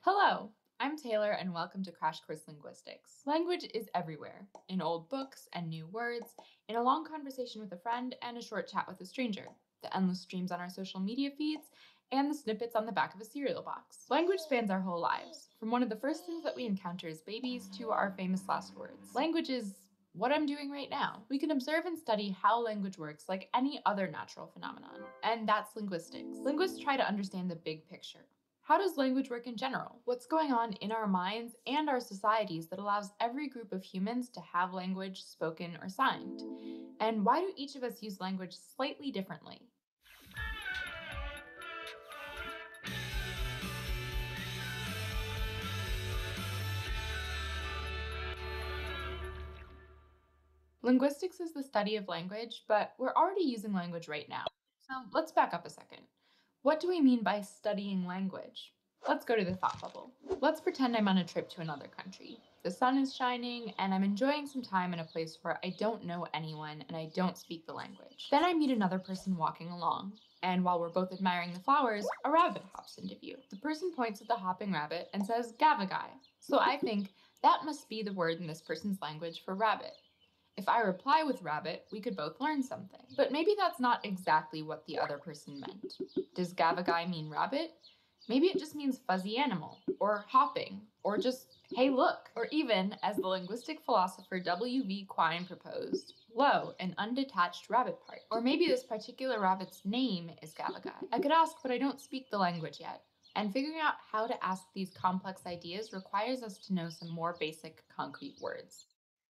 Hello, I'm Taylor and welcome to Crash Course Linguistics. Language is everywhere, in old books and new words, in a long conversation with a friend and a short chat with a stranger, the endless streams on our social media feeds, and the snippets on the back of a cereal box. Language spans our whole lives, from one of the first things that we encounter as babies to our famous last words. Language is what I'm doing right now. We can observe and study how language works like any other natural phenomenon, and that's linguistics. Linguists try to understand the big picture. How does language work in general? What's going on in our minds and our societies that allows every group of humans to have language spoken or signed? And why do each of us use language slightly differently? Linguistics is the study of language, but we're already using language right now. So let's back up a second. What do we mean by studying language? Let's go to the thought bubble. Let's pretend I'm on a trip to another country. The sun is shining and I'm enjoying some time in a place where I don't know anyone and I don't speak the language. Then I meet another person walking along, and while we're both admiring the flowers, a rabbit hops into view. The person points at the hopping rabbit and says gavagai. So I think that must be the word in this person's language for rabbit. If I reply with rabbit, we could both learn something. But maybe that's not exactly what the other person meant. Does gavagai mean rabbit? Maybe it just means fuzzy animal, or hopping, or just, hey look, or even, as the linguistic philosopher W.V. Quine proposed, lo, an undetached rabbit part. Or maybe this particular rabbit's name is gavagai. I could ask, but I don't speak the language yet. And figuring out how to ask these complex ideas requires us to know some more basic, concrete words.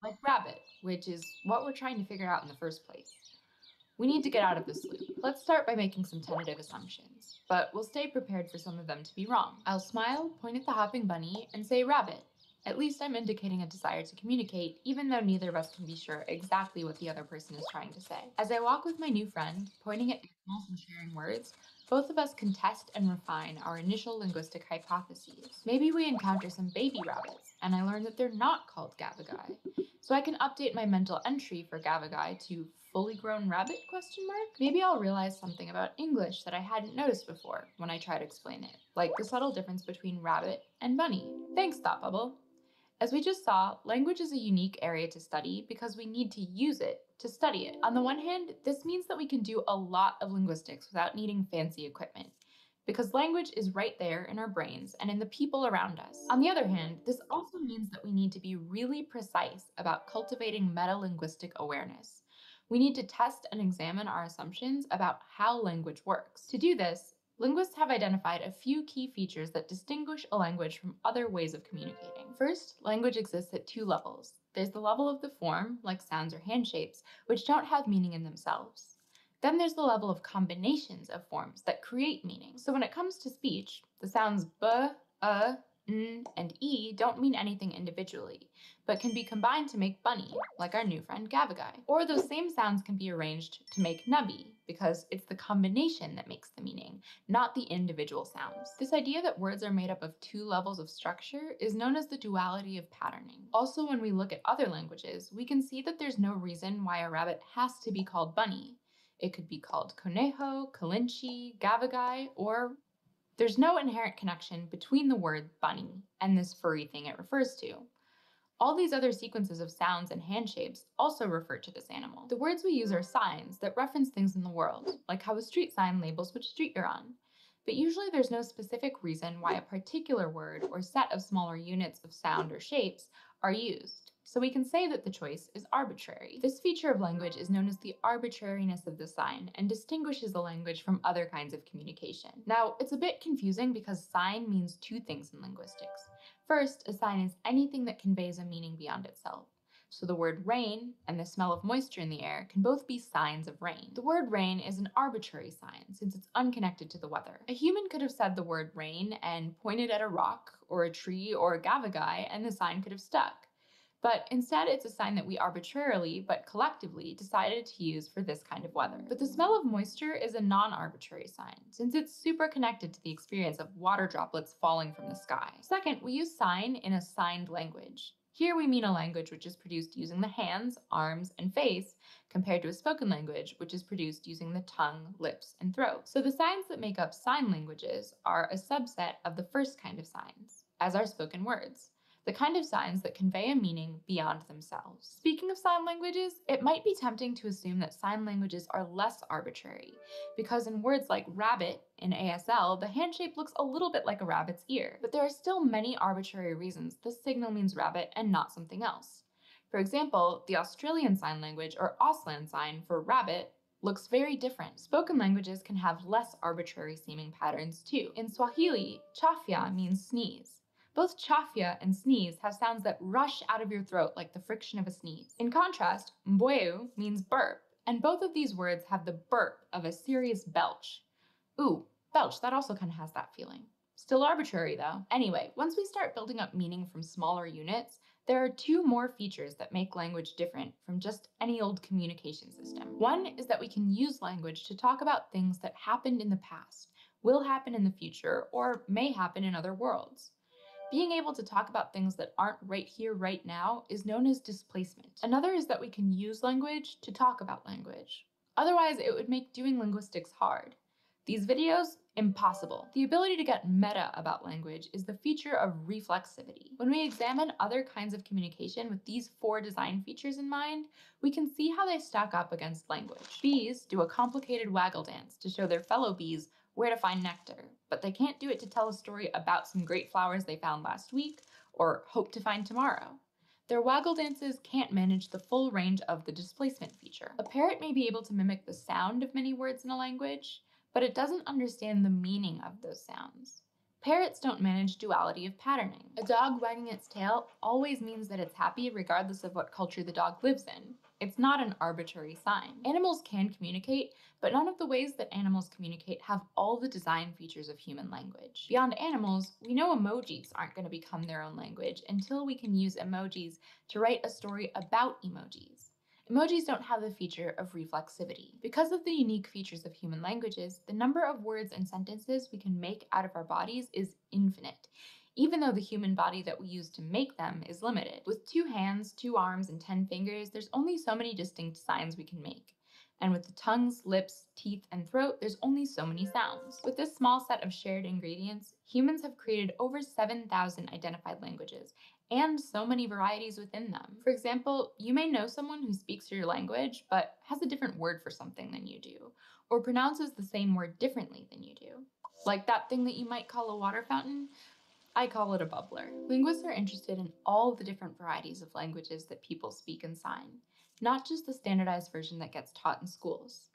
Like rabbit, which is what we're trying to figure out in the first place. We need to get out of this loop. Let's start by making some tentative assumptions, but we'll stay prepared for some of them to be wrong. I'll smile, point at the hopping bunny, and say rabbit. At least I'm indicating a desire to communicate, even though neither of us can be sure exactly what the other person is trying to say. As I walk with my new friend, pointing at animals and sharing words, both of us can test and refine our initial linguistic hypotheses. Maybe we encounter some baby rabbits, and I learn that they're not called gavagai. So I can update my mental entry for gavagai to fully grown rabbit ? Maybe I'll realize something about English that I hadn't noticed before when I try to explain it, like the subtle difference between rabbit and bunny. Thanks, Thought Bubble. As we just saw, language is a unique area to study because we need to use it to study it. On the one hand, this means that we can do a lot of linguistics without needing fancy equipment, because language is right there in our brains and in the people around us. On the other hand, this also means that we need to be really precise about cultivating meta-linguistic awareness. We need to test and examine our assumptions about how language works. To do this, linguists have identified a few key features that distinguish a language from other ways of communicating. First, language exists at two levels. There's the level of the form, like sounds or hand shapes, which don't have meaning in themselves. Then there's the level of combinations of forms that create meaning. So when it comes to speech, the sounds b, and e don't mean anything individually, but can be combined to make bunny, like our new friend gavagai. Or those same sounds can be arranged to make nubby, because it's the combination that makes the meaning, not the individual sounds. This idea that words are made up of two levels of structure is known as the duality of patterning. Also, when we look at other languages, we can see that there's no reason why a rabbit has to be called bunny. It could be called conejo, calinchi, gavagai, or there's no inherent connection between the word bunny and this furry thing it refers to. All these other sequences of sounds and hand shapes also refer to this animal. The words we use are signs that reference things in the world, like how a street sign labels which street you're on. But usually there's no specific reason why a particular word or set of smaller units of sound or shapes are used. So we can say that the choice is arbitrary. This feature of language is known as the arbitrariness of the sign and distinguishes the language from other kinds of communication. Now, it's a bit confusing because sign means two things in linguistics. First, a sign is anything that conveys a meaning beyond itself. So the word rain and the smell of moisture in the air can both be signs of rain. The word rain is an arbitrary sign since it's unconnected to the weather. A human could have said the word rain and pointed at a rock or a tree or a gavagai and the sign could have stuck. But instead, it's a sign that we arbitrarily, but collectively, decided to use for this kind of weather. But the smell of moisture is a non-arbitrary sign, since it's super connected to the experience of water droplets falling from the sky. Second, we use sign in a signed language. Here we mean a language which is produced using the hands, arms, and face, compared to a spoken language which is produced using the tongue, lips, and throat. So the signs that make up sign languages are a subset of the first kind of signs, as are spoken words, the kind of signs that convey a meaning beyond themselves. Speaking of sign languages, it might be tempting to assume that sign languages are less arbitrary, because in words like rabbit in ASL, the hand shape looks a little bit like a rabbit's ear. But there are still many arbitrary reasons the signal means rabbit and not something else. For example, the Australian Sign Language, or Auslan sign for rabbit, looks very different. Spoken languages can have less arbitrary seeming patterns too. In Swahili, chafya means sneeze. Both chafya and sneeze have sounds that rush out of your throat like the friction of a sneeze. In contrast, mbweu means burp, and both of these words have the burp of a serious belch. Ooh, belch, that also kind of has that feeling. Still arbitrary though. Anyway, once we start building up meaning from smaller units, there are two more features that make language different from just any old communication system. One is that we can use language to talk about things that happened in the past, will happen in the future, or may happen in other worlds. Being able to talk about things that aren't right here, right now, is known as displacement. Another is that we can use language to talk about language. Otherwise, it would make doing linguistics hard. These videos, impossible. The ability to get meta about language is the feature of reflexivity. When we examine other kinds of communication with these 4 design features in mind, we can see how they stack up against language. Bees do a complicated waggle dance to show their fellow bees where to find nectar, but they can't do it to tell a story about some great flowers they found last week or hope to find tomorrow. Their waggle dances can't manage the full range of the displacement feature. A parrot may be able to mimic the sound of many words in a language, but it doesn't understand the meaning of those sounds. Parrots don't manage duality of patterning. A dog wagging its tail always means that it's happy regardless of what culture the dog lives in. It's not an arbitrary sign. Animals can communicate, but none of the ways that animals communicate have all the design features of human language. Beyond animals, we know emojis aren't going to become their own language until we can use emojis to write a story about emojis. Emojis don't have the feature of reflexivity. Because of the unique features of human languages, the number of words and sentences we can make out of our bodies is infinite, even though the human body that we use to make them is limited. With 2 hands, 2 arms, and 10 fingers, there's only so many distinct signs we can make. And with the tongues, lips, teeth, and throat, there's only so many sounds. With this small set of shared ingredients, humans have created over 7,000 identified languages, and so many varieties within them. For example, you may know someone who speaks your language but has a different word for something than you do, or pronounces the same word differently than you do. Like that thing that you might call a water fountain, I call it a bubbler. Linguists are interested in all the different varieties of languages that people speak and sign, not just the standardized version that gets taught in schools.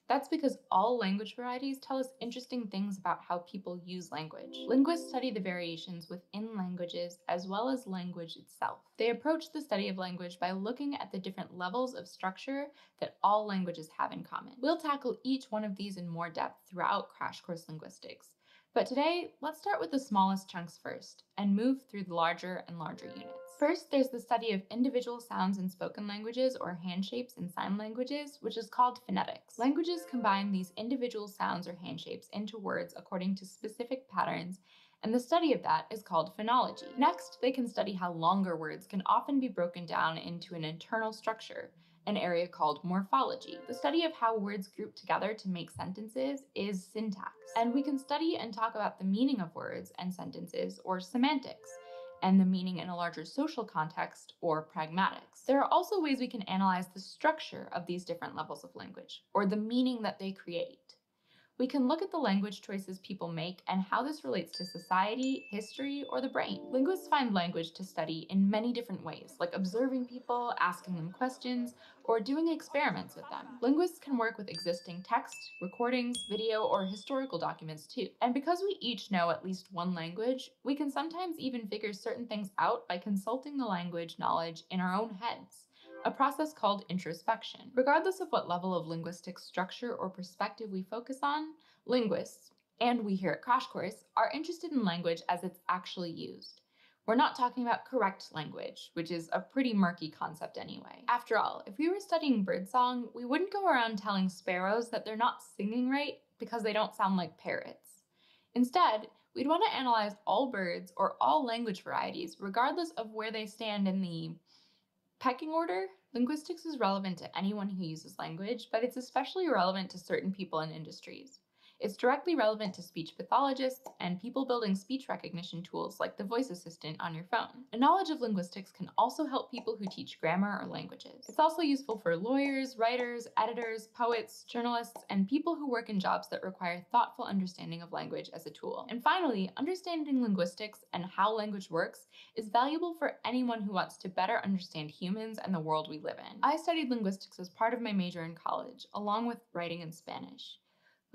That's because all language varieties tell us interesting things about how people use language. Linguists study the variations within languages as well as language itself. They approach the study of language by looking at the different levels of structure that all languages have in common. We'll tackle each one of these in more depth throughout Crash Course Linguistics. But today, let's start with the smallest chunks first and move through the larger and larger units. First, there's the study of individual sounds in spoken languages or hand shapes in sign languages, which is called phonetics. Languages combine these individual sounds or hand shapes into words according to specific patterns, and the study of that is called phonology. Next, they can study how longer words can often be broken down into an internal structure, an area called morphology. The study of how words group together to make sentences is syntax. And we can study and talk about the meaning of words and sentences, or semantics, and the meaning in a larger social context, or pragmatics. There are also ways we can analyze the structure of these different levels of language, or the meaning that they create. We can look at the language choices people make and how this relates to society, history, or the brain. Linguists find language to study in many different ways, like observing people, asking them questions, or doing experiments with them. Linguists can work with existing text, recordings, video, or historical documents too. And because we each know at least one language, we can sometimes even figure certain things out by consulting the language knowledge in our own heads, a process called introspection. Regardless of what level of linguistic structure or perspective we focus on, linguists, and we here at Crash Course, are interested in language as it's actually used. We're not talking about correct language, which is a pretty murky concept anyway. After all, if we were studying birdsong, we wouldn't go around telling sparrows that they're not singing right because they don't sound like parrots. Instead, We'd want to analyze all birds or all language varieties, regardless of where they stand in the pecking order. Linguistics is relevant to anyone who uses language, but it's especially relevant to certain people and industries. It's directly relevant to speech pathologists and people building speech recognition tools like the voice assistant on your phone. A knowledge of linguistics can also help people who teach grammar or languages. It's also useful for lawyers, writers, editors, poets, journalists, and people who work in jobs that require thoughtful understanding of language as a tool. And finally, understanding linguistics and how language works is valuable for anyone who wants to better understand humans and the world we live in. I studied linguistics as part of my major in college, along with writing in Spanish.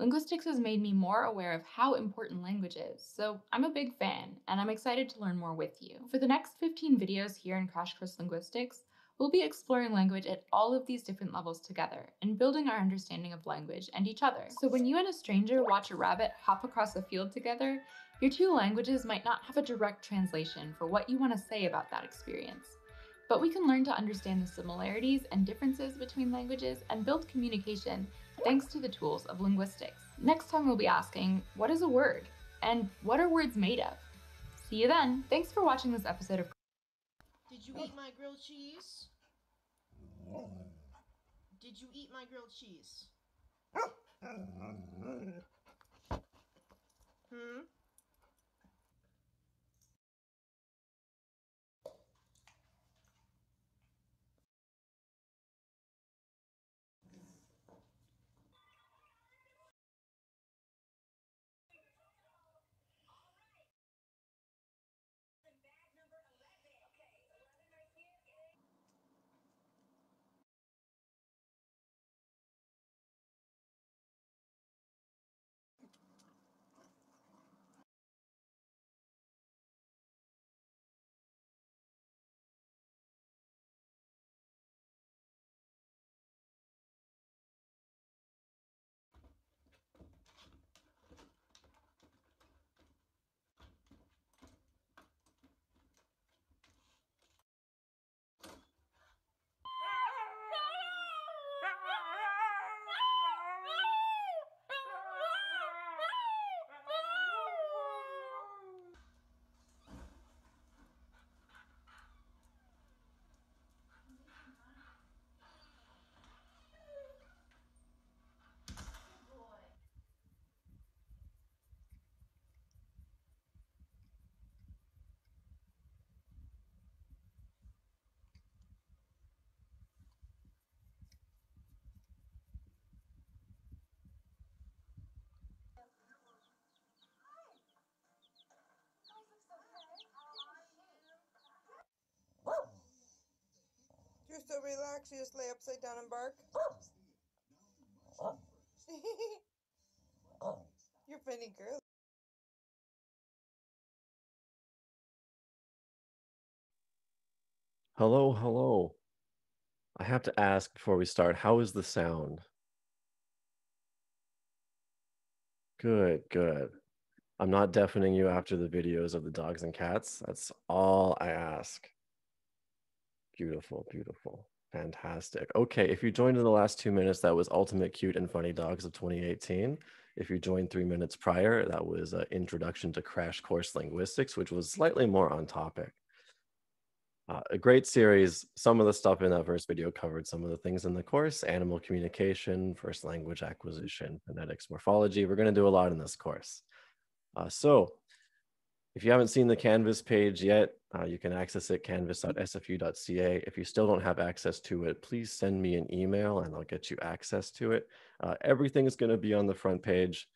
Linguistics has made me more aware of how important language is, so I'm a big fan, and I'm excited to learn more with you. For the next 15 videos here in Crash Course Linguistics, we'll be exploring language at all of these different levels together and building our understanding of language and each other. So when you and a stranger watch a rabbit hop across a field together, your two languages might not have a direct translation for what you want to say about that experience. But we can learn to understand the similarities and differences between languages and build communication thanks to the tools of linguistics. Next time we'll be asking, what is a word? And what are words made of? See you then. Thanks for watching this episode of Did you eat my grilled cheese? Did you eat my grilled cheese? Hmm? You're so relaxed, you just lay upside down and bark? You're a funny girl. Hello, hello. I have to ask before we start, how is the sound? Good, good. I'm not deafening you after the videos of the dogs and cats. That's all I ask. Beautiful, beautiful. Fantastic. Okay, if you joined in the last 2 minutes, that was Ultimate Cute and Funny Dogs of 2018. If you joined 3 minutes prior, that was Introduction to Crash Course Linguistics, which was slightly more on topic. A great series. Some of the stuff in that first video covered some of the things in the course: animal communication, first language acquisition, phonetics, morphology. We're going to do a lot in this course. So if you haven't seen the Canvas page yet, you can access it, canvas.sfu.ca. If you still don't have access to it, please send me an email and I'll get you access to it. Everything is going to be on the front page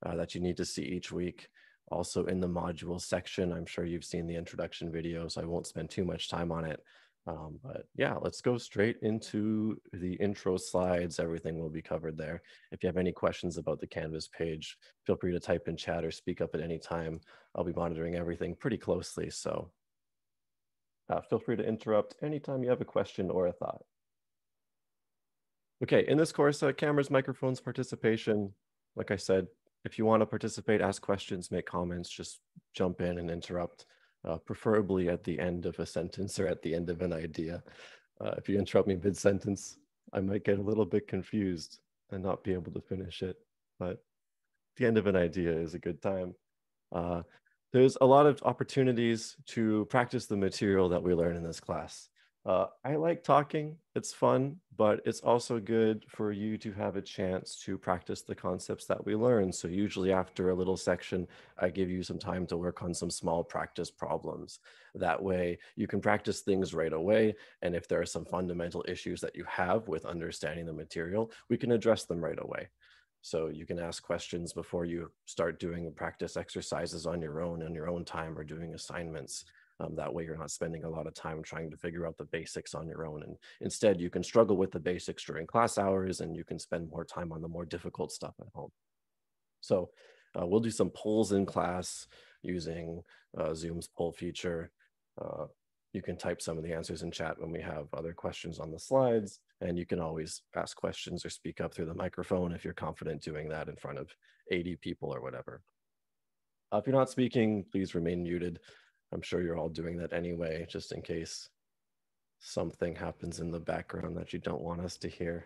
that you need to see each week. Also in the module section, I'm sure you've seen the introduction video, so I won't spend too much time on it. But yeah, let's go straight into the intro slides. Everything will be covered there. If you have any questions about the Canvas page, feel free to type in chat or speak up at any time. I'll be monitoring everything pretty closely, so feel free to interrupt anytime you have a question or a thought. Okay, in this course, cameras, microphones, participation. Like I said, if you want to participate, ask questions, make comments, just jump in and interrupt, preferably at the end of a sentence or at the end of an idea. If you interrupt me mid-sentence, I might get a little bit confused and not be able to finish it, but the end of an idea is a good time. There's a lot of opportunities to practice the material that we learn in this class. I like talking, it's fun, but it's also good for you to have a chance to practice the concepts that we learn. So usually after a little section, I give you some time to work on some small practice problems. That way you can practice things right away. And if there are some fundamental issues that you have with understanding the material, we can address them right away. So you can ask questions before you start doing practice exercises on your own time, or doing assignments. That way you're not spending a lot of time trying to figure out the basics on your own. And instead you can struggle with the basics during class hours, and you can spend more time on the more difficult stuff at home. So we'll do some polls in class using Zoom's poll feature. You can type some of the answers in chat when we have other questions on the slides, and you can always ask questions or speak up through the microphone if you're confident doing that in front of 80 people or whatever. If you're not speaking, please remain muted. I'm sure you're all doing that anyway, just in case something happens in the background that you don't want us to hear.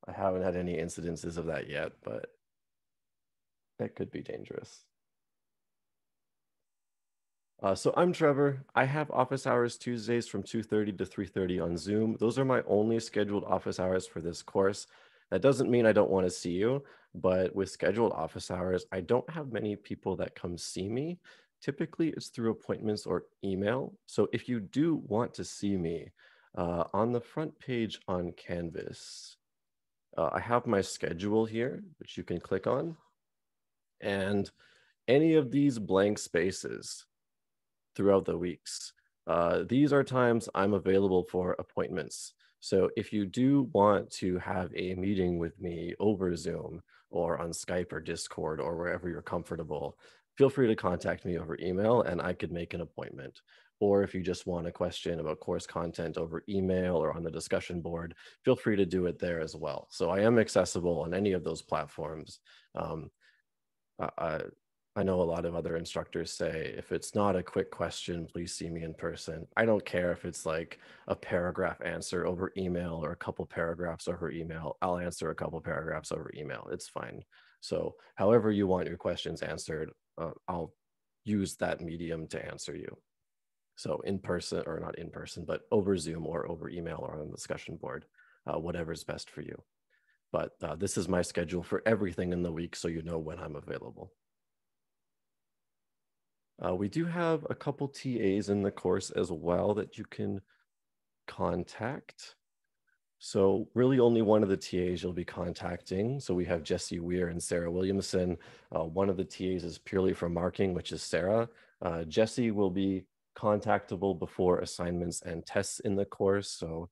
I haven't had any incidences of that yet, but that could be dangerous. So I'm Trevor. I have office hours Tuesdays from 2:30 to 3:30 on Zoom. Those are my only scheduled office hours for this course. That doesn't mean I don't want to see you, but with scheduled office hours, I don't have many people that come see me. Typically, it's through appointments or email. So if you do want to see me, on the front page on Canvas, I have my schedule here, which you can click on. And any of these blank spaces throughout the weeks, these are times I'm available for appointments. So if you do want to have a meeting with me over Zoom or on Skype or Discord or wherever you're comfortable, feel free to contact me over email and I could make an appointment. Or if you just want a question about course content over email or on the discussion board, feel free to do it there as well. So I am accessible on any of those platforms. I, I know a lot of other instructors say, if it's not a quick question, please see me in person. I don't care if it's like a paragraph answer over email or a couple paragraphs over email. I'll answer a couple paragraphs over email. It's fine. So however you want your questions answered, I'll use that medium to answer you. So in person, or not in person, but over Zoom or over email or on the discussion board, whatever's best for you. But this is my schedule for everything in the week, so you know when I'm available. We do have a couple TAs in the course as well that you can contact. So really only one of the TAs you'll be contacting. So we have Jesse Weir and Sarah Williamson. One of the TAs is purely for marking, which is Sarah. Jesse will be contactable before assignments and tests in the course. So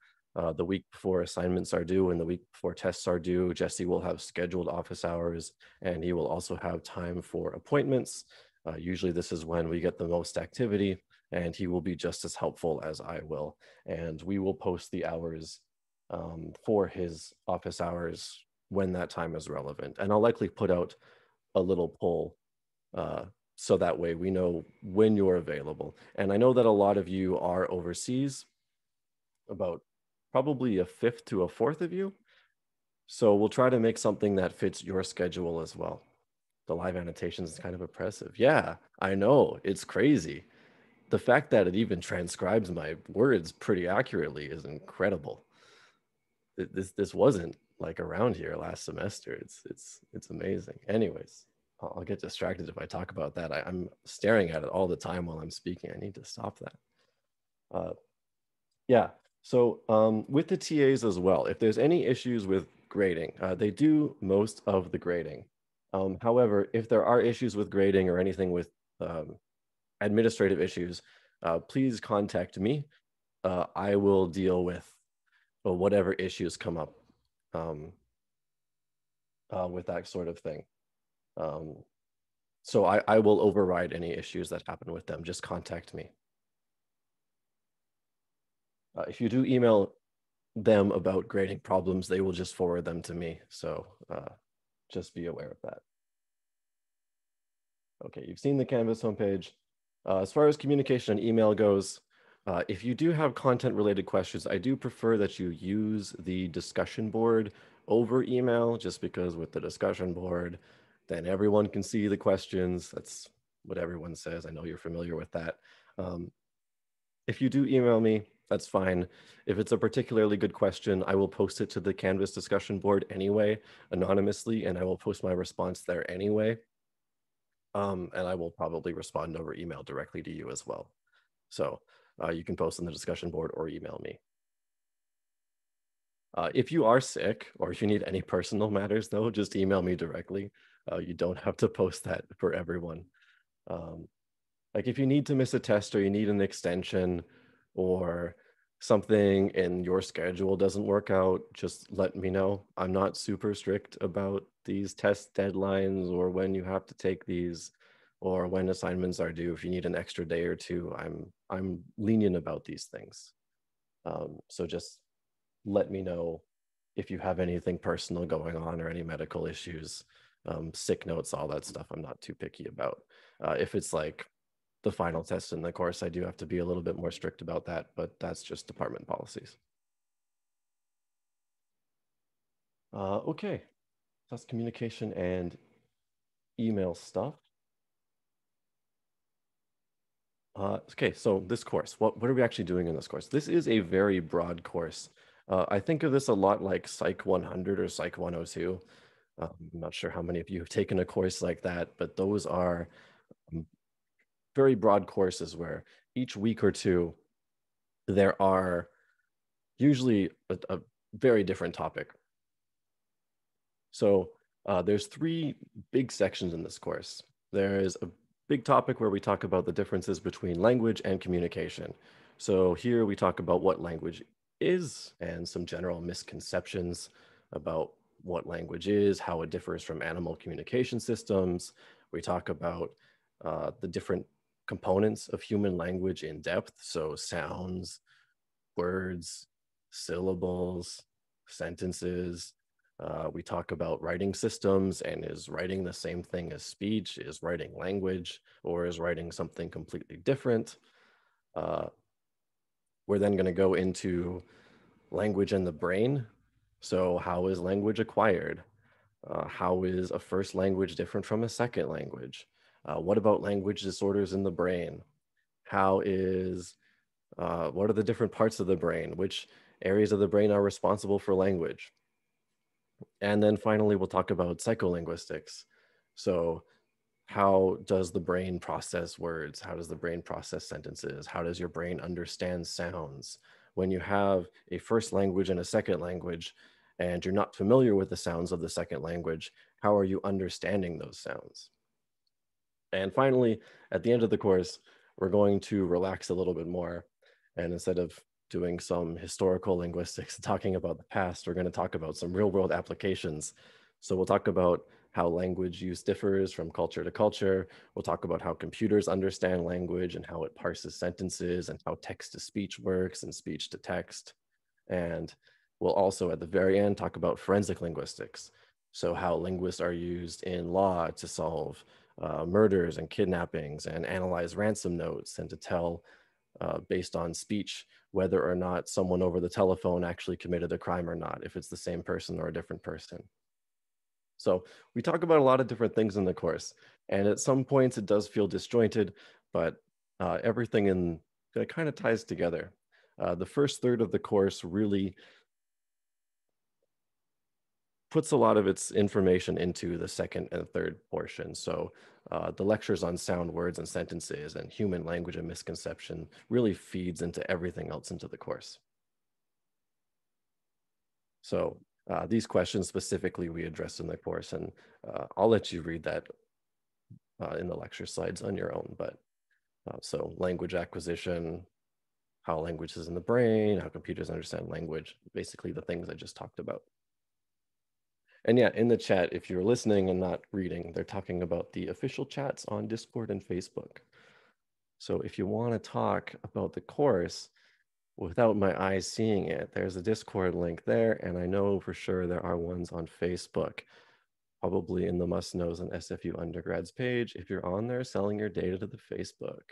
the week before assignments are due and the week before tests are due, Jesse will have scheduled office hours, and he will also have time for appointments. Usually this is when we get the most activity, and he will be just as helpful as I will. And we will post the hours for his office hours when that time is relevant. And I'll likely put out a little poll so that way we know when you're available. And I know that a lot of you are overseas, about probably a fifth to a fourth of you. So we'll try to make something that fits your schedule as well. The live annotations is kind of oppressive. Yeah, I know, it's crazy. The fact that it even transcribes my words pretty accurately is incredible. This wasn't like around here last semester. It's amazing. Anyways, I'll get distracted if I talk about that. I'm staring at it all the time while I'm speaking. I need to stop that. Yeah. So with the TAs as well, if there's any issues with grading, they do most of the grading. However, if there are issues with grading or anything with administrative issues, please contact me. I will deal with whatever issues come up with that sort of thing. So I will override any issues that happen with them. Just contact me. If you do email them about grading problems, they will just forward them to me. So just be aware of that. Okay, you've seen the Canvas homepage. As far as communication and email goes, if you do have content related questions, I do prefer that you use the discussion board over email, just because with the discussion board, then everyone can see the questions. That's what everyone says. I know you're familiar with that. If you do email me, that's fine. If it's a particularly good question, I will post it to the Canvas discussion board anyway, anonymously, and I will post my response there anyway. And I will probably respond over email directly to you as well. So you can post on the discussion board or email me. If you are sick or if you need any personal matters, though, just email me directly. You don't have to post that for everyone. Like if you need to miss a test or you need an extension or something in your schedule doesn't work out, just let me know. I'm not super strict about these test deadlines or when you have to take these or when assignments are due. If you need an extra day or two, I'm lenient about these things. So just let me know if you have anything personal going on or any medical issues, sick notes, all that stuff. I'm not too picky about. If it's like the final test in the course, I do have to be a little bit more strict about that, but that's just department policies. Okay, that's communication and email stuff. Okay, so this course, what are we actually doing in this course? This is a very broad course. I think of this a lot like Psych 100 or Psych 102. I'm not sure how many of you have taken a course like that, but those are very broad courses where each week or two, there are usually a very different topic. So there's three big sections in this course. There is a big topic where we talk about the differences between language and communication. So here we talk about what language is and some general misconceptions about what language is, how it differs from animal communication systems. We talk about the different components of human language in depth. So sounds, words, syllables, sentences. We talk about writing systems and is writing the same thing as speech? Is writing language or is writing something completely different? We're then going to go into language and the brain. So, how is language acquired? How is a first language different from a second language? What about language disorders in the brain? How is what are the different parts of the brain? Which areas of the brain are responsible for language? And then finally, we'll talk about psycholinguistics. So, how does the brain process words? How does the brain process sentences? How does your brain understand sounds? When you have a first language and a second language, and you're not familiar with the sounds of the second language, how are you understanding those sounds? And finally, at the end of the course, we're going to relax a little bit more. And instead of doing some historical linguistics, talking about the past, we're going to talk about some real world applications. So we'll talk about how language use differs from culture to culture. We'll talk about how computers understand language and how it parses sentences and how text to speech works and speech to text. And we'll also, at the very end, talk about forensic linguistics. So, how linguists are used in law to solve murders and kidnappings and analyze ransom notes and to tell, based on speech, whether or not someone over the telephone actually committed a crime or not, if it's the same person or a different person. So, we talk about a lot of different things in the course. And at some points, it does feel disjointed, but everything in kind of ties together. The first third of the course really puts a lot of its information into the second and third portion. So the lectures on sound words and sentences and human language and misconception really feeds into everything else into the course. So these questions specifically we addressed in the course, and I'll let you read that in the lecture slides on your own. But so language acquisition, how language is in the brain, how computers understand language, basically the things I just talked about. And yeah, in the chat, if you're listening and not reading, they're talking about the official chats on Discord and Facebook. So if you want to talk about the course without my eyes seeing it, there's a Discord link there. And I know for sure there are ones on Facebook, probably in the Must Knows and SFU undergrads page. If you're on there selling your data to the Facebook,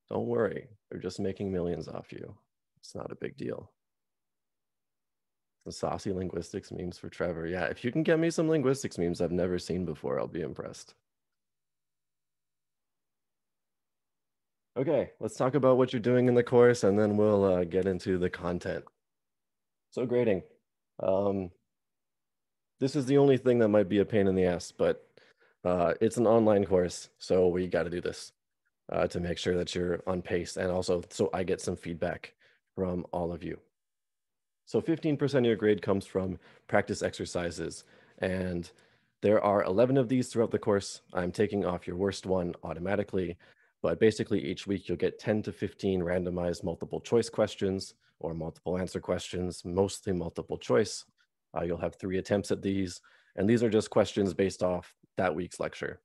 don't worry, they're just making millions off you. It's not a big deal. The saucy linguistics memes for Trevor. Yeah, if you can get me some linguistics memes I've never seen before, I'll be impressed. Okay, let's talk about what you're doing in the course, and then we'll get into the content. So grading. Um, this is the only thing that might be a pain in the ass, but it's an online course, so we got to do this to make sure that you're on pace, and also so I get some feedback from all of you. So 15% of your grade comes from practice exercises, and there are 11 of these throughout the course. I'm taking off your worst one automatically, but basically each week you'll get 10 to 15 randomized multiple choice questions or multiple answer questions, mostly multiple choice. You'll have 3 attempts at these, and these are just questions based off that week's lecture.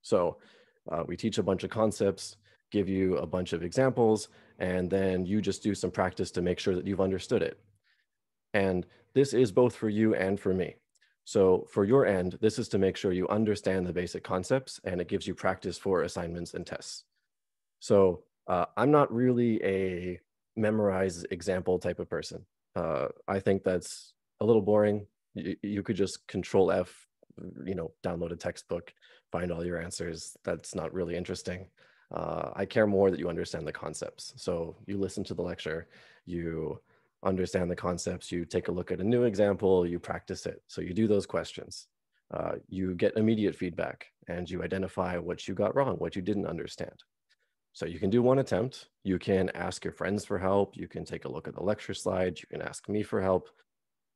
So we teach a bunch of concepts, give you a bunch of examples, and then you just do some practice to make sure that you've understood it. And this is both for you and for me. So for your end, this is to make sure you understand the basic concepts, and it gives you practice for assignments and tests. So I'm not really a memorize example type of person. I think that's a little boring. You could just control F, download a textbook, find all your answers. That's not really interesting. I care more that you understand the concepts. So you listen to the lecture, you understand the concepts, you take a look at a new example, you practice it. So you do those questions. You get immediate feedback, and you identify what you got wrong, what you didn't understand. So you can do one attempt. You can ask your friends for help. You can take a look at the lecture slides. You can ask me for help.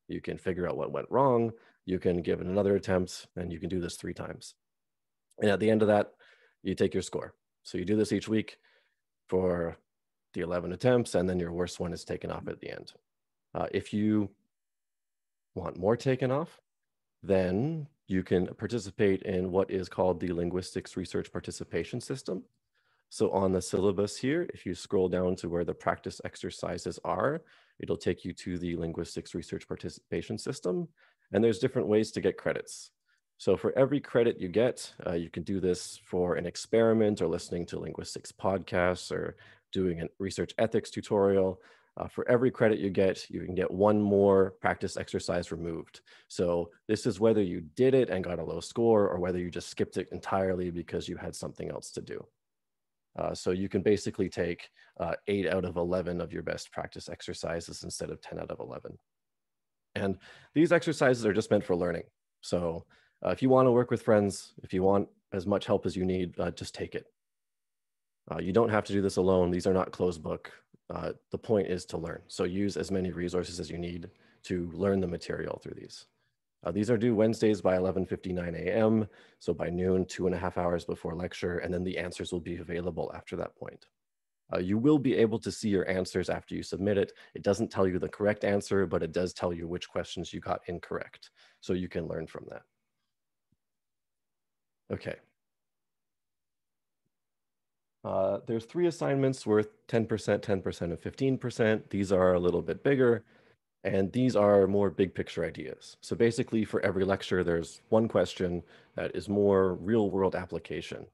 You can figure out what went wrong. You can give it another attempt, and you can do this 3 times. And at the end of that, you take your score. So you do this each week for the 11 attempts, and then your worst one is taken off at the end. If you want more taken off, then you can participate in what is called the Linguistics Research Participation System. So on the syllabus here, if you scroll down to where the practice exercises are, it'll take you to the Linguistics Research Participation System. And there's different ways to get credits. So for every credit you get, you can do this for an experiment or listening to linguistics podcasts or doing a research ethics tutorial. For every credit you can get 1 more practice exercise removed. So this is whether you did it and got a low score or whether you just skipped it entirely because you had something else to do. So you can basically take 8 out of 11 of your best practice exercises instead of 10 out of 11. And these exercises are just meant for learning. So if you want to work with friends, if you want as much help as you need, just take it. You don't have to do this alone. These are not closed book. The point is to learn. So use as many resources as you need to learn the material through these. These are due Wednesdays by 11:59 a.m. So by noon, 2.5 hours before lecture, and then the answers will be available after that point. You will be able to see your answers after you submit it. It doesn't tell you the correct answer, but it does tell you which questions you got incorrect. So you can learn from that. Okay. There's 3 assignments worth 10%, 10%, and 15%. These are a little bit bigger. And these are more big picture ideas. So basically for every lecture, there's one question that is more real world application.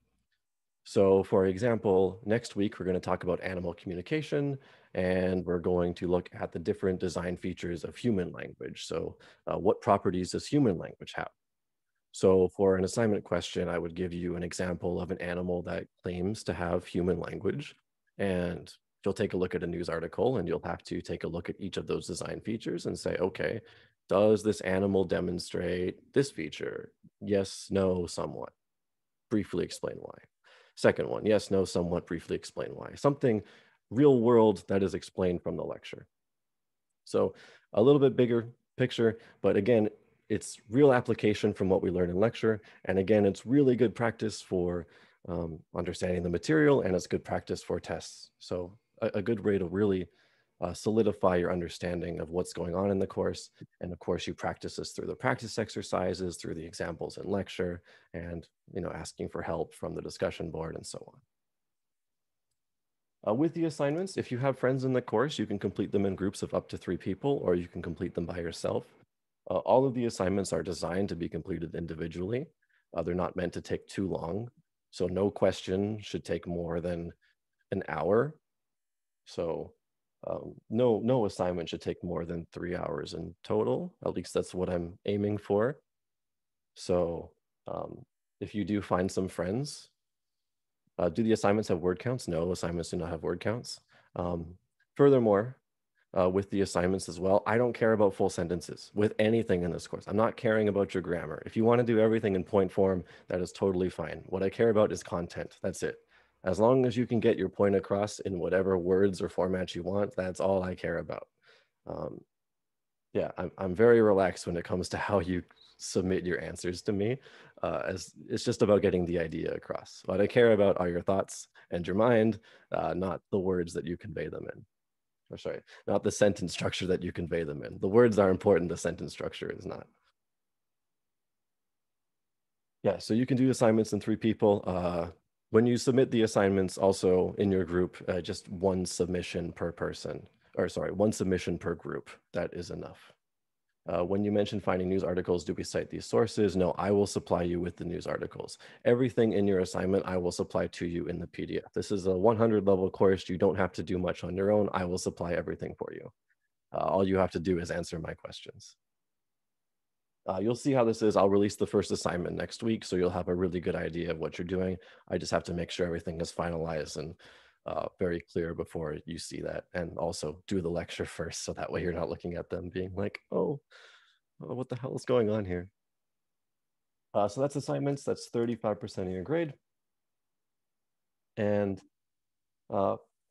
So for example, next week, we're going to talk about animal communication, and we're going to look at the different design features of human language. So what properties does human language have? So for an assignment question, I would give you an example of an animal that claims to have human language, and you'll take a look at a news article and you'll have to take a look at each of those design features and say, okay, does this animal demonstrate this feature? Yes, no, somewhat. Briefly explain why. Second one, yes, no, somewhat, briefly explain why. Something real world that is explained from the lecture. So a little bit bigger picture, but again, it's real application from what we learn in lecture. And again, it's really good practice for understanding the material, and it's good practice for tests. So a good way to really solidify your understanding of what's going on in the course. And of course, you practice this through the practice exercises, through the examples in lecture, and asking for help from the discussion board and so on. With the assignments, if you have friends in the course, you can complete them in groups of up to 3 people, or you can complete them by yourself. All of the assignments are designed to be completed individually. They're not meant to take too long. So no question should take more than an hour. So no assignment should take more than 3 hours in total. At least that's what I'm aiming for. So if you do find some friends, Do the assignments have word counts? No, assignments do not have word counts. Furthermore, with the assignments as well, I don't care about full sentences with anything in this course. I'm not caring about your grammar. If you want to do everything in point form, that is totally fine. What I care about is content. That's it. As long as you can get your point across in whatever words or format you want, that's all I care about. Yeah, I'm very relaxed when it comes to how you submit your answers to me, as it's just about getting the idea across. What I care about are your thoughts and your mind, not the words that you convey them in. Or sorry, not the sentence structure that you convey them in. The words are important, the sentence structure is not. Yeah, so you can do assignments in 3 people. When you submit the assignments also in your group, just one submission per person, or sorry, one submission per group. That is enough. When you mention finding news articles, do we cite these sources? No, I will supply you with the news articles. Everything in your assignment, I will supply to you in the PDF. This is a 100 level course. You don't have to do much on your own. I will supply everything for you. All you have to do is answer my questions. You'll see how this is. I'll release the first assignment next week, so you'll have a really good idea of what you're doing. I just have to make sure everything is finalized and very clear before you see that. And also do the lecture first, so that way you're not looking at them being like, oh, what the hell is going on here? So that's assignments. That's 35% of your grade. And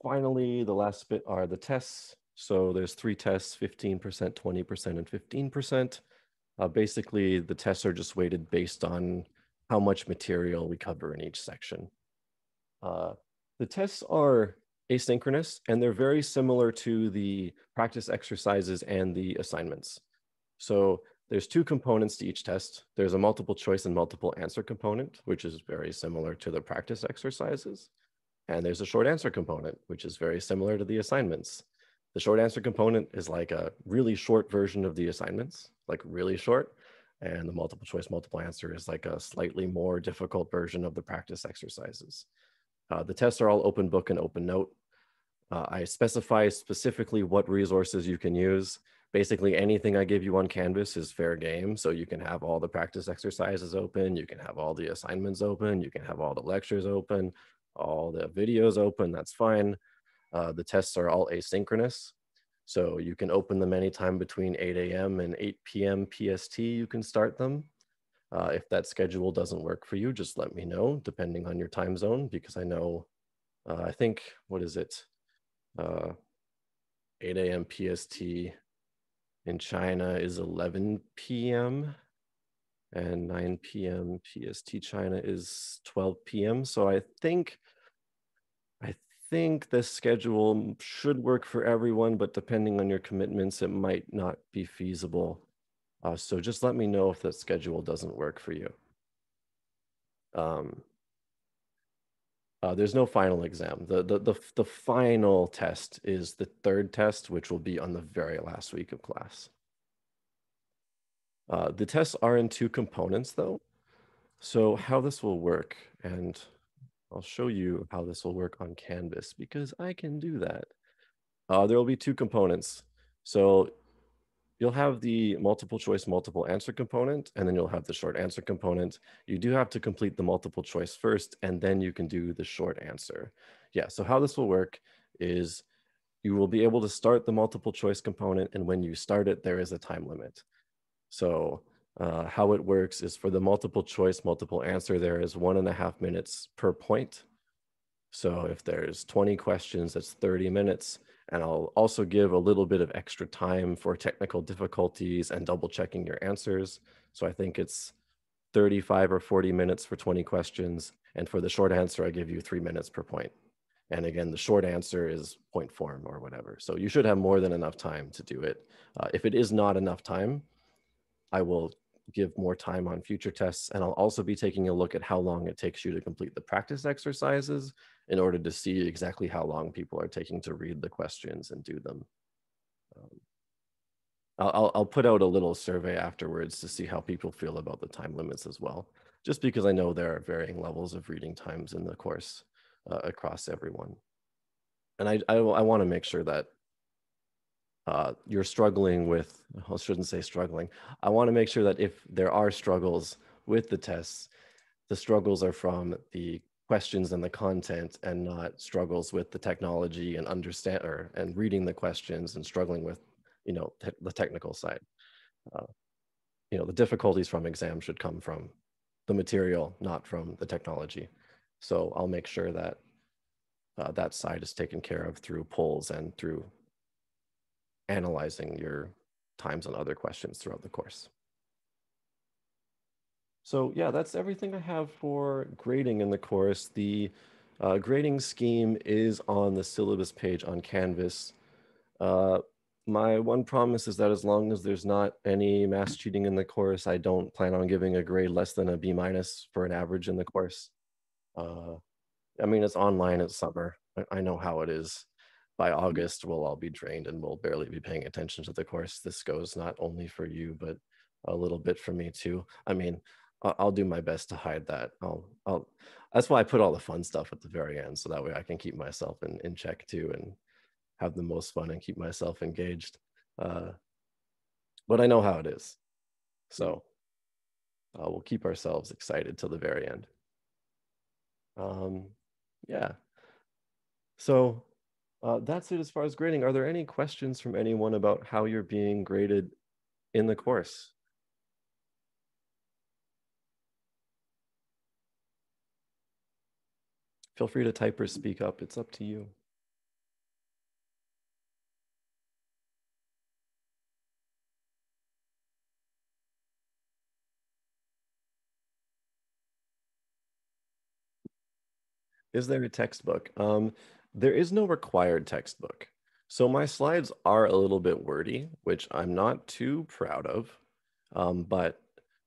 finally, the last bit are the tests. So there's 3 tests, 15%, 20%, and 15%. Basically, the tests are just weighted based on how much material we cover in each section. The tests are asynchronous, and they're very similar to the practice exercises and the assignments. So there's 2 components to each test. There's a multiple choice and multiple answer component, which is very similar to the practice exercises. And there's a short answer component, which is very similar to the assignments. The short answer component is like a really short version of the assignments, like really short. And the multiple choice, multiple answer is like a slightly more difficult version of the practice exercises. The tests are all open book and open note. I specify specifically what resources you can use. Basically, anything I give you on Canvas is fair game. So you can have all the practice exercises open, you can have all the assignments open, you can have all the lectures open, all the videos open, that's fine. The tests are all asynchronous. So you can open them anytime between 8 a.m. and 8 p.m. PST, you can start them. If that schedule doesn't work for you, just let me know, depending on your time zone, because I know, I think, what is it? 8 a.m. PST in China is 11 p.m. and 9 p.m. PST China is 12 p.m. So I think this schedule should work for everyone, but depending on your commitments, it might not be feasible. So just let me know if that schedule doesn't work for you. There's no final exam. The final test is the 3rd test, which will be on the very last week of class. The tests are in 2 components, though. So how this will work, and I'll show you how this will work on Canvas, because I can do that. There will be 2 components. So you'll have the multiple choice, multiple answer component, and then you'll have the short answer component. You do have to complete the multiple choice first, and then you can do the short answer. Yeah, so how this will work is you will be able to start the multiple choice component, and when you start it, there is a time limit. So how it works is for the multiple choice, multiple answer, there is 1.5 minutes per point. So if there's 20 questions, that's 30 minutes. And I'll also give a little bit of extra time for technical difficulties and double checking your answers. So I think it's 35 or 40 minutes for 20 questions. And for the short answer, I give you 3 minutes per point. And again, the short answer is point form or whatever. So you should have more than enough time to do it. If it is not enough time, I will give more time on future tests. And I'll also be taking a look at how long it takes you to complete the practice exercises in order to see exactly how long people are taking to read the questions and do them. I'll put out a little survey afterwards to see how people feel about the time limits as well, just because I know there are varying levels of reading times in the course across everyone. And I want to make sure that you're struggling with, I shouldn't say struggling. I want to make sure that if there are struggles with the tests, the struggles are from the questions and the content and not struggles with the technology and and reading the questions and struggling with, the technical side. The difficulties from exams should come from the material, not from the technology. So I'll make sure that that side is taken care of through polls and through analyzing your times on other questions throughout the course. So yeah, that's everything I have for grading in the course. The grading scheme is on the syllabus page on Canvas. My one promise is that as long as there's not any mass cheating in the course, I don't plan on giving a grade less than a B- for an average in the course. I mean, it's online, it's summer. I know how it is. By August, we'll all be drained and we'll barely be paying attention to the course. This goes not only for you, but a little bit for me too. I mean, I'll do my best to hide that. That's why I put all the fun stuff at the very end, so that way I can keep myself in check too and have the most fun and keep myself engaged. But I know how it is. So we'll keep ourselves excited till the very end. Yeah. So that's it as far as grading. Are there any questions from anyone about how you're being graded in the course? Feel free to type or speak up. It's up to you. Is there a textbook? There is no required textbook. So my slides are a little bit wordy, which I'm not too proud of, but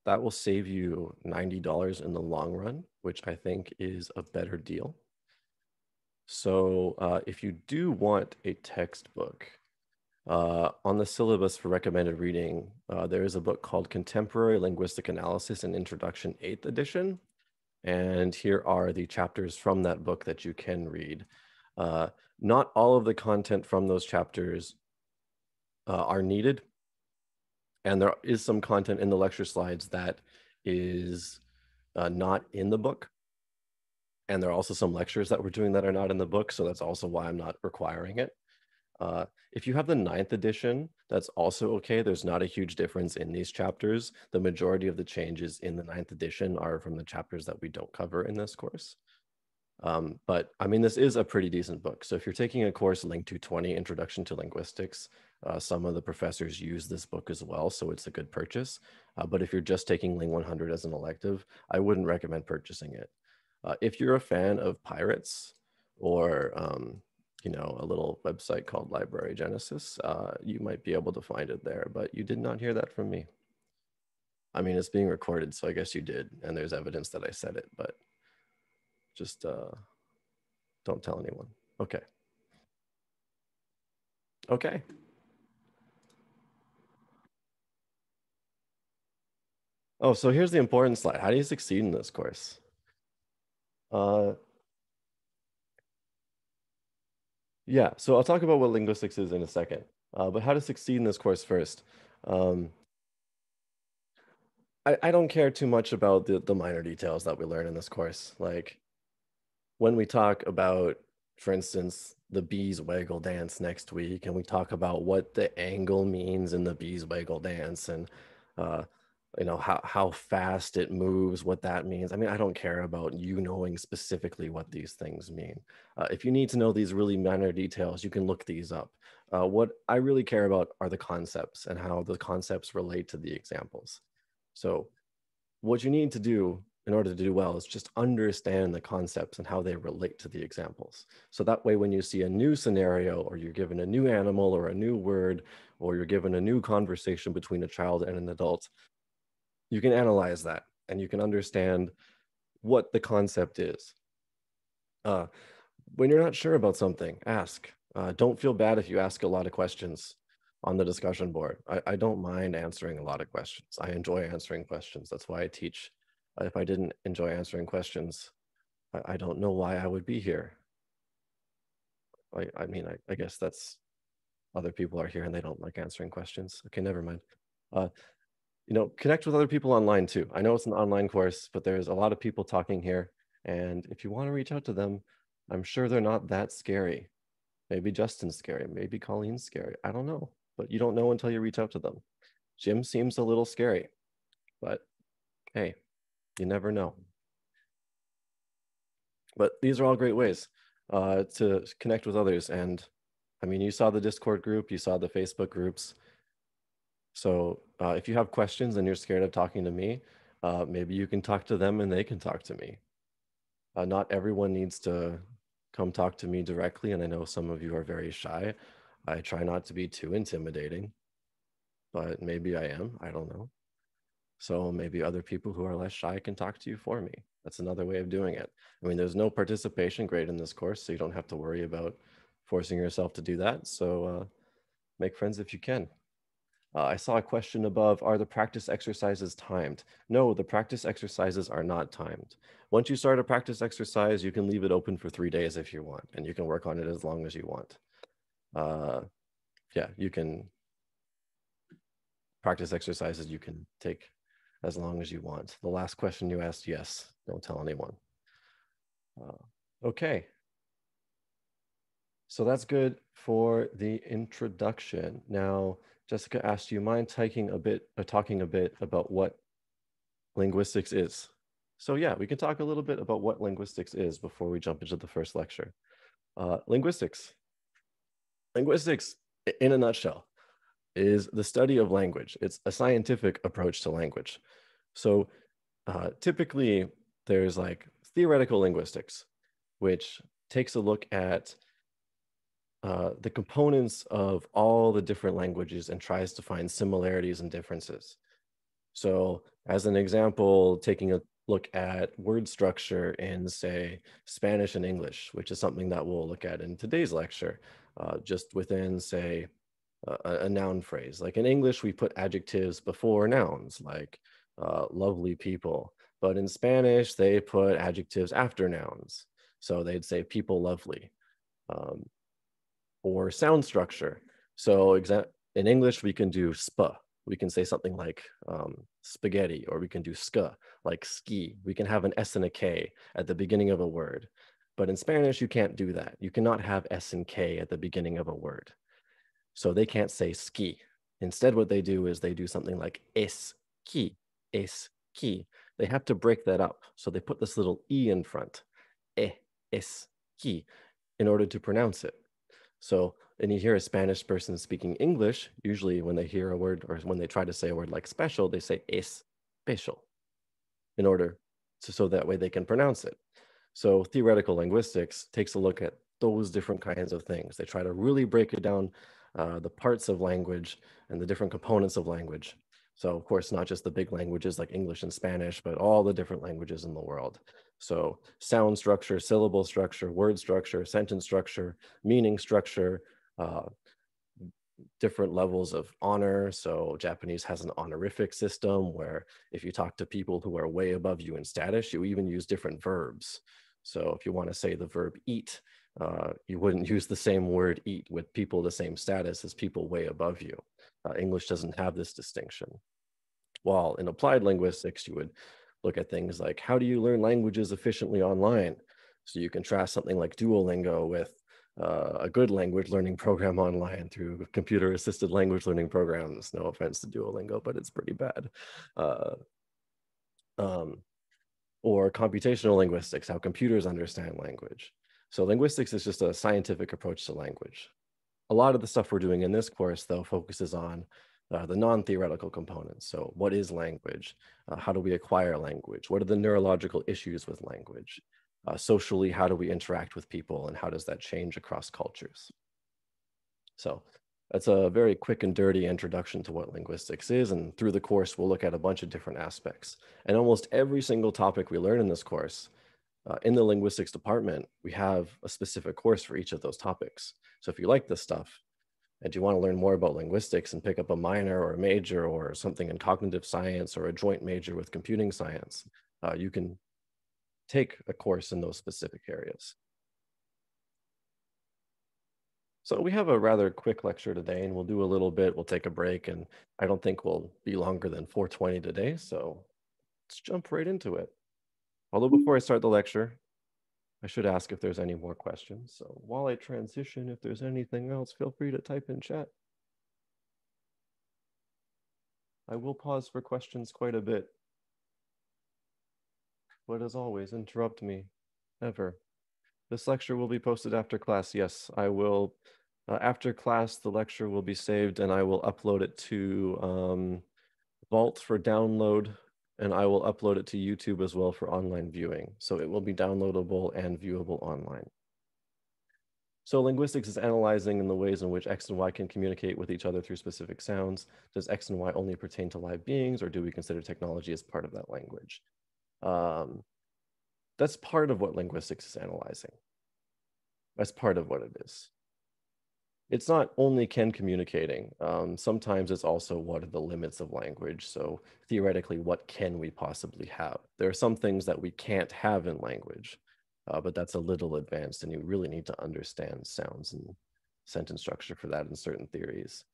that will save you $90 in the long run, which I think is a better deal. So if you do want a textbook, on the syllabus for recommended reading, there is a book called Contemporary Linguistic Analysis and Introduction 8th edition. And here are the chapters from that book that you can read. Not all of the content from those chapters are needed. And there is some content in the lecture slides that is not in the book. And there are also some lectures that we're doing that are not in the book. So that's also why I'm not requiring it. If you have the 9th edition, that's also okay. There's not a huge difference in these chapters. The majority of the changes in the 9th edition are from the chapters that we don't cover in this course. But I mean, this is a pretty decent book. So if you're taking a course, LING 220, Introduction to Linguistics, some of the professors use this book as well, so it's a good purchase. But if you're just taking LING 100 as an elective, I wouldn't recommend purchasing it. If you're a fan of pirates or a little website called Library Genesis, you might be able to find it there, but you did not hear that from me. I mean, it's being recorded, so I guess you did, and there's evidence that I said it, but just don't tell anyone. Okay. Okay. Oh, so here's the important slide. How do you succeed in this course? Yeah, so I'll talk about what linguistics is in a second, but how to succeed in this course first. I don't care too much about the minor details that we learn in this course. Like when we talk about, for instance, the bees waggle dance next week, and we talk about what the angle means in the bees waggle dance and how fast it moves, what that means. I mean, I don't care about you knowing specifically what these things mean. If you need to know these really minor details, you can look these up. What I really care about are the concepts and how the concepts relate to the examples. So what you need to do in order to do well is just understand the concepts and how they relate to the examples. So that way, when you see a new scenario, or you're given a new animal or a new word, or you're given a new conversation between a child and an adult, you can analyze that and you can understand what the concept is. When you're not sure about something, ask. Don't feel bad if you ask a lot of questions on the discussion board. I don't mind answering a lot of questions. I enjoy answering questions. That's why I teach. If I didn't enjoy answering questions, I don't know why I would be here. I mean, I guess that's other people are here and they don't like answering questions. Okay, never mind. Connect with other people online too. I know it's an online course, but there's a lot of people talking here. And if you want to reach out to them, I'm sure they're not that scary. Maybe Justin's scary, maybe Colleen's scary. I don't know, but you don't know until you reach out to them. Jim seems a little scary, but hey, you never know. But these are all great ways to connect with others. And I mean, you saw the Discord group, you saw the Facebook groups. So if you have questions and you're scared of talking to me, maybe you can talk to them and they can talk to me. Not everyone needs to come talk to me directly. And I know some of you are very shy. I try not to be too intimidating, but maybe I am. I don't know. So maybe other people who are less shy can talk to you for me. That's another way of doing it. I mean, there's no participation grade in this course, so you don't have to worry about forcing yourself to do that. So make friends if you can. I saw a question above, are the practice exercises timed? No, the practice exercises are not timed. Once you start a practice exercise, you can leave it open for 3 days if you want, and you can work on it as long as you want. Yeah, you can practice exercises you can take as long as you want. The last question you asked, yes, don't tell anyone. Okay. So that's good for the introduction. Now, Jessica asked, do you mind talking a bit about what linguistics is? So yeah, we can talk a little bit about what linguistics is before we jump into the first lecture. Linguistics, in a nutshell, is the study of language. It's a scientific approach to language. So typically there's like theoretical linguistics, which takes a look at the components of all the different languages and tries to find similarities and differences. So as an example, taking a look at word structure in, say, Spanish and English, which is something that we'll look at in today's lecture, just within, say, a noun phrase. Like in English, we put adjectives before nouns, like lovely people. But in Spanish, they put adjectives after nouns. So they'd say people lovely. Or sound structure. So in English, we can do spa. We can say something like spaghetti, or we can do ska, like ski. We can have an S and a K at the beginning of a word. But in Spanish, you can't do that. You cannot have S and K at the beginning of a word. So they can't say ski. Instead, what they do is they do something like esqui, esqui. They have to break that up. So they put this little E in front, esqui, in order to pronounce it. So, and you hear a Spanish person speaking English, usually when they hear a word or when they try to say a word like special, they say es special in order to, so that way they can pronounce it. So theoretical linguistics takes a look at those different kinds of things. They try to really break it down, the parts of language and the different components of language. So of course, not just the big languages like English and Spanish, but all the different languages in the world. So sound structure, syllable structure, word structure, sentence structure, meaning structure, different levels of honor. So Japanese has an honorific system where if you talk to people who are way above you in status, you even use different verbs. So if you want to say the verb eat, you wouldn't use the same word eat with people the same status as people way above you. English doesn't have this distinction. While in applied linguistics, you would look at things like, how do you learn languages efficiently online? So you contrast something like Duolingo with a good language learning program online through computer-assisted language learning programs. No offense to Duolingo, but it's pretty bad. Or computational linguistics, how computers understand language. So linguistics is just a scientific approach to language. A lot of the stuff we're doing in this course, though, focuses on the non-theoretical components. So what is language? How do we acquire language? What are the neurological issues with language? Socially, how do we interact with people, and how does that change across cultures? So that's a very quick and dirty introduction to what linguistics is. And through the course, we'll look at a bunch of different aspects. And almost every single topic we learn in this course, in the linguistics department, we have a specific course for each of those topics. So if you like this stuff and you want to learn more about linguistics and pick up a minor or a major or something in cognitive science or a joint major with computing science, you can take a course in those specific areas. So we have a rather quick lecture today, and we'll do a little bit, we'll take a break, and I don't think we'll be longer than 4:20 today, so let's jump right into it. Although before I start the lecture, I should ask if there's any more questions. So while I transition, if there's anything else, feel free to type in chat. I will pause for questions quite a bit. But as always, interrupt me, ever. This lecture will be posted after class. Yes, I will. After class, the lecture will be saved and I will upload it to Vault for download, and I will upload it to YouTube as well for online viewing. So it will be downloadable and viewable online. So linguistics is analyzing in the ways in which X and Y can communicate with each other through specific sounds. Does X and Y only pertain to live beings, or do we consider technology as part of that language? That's part of what linguistics is analyzing. That's part of what it is. It's not only can communicating. Sometimes it's also what are the limits of language. So theoretically, what can we possibly have? There are some things that we can't have in language, but that's a little advanced, and you really need to understand sounds and sentence structure for that in certain theories.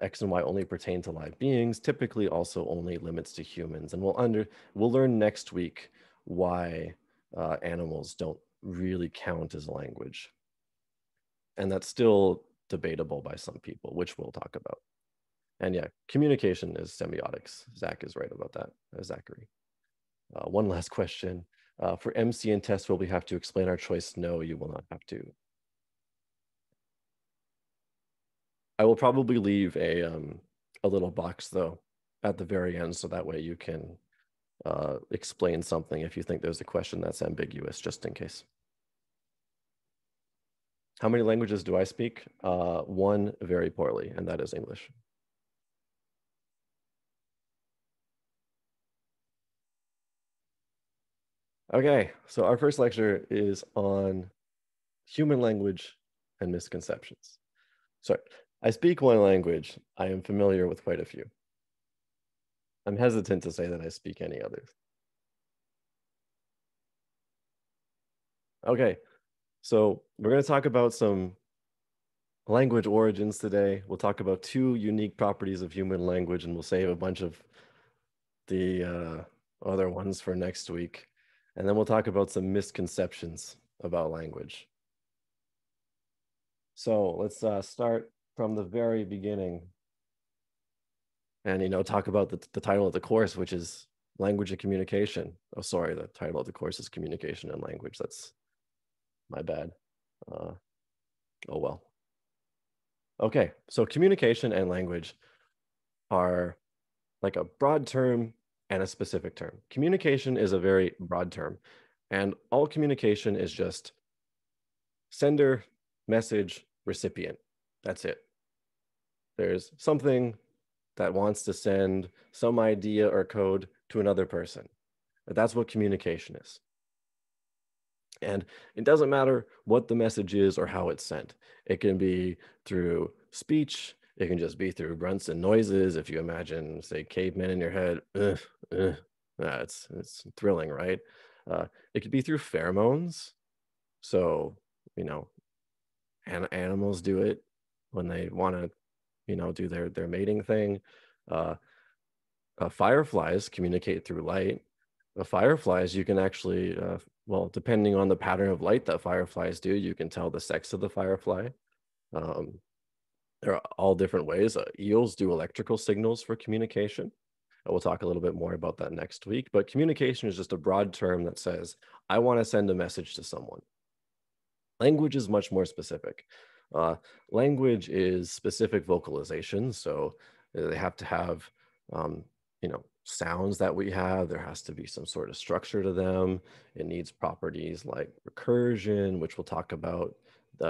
X and Y only pertain to live beings, typically also only limits to humans. And we'll learn next week why animals don't really count as language. And that's still debatable by some people, which we'll talk about. And yeah, communication is semiotics. Zach is right about that, Zachary. One last question. For MC and test, will we have to explain our choice? No, you will not have to. I will probably leave a little box though at the very end, so that way you can explain something if you think there's a question that's ambiguous, just in case. How many languages do I speak? One very poorly, and that is English. Okay, so our first lecture is on human language and misconceptions. So I speak one language. I am familiar with quite a few. I'm hesitant to say that I speak any others. Okay, so we're going to talk about some language origins today. We'll talk about two unique properties of human language, and we'll save a bunch of the other ones for next week. And then we'll talk about some misconceptions about language. So let's start from the very beginning and, talk about the title of the course, which is Language and Communication. Oh, sorry, the title of the course is Communication and Language. That's my bad. Oh, well. Okay, so communication and language are like a broad term and a specific term. Communication is a very broad term, and all communication is just sender, message, recipient. That's it. There's something that wants to send some idea or code to another person. That's what communication is. And it doesn't matter what the message is or how it's sent. It can be through speech. It can just be through grunts and noises. If you imagine, say, cavemen in your head, it's thrilling, right? It could be through pheromones. So, animals do it when they want to, do their mating thing. Fireflies communicate through light. Fireflies, you can actually, well, depending on the pattern of light that fireflies do, you can tell the sex of the firefly. There are all different ways. Eels do electrical signals for communication. We'll talk a little bit more about that next week. But communication is just a broad term that says, I want to send a message to someone. Language is much more specific. Language is specific vocalization. So they have to have, sounds that we have. There has to be some sort of structure to them. It needs properties like recursion, which we'll talk about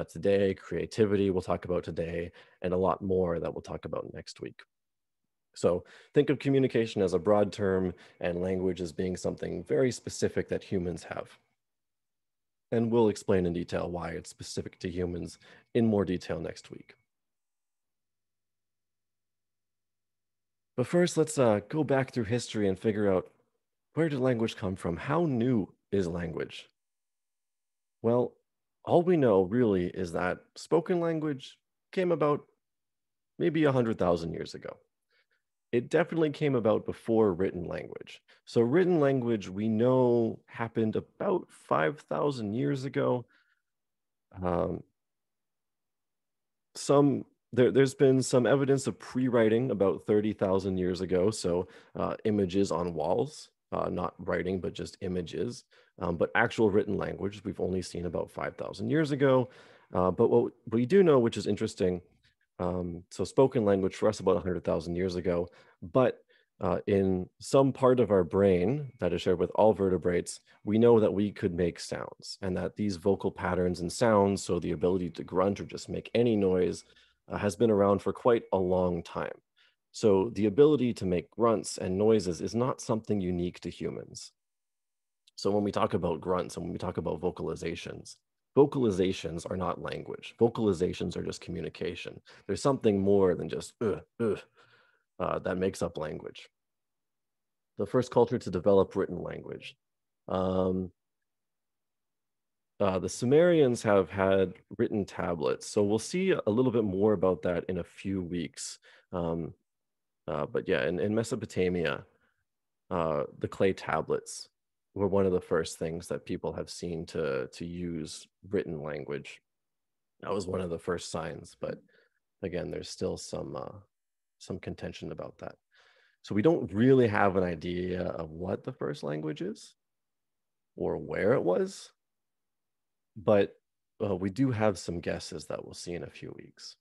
today, creativity we'll talk about today, and a lot more that we'll talk about next week. So think of communication as a broad term and language as being something very specific that humans have. And we'll explain in detail why it's specific to humans in more detail next week. But first, let's go back through history and figure out, where did language come from? How new is language? Well, all we know really is that spoken language came about maybe 100,000 years ago. it definitely came about before written language. So written language we know happened about 5,000 years ago. Um, there's been some evidence of pre-writing about 30,000 years ago. So images on walls, not writing, but just images. But actual written language we've only seen about 5,000 years ago. But what we do know, which is interesting, so spoken language for us about 100,000 years ago, but in some part of our brain that is shared with all vertebrates, we know that we could make sounds and that these vocal patterns and sounds, so the ability to grunt or just make any noise, has been around for quite a long time. So the ability to make grunts and noises is not something unique to humans. So when we talk about grunts and when we talk about vocalizations are not language. Vocalizations are just communication. There's something more than just that makes up language. The first culture to develop written language. Um, the Sumerians have had written tablets, so we'll see a little bit more about that in a few weeks. Um, but yeah, in Mesopotamia, the clay tablets were one of the first things that people have seen to use written language. That was one of the first signs, but again, there's still some contention about that. So we don't really have an idea of what the first language is or where it was, but we do have some guesses that we'll see in a few weeks.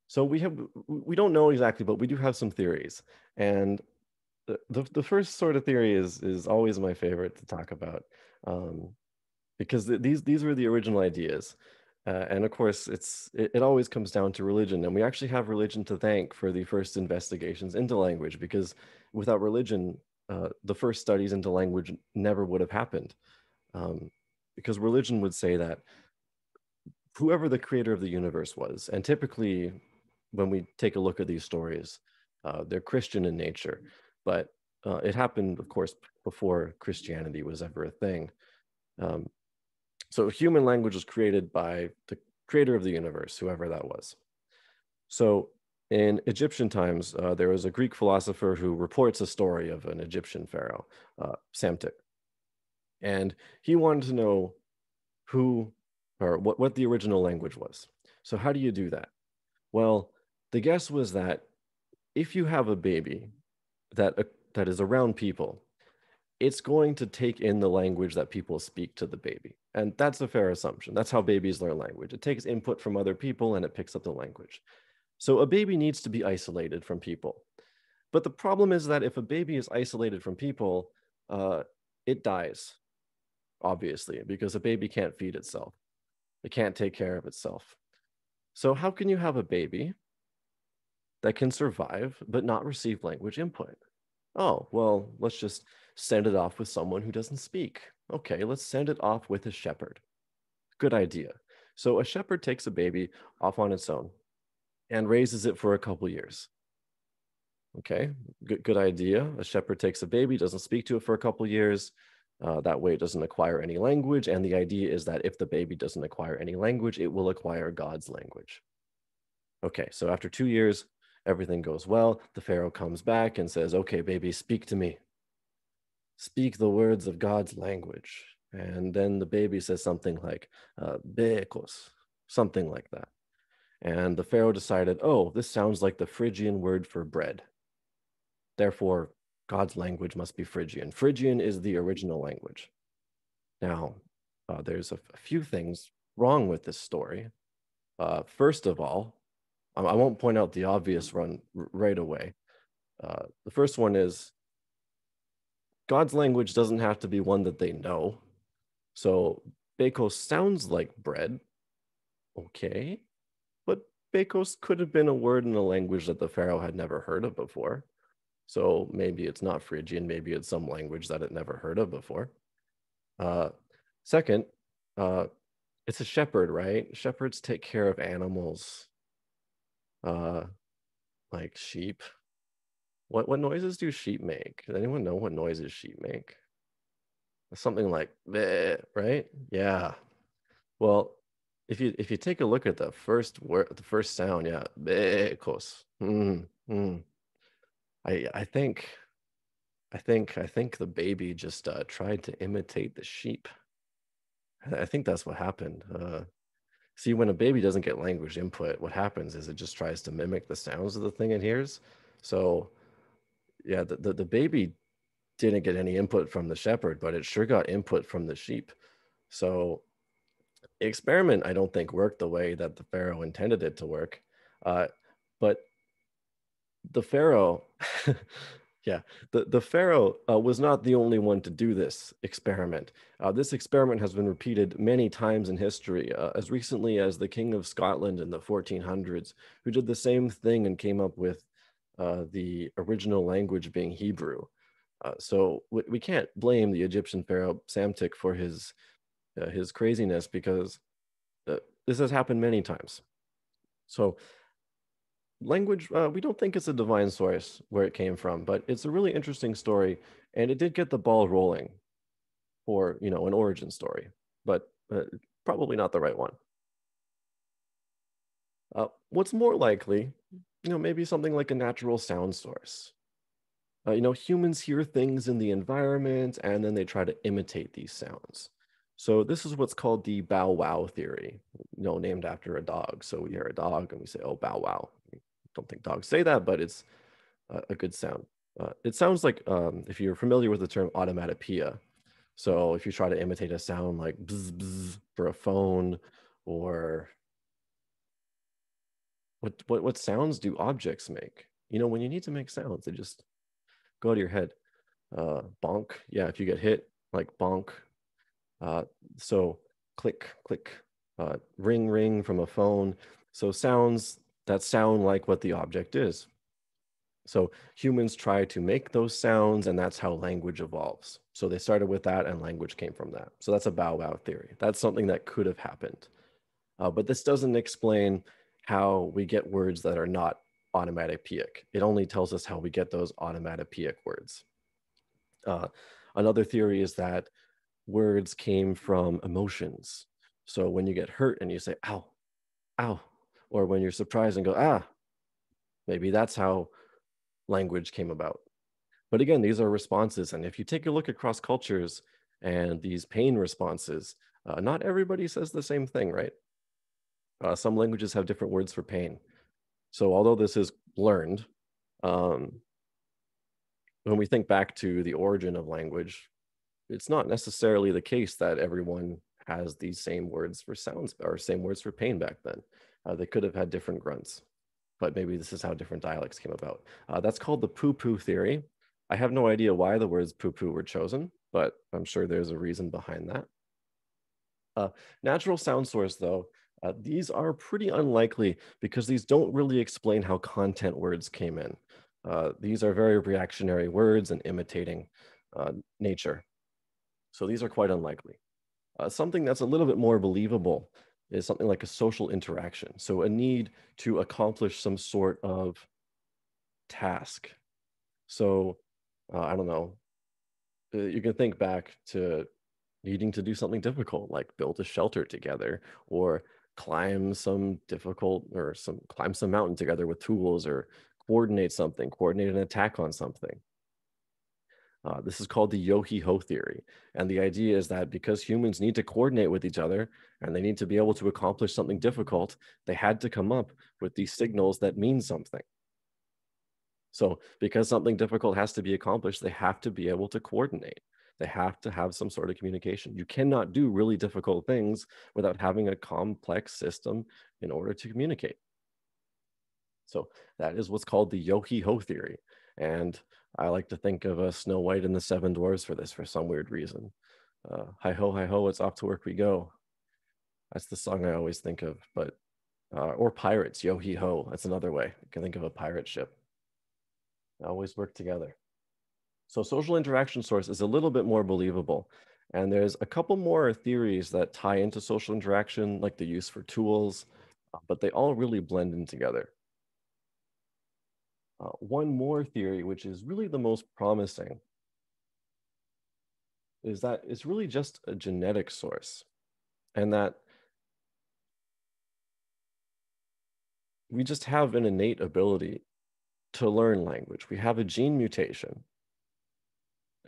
So we don't know exactly, but we do have some theories. And the first sort of theory is always my favorite to talk about, because these were the original ideas, and of course it always comes down to religion, and we actually have religion to thank for the first investigations into language, because without religion, the first studies into language never would have happened, because religion would say that whoever the creator of the universe was, and typically when we take a look at these stories, they're Christian in nature, but it happened, of course, before Christianity was ever a thing. Um, so human language was created by the creator of the universe, whoever that was. So in Egyptian times, there was a Greek philosopher who reports a story of an Egyptian pharaoh, Psamtik, and he wanted to know who or what the original language was. So how do you do that? Well, the guess was that if you have a baby that is around people, it's going to take in the language that people speak to the baby. And that's a fair assumption. That's how babies learn language. It takes input from other people and it picks up the language. So a baby needs to be isolated from people. But the problem is that if a baby is isolated from people, it dies, obviously, because a baby can't feed itself. It can't take care of itself. So how can you have a baby that can survive but not receive language input? Oh, well, let's just send it off with someone who doesn't speak. Okay, let's send it off with a shepherd. Good idea. So a shepherd takes a baby off on its own and raises it for a couple years. Okay, good idea. A shepherd takes a baby, doesn't speak to it for a couple years. That way it doesn't acquire any language. And the idea is that if the baby doesn't acquire any language, it will acquire God's language. Okay, so after 2 years, everything goes well. The Pharaoh comes back and says, okay, baby, speak to me. Speak the words of God's language. And then the baby says something like, Bekos, something like that. And the Pharaoh decided, oh, this sounds like the Phrygian word for bread. Therefore, God's language must be Phrygian. Phrygian is the original language. Now, there's a few things wrong with this story. First of all, I won't point out the obvious right away. The first one is God's language doesn't have to be one that they know. So Bekos sounds like bread, okay, but Bekos could have been a word in a language that the Pharaoh had never heard of before. So maybe it's not Phrygian, maybe it's some language that it never heard of before. Second, it's a shepherd, right? Shepherds take care of animals, uh, like sheep. What noises do sheep make? Does anyone know what noises sheep make? Something like bleh, right? Yeah. Well, if you take a look at the first word, the first sound, yeah, becos. I think I think the baby just tried to imitate the sheep. I think that's what happened. See, when a baby doesn't get language input, what happens is it just tries to mimic the sounds of the thing it hears. So yeah, the baby didn't get any input from the shepherd, but it sure got input from the sheep. So the experiment, I don't think worked the way that the pharaoh intended it to work. Uh, but the pharaoh, yeah, the pharaoh was not the only one to do this experiment. This experiment has been repeated many times in history, as recently as the King of Scotland in the 1400s, who did the same thing and came up with the original language being Hebrew. So we can't blame the Egyptian pharaoh Psamtik for his craziness because uh, this has happened many times. So language, we don't think it's a divine source where it came from, but it's a really interesting story, and it did get the ball rolling for an origin story, but probably not the right one. What's more likely, maybe something like a natural sound source. Humans hear things in the environment and then they try to imitate these sounds. So this is what's called the bow wow theory, named after a dog. So we hear a dog and we say, oh, bow wow. I don't think dogs say that, but it's a good sound. It sounds like, if you're familiar with the term automatopoeia. So if you try to imitate a sound like bzz, bzz for a phone, or what sounds do objects make? When you need to make sounds, they just go out of your head. Bonk, yeah, if you get hit, like bonk. Uh, so click, click, ring, ring from a phone. So sounds that sound like what the object is. So humans try to make those sounds, and that's how language evolves. So they started with that, and language came from that. So that's a bow wow theory. That's something that could have happened. But this doesn't explain how we get words that are not onomatopoeic. It only tells us how we get those onomatopoeic words. Uh, Another theory is that words came from emotions. So when you get hurt and you say, ow, ow, or when you're surprised and go, ah, maybe that's how language came about. But again, these are responses. And if you take a look across cultures and these pain responses, not everybody says the same thing, right? Some languages have different words for pain. So although this is learned, um, when we think back to the origin of language, it's not necessarily the case that everyone has these same words for sounds or same words for pain back then. They could have had different grunts, but maybe this is how different dialects came about. That's called the poo-poo theory. I have no idea why the words poo-poo were chosen, but I'm sure there's a reason behind that. Natural sound source, though, these are pretty unlikely because these don't really explain how content words came in. These are very reactionary words and imitating nature. So these are quite unlikely. Something that's a little bit more believable is something like a social interaction. So a need to accomplish some sort of task. So I don't know. You can think back to needing to do something difficult, like build a shelter together, or climb some mountain together with tools, or coordinate an attack on something. This is called the yo-he-ho theory. And the idea is that because humans need to coordinate with each other and they need to be able to accomplish something difficult, they had to come up with these signals that mean something. So because something difficult has to be accomplished, they have to be able to coordinate. They have to have some sort of communication. You cannot do really difficult things without having a complex system in order to communicate. So that is what's called the yo-he-ho theory. And I like to think of Snow White and the Seven Dwarfs for this for some weird reason. Hi ho, it's off to work we go. That's the song I always think of. But or pirates, yo-he-ho. That's another way. I can think of a pirate ship. They always work together. So social interaction source is a little bit more believable. And there's a couple more theories that tie into social interaction, like the use for tools, but they all really blend in together. One more theory, which is really the most promising, is that it's really just a genetic source, and that we just have an innate ability to learn language. We have a gene mutation,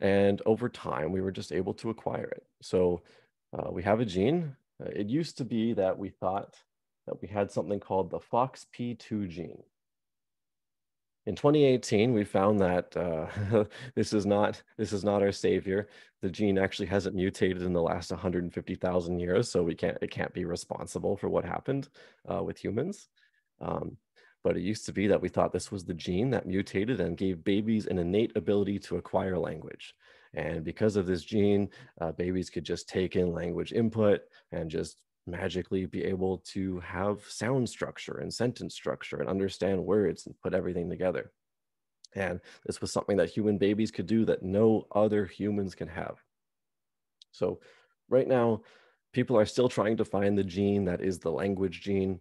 and over time, we were just able to acquire it. So we have a gene. It used to be that we thought that we had something called the FOXP2 gene. In 2018, we found that this is not our savior. The gene actually hasn't mutated in the last 150,000 years, so it can't be responsible for what happened with humans. Um, but it used to be that we thought this was the gene that mutated and gave babies an innate ability to acquire language. And because of this gene, babies could just take in language input and just magically be able to have sound structure and sentence structure and understand words and put everything together. And this was something that human babies could do that no other humans can have. So right now, people are still trying to find the gene that is the language gene.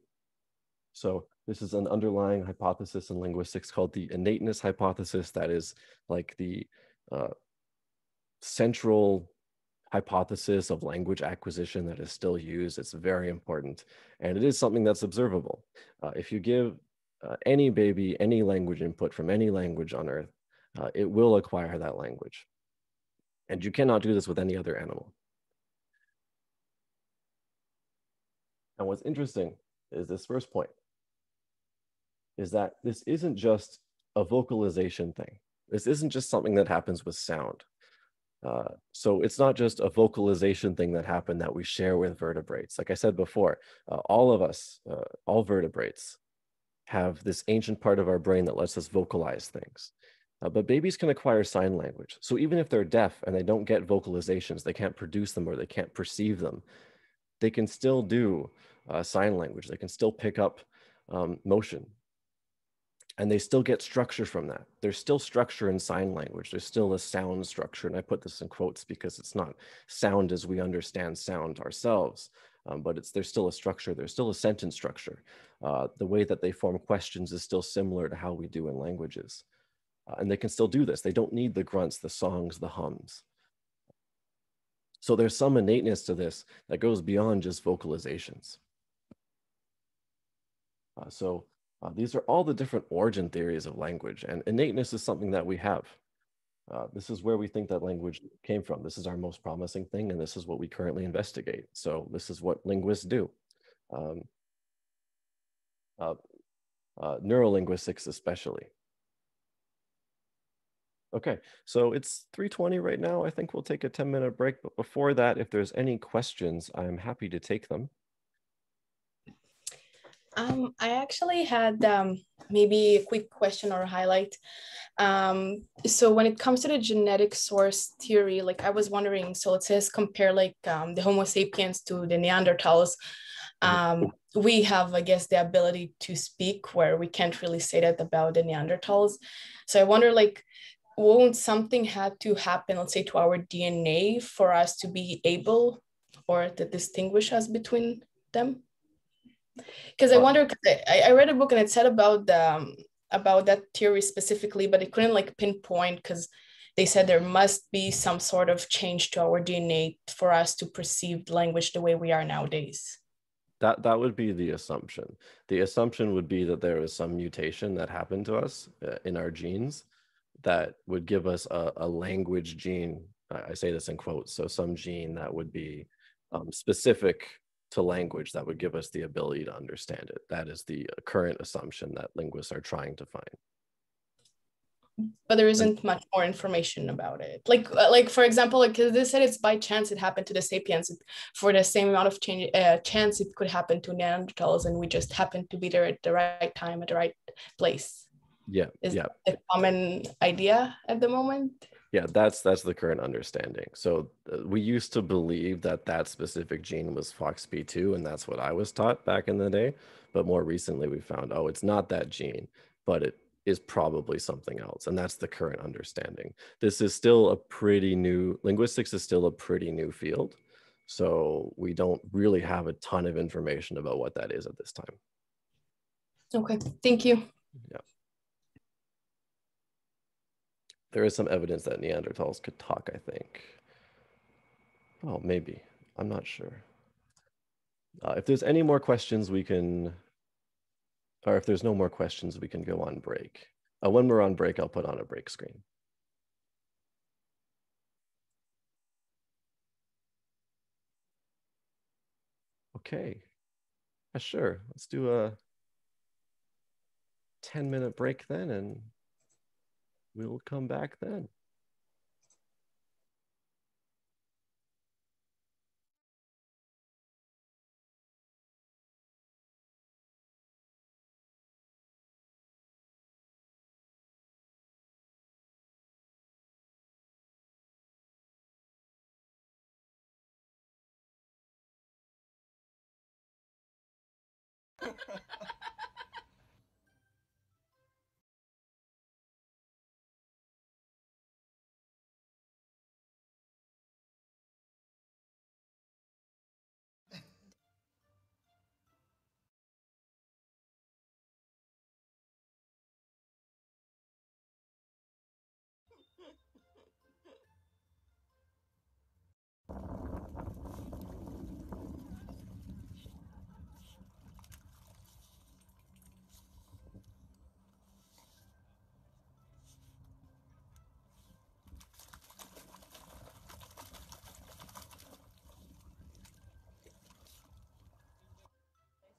So this is an underlying hypothesis in linguistics called the innateness hypothesis. That is like the uh, central hypothesis of language acquisition that is still used. It's very important, and it is something that's observable. If you give any baby any language input from any language on Earth, it will acquire that language. And you cannot do this with any other animal. And what's interesting is this first point, is that this isn't just a vocalization thing. This isn't just something that happens with sound. So it's not just a vocalization thing that happened that we share with vertebrates. Like I said before, all of us, all vertebrates, have this ancient part of our brain that lets us vocalize things. But babies can acquire sign language. So even if they're deaf and they don't get vocalizations, they can't produce them or they can't perceive them, they can still do sign language. They can still pick up motion. And they still get structure from that. There's still structure in sign language. There's still a sound structure. And I put this in quotes because it's not sound as we understand sound ourselves, but there's still a structure. There's still a sentence structure. The way that they form questions is still similar to how we do in languages. And they can still do this. They don't need the grunts, the songs, the hums. So there's some innateness to this that goes beyond just vocalizations. These are all the different origin theories of language, and innateness is something that we have. This is where we think that language came from. This is our most promising thing, and this is what we currently investigate. So this is what linguists do. Neurolinguistics especially. Okay, so it's 3:20 right now. I think we'll take a 10-minute break, but before that, if there's any questions, I'm happy to take them. I actually had maybe a quick question or a highlight. So when it comes to the genetic source theory, like I was wondering, so it says compare like the Homo sapiens to the Neanderthals. We have, I guess, the ability to speak where we can't really say that about the Neanderthals. So I wonder, like, won't something have to happen, let's say, to our DNA for us to be able or to distinguish us between them? Because I wonder, I read a book and it said about that theory specifically, but it couldn't like pinpoint because they said there must be some sort of change to our DNA for us to perceive language the way we are nowadays. That would be the assumption. The assumption would be that there was some mutation that happened to us in our genes that would give us a language gene. I say this in quotes, so some gene that would be specific to language that would give us the ability to understand it. That is the current assumption that linguists are trying to find. But there isn't much more information about it. Like for example, like they said, it's by chance it happened to the sapiens. For the same amount of chance, it could happen to Neanderthals, and we just happened to be there at the right time at the right place. Yeah, is that the common idea at the moment? Yeah, that's the current understanding. So we used to believe that specific gene was FOXP2, and that's what I was taught back in the day. But more recently, we found, oh, it's not that gene, but it is probably something else. And that's the current understanding. This is still a pretty new, linguistics is still a pretty new field. So we don't really have a ton of information about what that is at this time. Okay, thank you. Yeah. There is some evidence that Neanderthals could talk, I think. Oh, maybe. I'm not sure. If there's any more questions, we can Or if there's no more questions, we can go on break. When we're on break, I'll put on a break screen. Okay, sure. Let's do a 10-minute break then, and we'll come back then.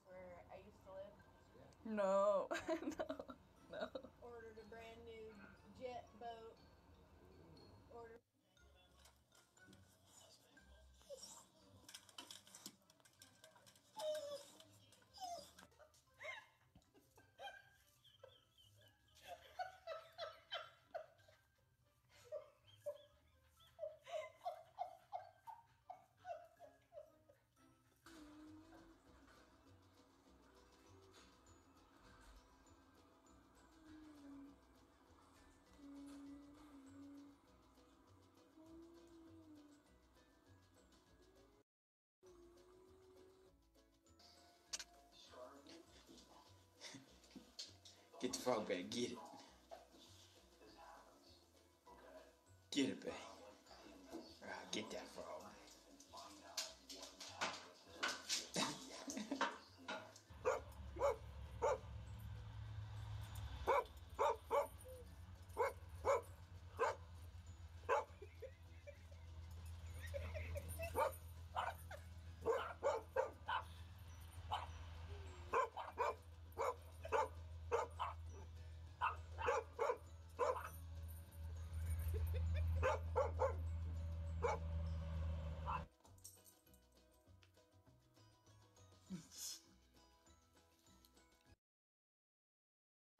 Where I used to live. No, no. Ordered a brand new jet boat. Ordered. Get the frog back, get it. Get it back. Get that frog.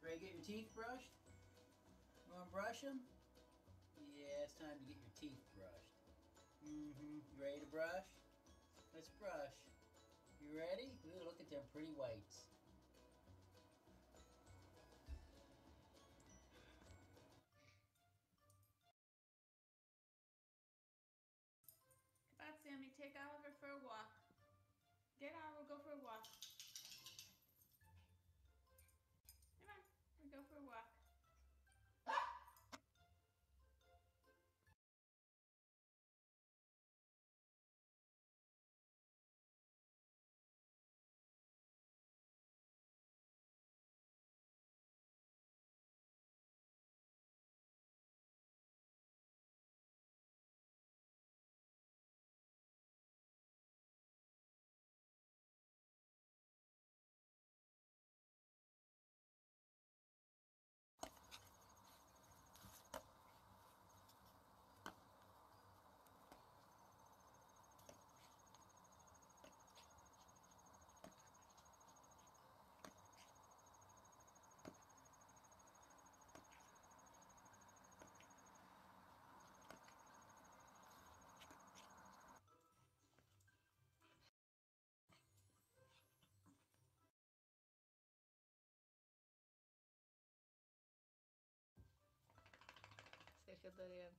Ready to get your teeth brushed? You want to brush them? Yeah, it's time to get your teeth brushed. You ready to brush? Let's brush. You ready? Ooh, look at them pretty whites. Come on, Sammy, take Oliver for a walk. Get Oliver, go for a walk. Come on, we go for a walk. Secretaria.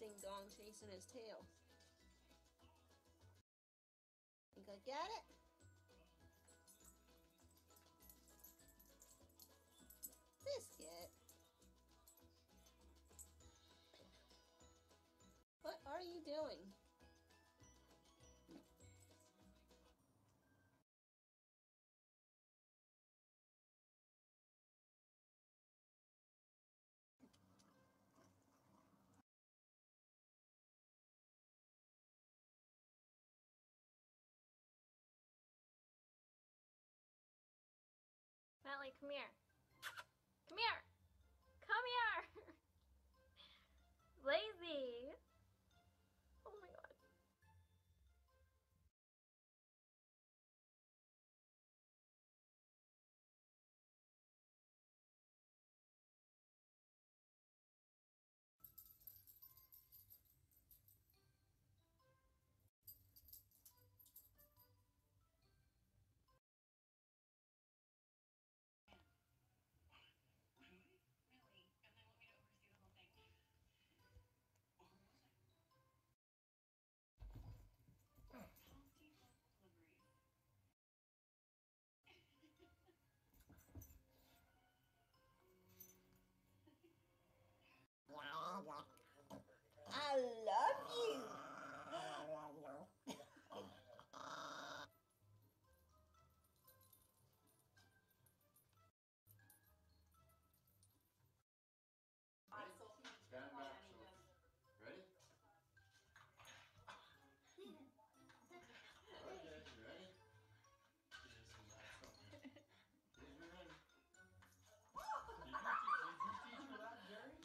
ding dong chasing his tail. Think I got it? Biscuit. What are you doing? Melly, come here. Come here. Come here. Lazy. Oh my god. I love you. Stand back, so. Ready? Okay, you ready? Here's your ring. Did you teach her that, Jerry?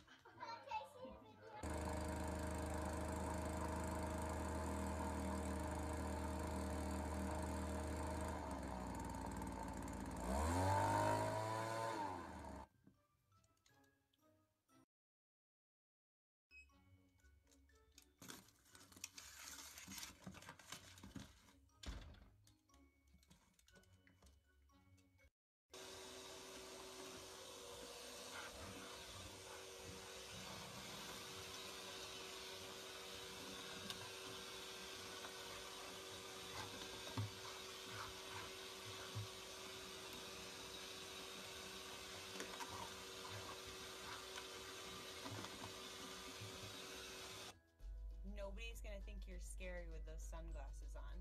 Nobody's gonna think you're scary with those sunglasses on.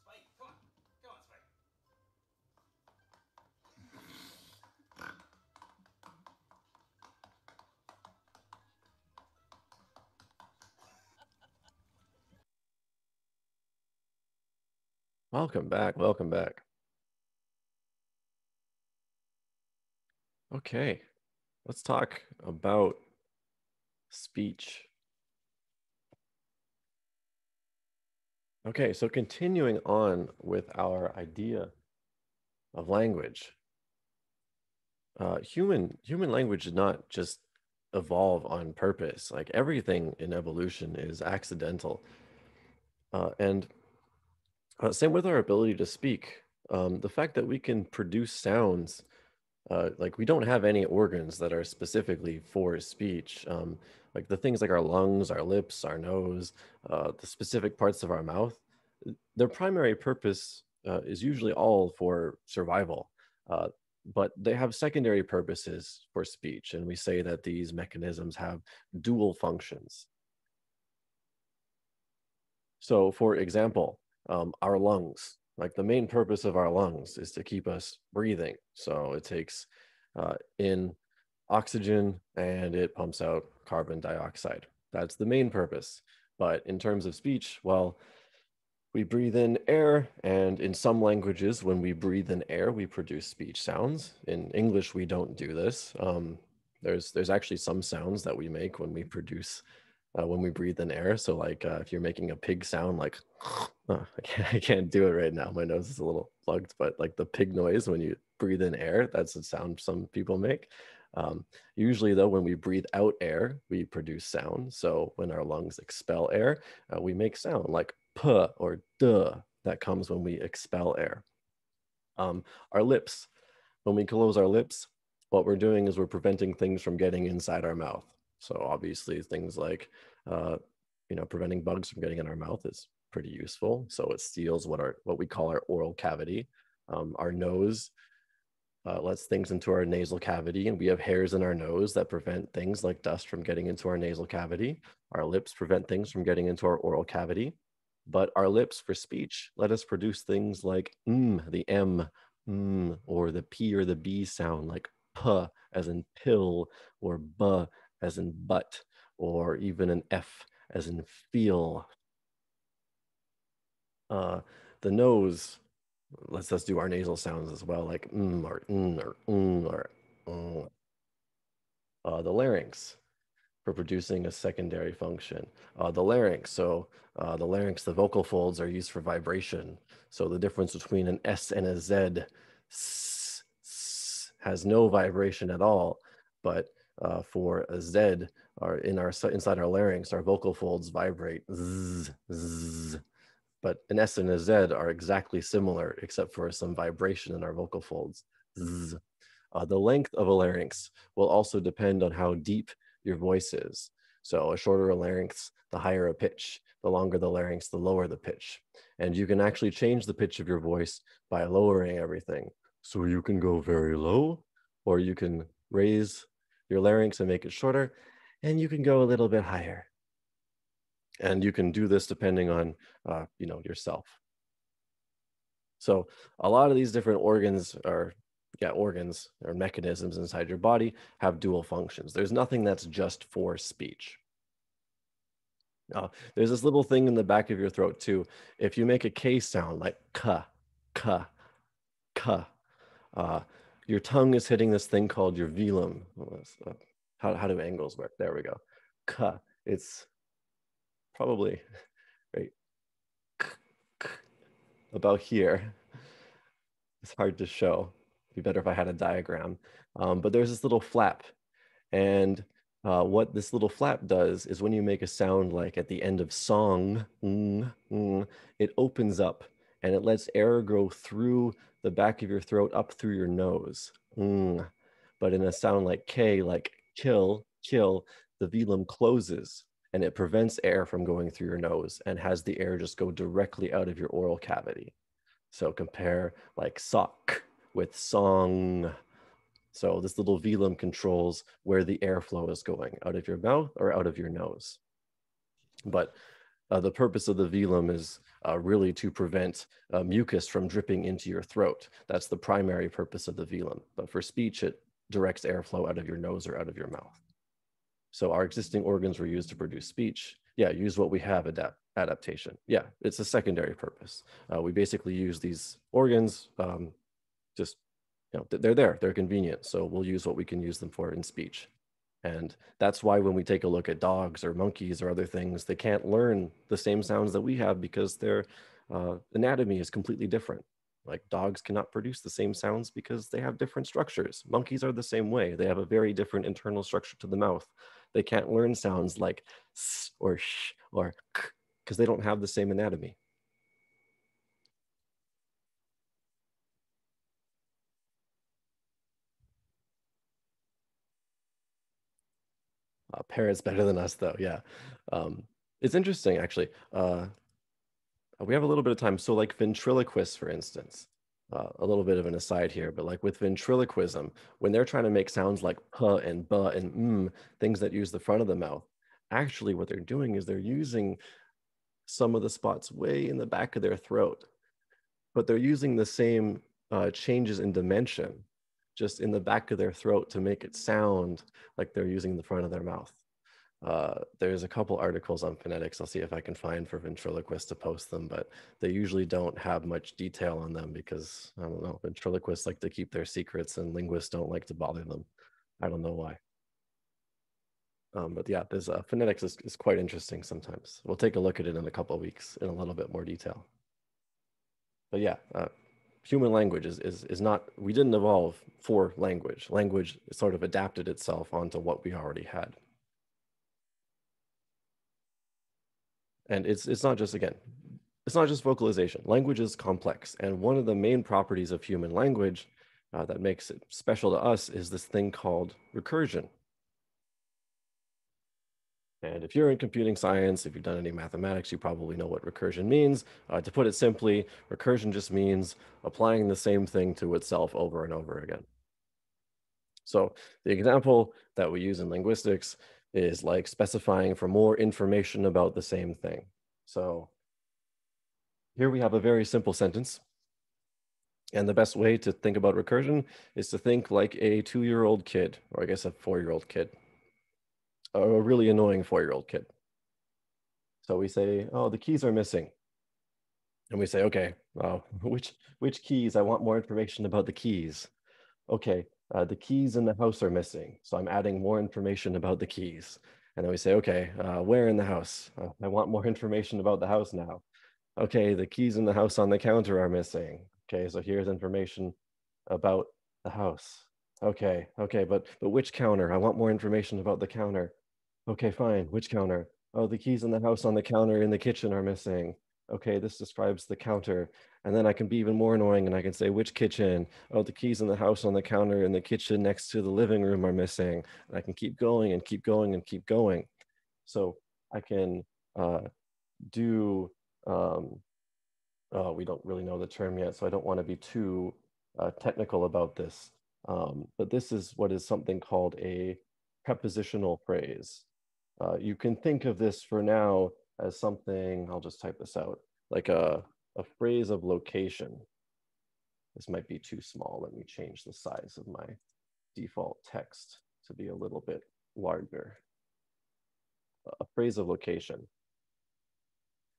Spike, come on. Come on, Spike. Welcome back. Welcome back. Okay, let's talk about speech. Okay, so continuing on with our idea of language. Human language did not just evolve on purpose. Like everything in evolution is accidental. And same with our ability to speak. The fact that we can produce sounds, like we don't have any organs that are specifically for speech. Like the things like our lungs, our lips, our nose, the specific parts of our mouth, their primary purpose is usually all for survival. Uh, but they have secondary purposes for speech, and we say that these mechanisms have dual functions. So, for example, our lungs, like the main purpose of our lungs is to keep us breathing. So it takes in oxygen and it pumps out carbon dioxide. That's the main purpose. But in terms of speech, well, we breathe in air, and in some languages, when we breathe in air, we produce speech sounds. In English, we don't do this. There's actually some sounds that we make when we breathe in air. So like if you're making a pig sound, like I can't do it right now. My nose is a little plugged, but like the pig noise when you breathe in air, that's the sound some people make. Usually though, when we breathe out air, we produce sound. So when our lungs expel air, we make sound like p or duh. That comes when we expel air. Our lips, when we close our lips, what we're doing is we're preventing things from getting inside our mouth. So obviously things like, uh, preventing bugs from getting in our mouth is pretty useful. So it seals what we call our oral cavity. Our nose lets things into our nasal cavity, and we have hairs in our nose that prevent things like dust from getting into our nasal cavity. Our lips prevent things from getting into our oral cavity. But our lips for speech let us produce things like the M, or the P or the B sound, like P as in pill, or B as in butt, or even an F as in feel. The nose lets us do our nasal sounds as well, like or or the larynx for producing a secondary function. The vocal folds are used for vibration. So the difference between an S and a Z, has no vibration at all. But for a Z, inside our larynx, our vocal folds vibrate. Zzz, zzz. But an S and a Z are exactly similar, except for some vibration in our vocal folds. Zzz. The length of a larynx will also depend on how deep your voice is. So a shorter a larynx, the higher a pitch. The longer the larynx, the lower the pitch. And you can actually change the pitch of your voice by lowering everything. So you can go very low, or you can raise your larynx and make it shorter, and you can go a little bit higher. And you can do this depending on, yourself. So a lot of these different organs or mechanisms inside your body have dual functions. There's nothing that's just for speech. There's this little thing in the back of your throat too. If you make a K sound like ka, ka, ka, your tongue is hitting this thing called your velum. How do angles work? There we go. Ka. It's probably right about here. It's hard to show. It'd be better if I had a diagram. But there's this little flap. And what this little flap does is when you make a sound like at the end of song, it opens up and it lets air go through the back of your throat up through your nose. But in a sound like K, like kill, the velum closes and it prevents air from going through your nose and has the air just go directly out of your oral cavity. So compare like sock with song. So this little velum controls where the airflow is going, out of your mouth or out of your nose. But the purpose of the velum is really to prevent mucus from dripping into your throat. That's the primary purpose of the velum. But for speech, it directs airflow out of your nose or out of your mouth. So our existing organs were used to produce speech. Yeah, use what we have, adaptation. Yeah, it's a secondary purpose. We basically use these organs, just, they're there, they're convenient. So we'll use what we can use them for in speech. And that's why when we take a look at dogs or monkeys or other things, they can't learn the same sounds that we have because their anatomy is completely different. Like dogs cannot produce the same sounds because they have different structures. Monkeys are the same way. They have a very different internal structure to the mouth. They can't learn sounds like s or sh or k because they don't have the same anatomy. Parrots better than us, though. Yeah. It's interesting, actually. We have a little bit of time. So, like ventriloquists, for instance, a little bit of an aside here, but like with ventriloquism, when they're trying to make sounds like puh and buh and things that use the front of the mouth, actually what they're doing is they're using some of the spots way in the back of their throat, but they're using the same changes in dimension just in the back of their throat to make it sound like they're using the front of their mouth. There's a couple articles on phonetics. I'll see if I can find for ventriloquists to post them, but they usually don't have much detail on them because, I don't know, ventriloquists like to keep their secrets and linguists don't like to bother them. I don't know why. But yeah, there's phonetics is quite interesting sometimes. We'll take a look at it in a couple of weeks in a little bit more detail. But yeah, human language is not, we didn't evolve for language. Language sort of adapted itself onto what we already had. And it's not just, again, it's not just vocalization. Language is complex. And one of the main properties of human language that makes it special to us is this thing called recursion. And if you're in computing science, if you've done any mathematics, you probably know what recursion means. To put it simply, recursion just means applying the same thing to itself over and over again. So the example that we use in linguistics is like specifying for more information about the same thing. So here we have a very simple sentence. And the best way to think about recursion is to think like a 2-year-old kid, or I guess a 4-year-old kid, a really annoying 4-year-old kid. So we say, oh, the keys are missing. And we say, okay, which keys? I want more information about the keys. Okay, the keys in the house are missing. So I'm adding more information about the keys. And then we say, okay, where in the house? I want more information about the house now. Okay, the keys in the house on the counter are missing. Okay, so here's information about the house. Okay, but which counter? I want more information about the counter. Okay, fine, which counter? Oh, the keys in the house on the counter in the kitchen are missing. Okay, this describes the counter. And then I can be even more annoying and I can say, which kitchen? Oh, the keys in the house on the counter in the kitchen next to the living room are missing. And I can keep going and keep going and keep going. So I can do, we don't really know the term yet, so I don't want to be too technical about this. But this is what is something called a prepositional phrase. You can think of this for now as something, I'll just type this out, like a phrase of location. This might be too small. Let me change the size of my default text to be a little bit larger. A phrase of location.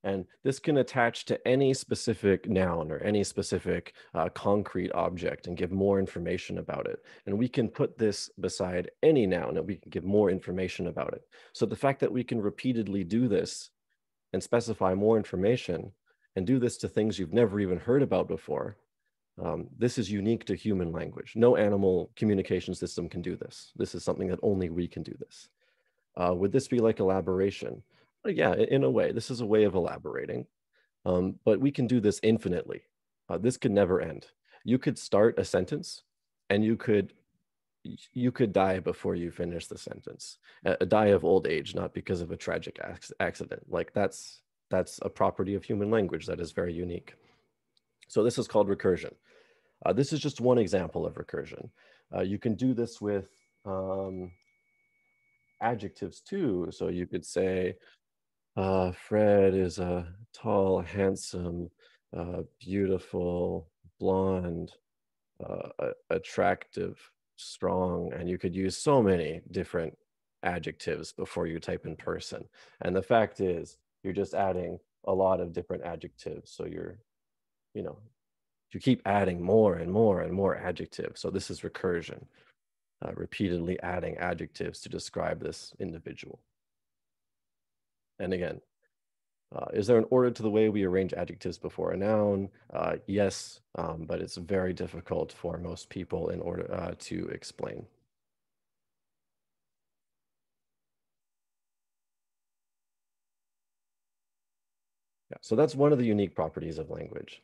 And this can attach to any specific noun or any specific concrete object and give more information about it. And we can put this beside any noun and we can give more information about it. So the fact that we can repeatedly do this and specify more information and do this to things you've never even heard about before, this is unique to human language. No animal communication system can do this. This is something that only we can do this. Would this be like elaboration? Yeah, in a way, this is a way of elaborating, but we can do this infinitely. This could never end. You could start a sentence and you could die before you finish the sentence. Die of old age, not because of a tragic accident. Like that's a property of human language that is very unique. So this is called recursion. This is just one example of recursion. You can do this with adjectives too. So you could say, Fred is a tall, handsome, beautiful, blonde, attractive, strong, and you could use so many different adjectives before you type in person. And the fact is, you're just adding a lot of different adjectives. So you're, you keep adding more and more and more adjectives. So this is recursion, repeatedly adding adjectives to describe this individual. And again, is there an order to the way we arrange adjectives before a noun? Yes, but it's very difficult for most people in order to explain. Yeah, so that's one of the unique properties of language.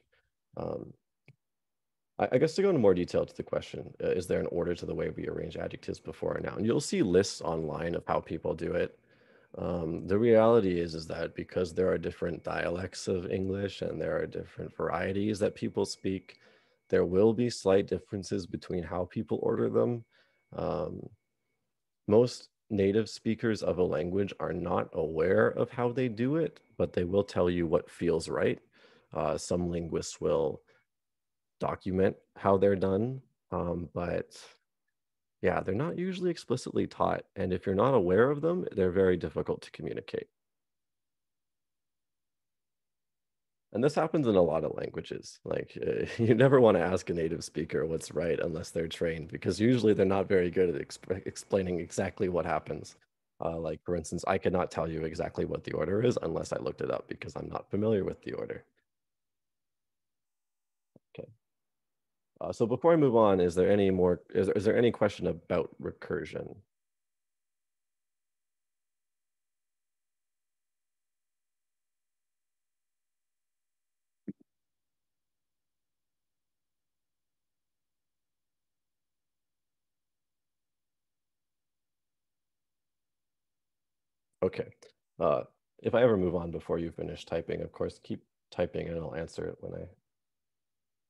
I guess to go into more detail to the question, is there an order to the way we arrange adjectives before a noun? You'll see lists online of how people do it. The reality is that because there are different dialects of English and there are different varieties that people speak, there will be slight differences between how people order them. Um, Most native speakers of a language are not aware of how they do it, but they will tell you what feels right. Some linguists will document how they're done, but yeah, they're not usually explicitly taught. And if you're not aware of them, they're very difficult to communicate. And this happens in a lot of languages. Like you never want to ask a native speaker what's right unless they're trained, because usually they're not very good at explaining exactly what happens. Like for instance, I cannot tell you exactly what the order is unless I looked it up because I'm not familiar with the order. Okay. So before I move on, is there any more? Is there any question about recursion? Okay. If I ever move on before you finish typing, of course, keep typing and I'll answer it when I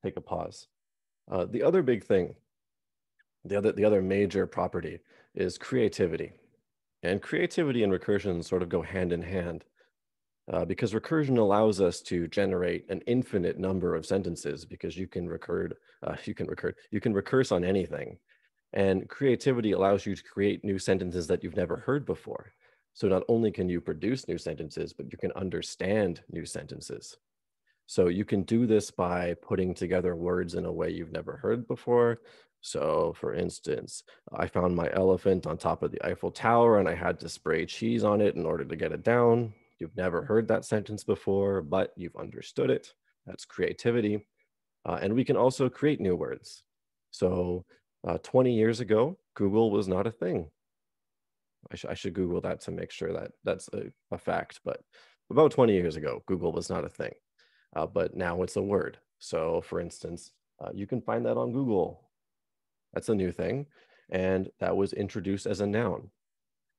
take a pause. The other big thing, the other major property is creativity. And creativity and recursion sort of go hand in hand because recursion allows us to generate an infinite number of sentences because you can you can recurse on anything. And creativity allows you to create new sentences that you've never heard before. So not only can you produce new sentences, but you can understand new sentences. So you can do this by putting together words in a way you've never heard before. So for instance, I found my elephant on top of the Eiffel Tower and I had to spray cheese on it in order to get it down. You've never heard that sentence before, but you've understood it. That's creativity. And we can also create new words. So 20 years ago, Google was not a thing. I should Google that to make sure that that's a fact. But about 20 years ago, Google was not a thing. But now it's a word. So for instance, you can find that on Google. That's a new thing. And that was introduced as a noun.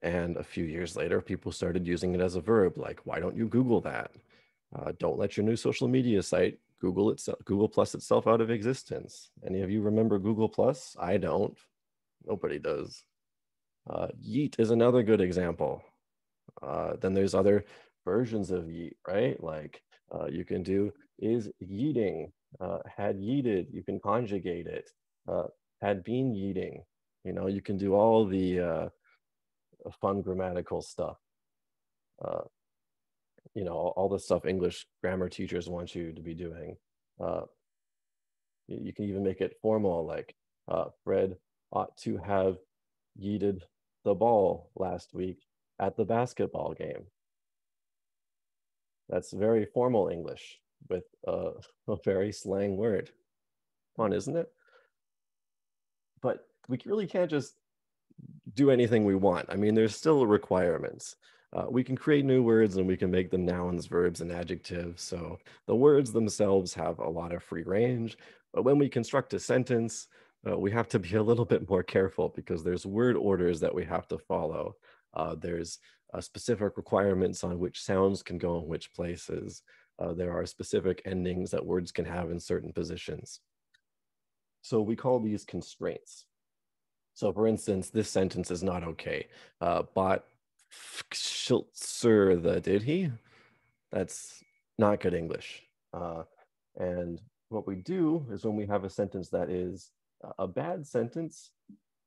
And a few years later, people started using it as a verb, like, why don't you Google that? Don't let your new social media site Google Plus itself out of existence. Any of you remember Google Plus? I don't. Nobody does. Yeet is another good example. Then there's other versions of yeet, right? Like you can do is yeeting, had yeeted, you can conjugate it, had been yeeting. You know, you can do all the fun grammatical stuff. You know, all the stuff English grammar teachers want you to be doing. You can even make it formal, like Fred ought to have yeeted the ball last week at the basketball game. That's very formal English with a very slang word. Fun, isn't it? But we really can't just do anything we want. I mean, there's still requirements. We can create new words and we can make them nouns, verbs, and adjectives. So the words themselves have a lot of free range. But when we construct a sentence, we have to be a little bit more careful because there's word orders that we have to follow. There's specific requirements on which sounds can go in which places. There are specific endings that words can have in certain positions. So we call these constraints. So for instance, this sentence is not okay. Bought Schultzer the did he? That's not good English. And what we do is when we have a sentence that is a bad sentence,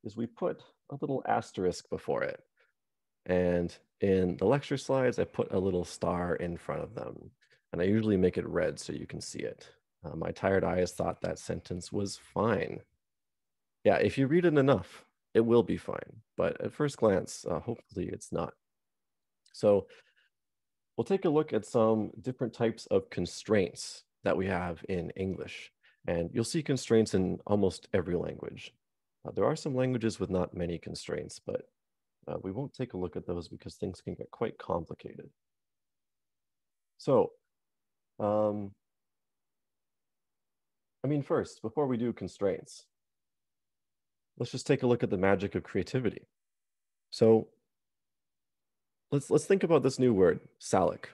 is we put a little asterisk before it. And in the lecture slides, I put a little star in front of them. And I usually make it red so you can see it. My tired eyes thought that sentence was fine. Yeah, if you read it enough, it will be fine. But at first glance, hopefully it's not. So we'll take a look at some different types of constraints that we have in English. And you'll see constraints in almost every language. There are some languages with not many constraints, but we won't take a look at those because things can get quite complicated. So I mean, first, before we do constraints, let's just take a look at the magic of creativity. So let's think about this new word, salic.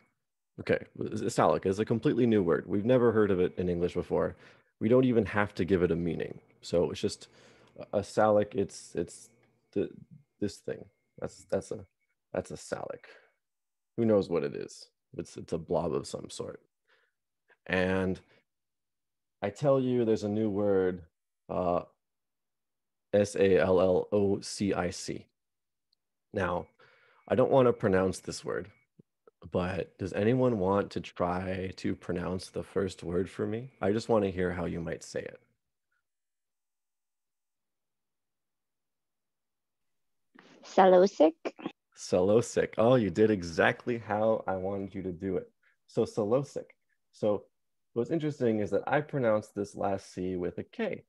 Okay, salic is a completely new word. We've never heard of it in English before. We don't even have to give it a meaning. So it's just a salic. It's this thing. That's a salic. Who knows what it is? It's a blob of some sort. And I tell you, there's a new word, SALLOCIC. Now, I don't want to pronounce this word, but does anyone want to try to pronounce the first word for me? I just want to hear how you might say it. Cellosic. Cellosic. Oh, you did exactly how I wanted you to do it. So cellosic. So what's interesting is that I pronounced this last C with a K,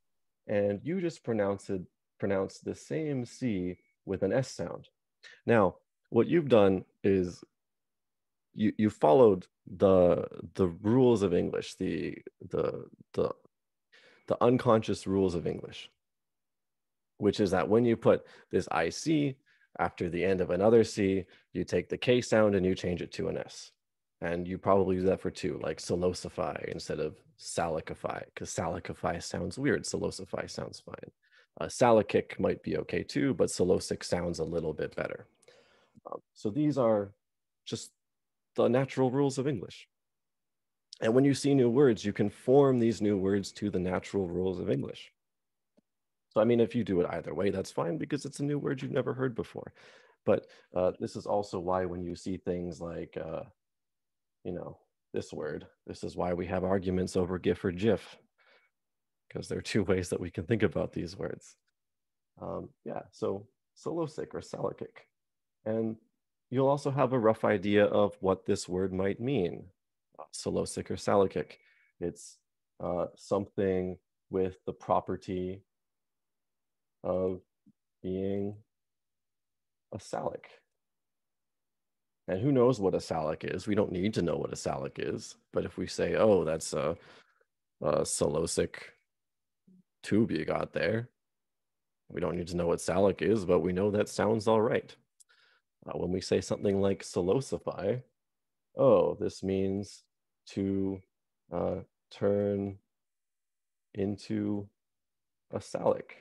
and you just pronounced the same C with an S sound. Now, what you've done is you followed the rules of English, the unconscious rules of English, which is that when you put this IC after the end of another C, you take the K sound and you change it to an S. And you probably do that for two, like salosify instead of salicify, because salicify sounds weird. Salosify sounds fine. Salicic might be okay too, but salosic sounds a little bit better. So these are just the natural rules of English. And when you see new words, you can form these new words to the natural rules of English. So, I mean, if you do it either way, that's fine because it's a new word you've never heard before. But this is also why when you see things like, you know, this word, this is why we have arguments over GIF or JIF, because there are two ways that we can think about these words. Yeah, so salosic or salicic. And you'll also have a rough idea of what this word might mean. Salosic or salicic. It's something with the property of being a salic. And who knows what a salic is? We don't need to know what a salic is. But if we say, oh, that's a salosic tube you got there, we don't need to know what salic is, but we know that sounds all right. When we say something like salosify, oh, this means to turn into a salic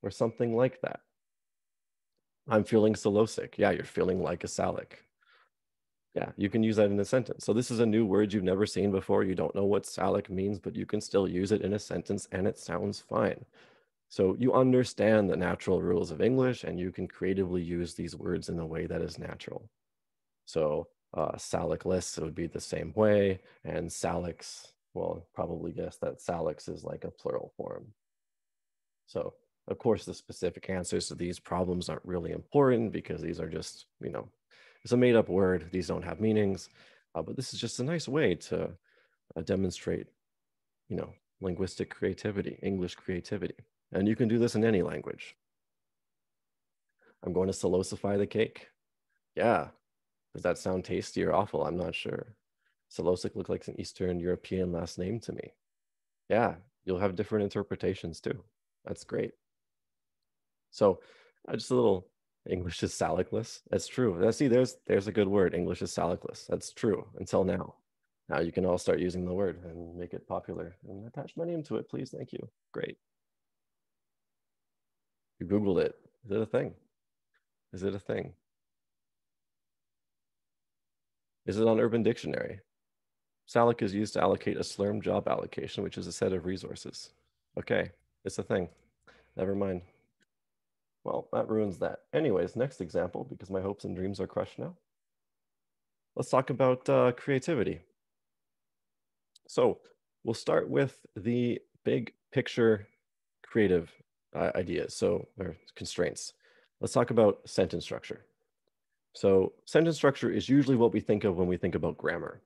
or something like that. I'm feeling salosic. Yeah, you're feeling like a salic. Yeah, you can use that in a sentence. So this is a new word you've never seen before. You don't know what salic means, but you can still use it in a sentence and it sounds fine. So you understand the natural rules of English and you can creatively use these words in a way that is natural. So salicless would be the same way, and salix, well, probably guess that salix is like a plural form. So of course, the specific answers to these problems aren't really important because these are just, you know, it's a made up word. These don't have meanings, but this is just a nice way to demonstrate, you know, linguistic creativity, English creativity. And you can do this in any language. I'm going to salosify the cake. Yeah. Does that sound tasty or awful? I'm not sure. Salosic looks like an Eastern European last name to me. Yeah, you'll have different interpretations too. That's great. So just a little English is salicless. That's true. See, there's a good word. English is salicless. That's true until now. Now you can all start using the word and make it popular and attach my name to it, please. Thank you. Great. You Googled it. Is it a thing? Is it a thing? Is it on Urban Dictionary? Salic is used to allocate a slurm job allocation, which is a set of resources. Okay, it's a thing. Never mind. Well, that ruins that. Anyways, next example, because my hopes and dreams are crushed now. Let's talk about creativity. So we'll start with the big picture creative ideas, or constraints. Let's talk about sentence structure. So sentence structure is usually what we think of when we think about grammar.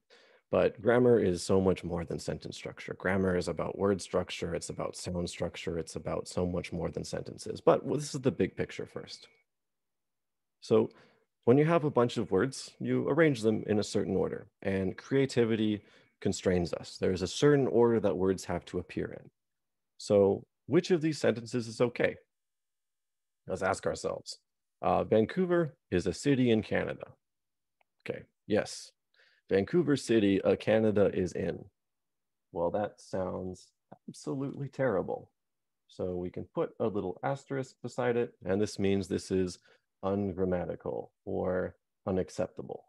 But grammar is so much more than sentence structure. Grammar is about word structure, it's about sound structure, it's about so much more than sentences. But this is the big picture first. So when you have a bunch of words, you arrange them in a certain order, and creativity constrains us. There's a certain order that words have to appear in. So which of these sentences is okay? Let's ask ourselves. Vancouver is a city in Canada. Okay, yes. Vancouver City, Canada is in. Well, that sounds absolutely terrible. So we can put a little asterisk beside it, and this means this is ungrammatical or unacceptable.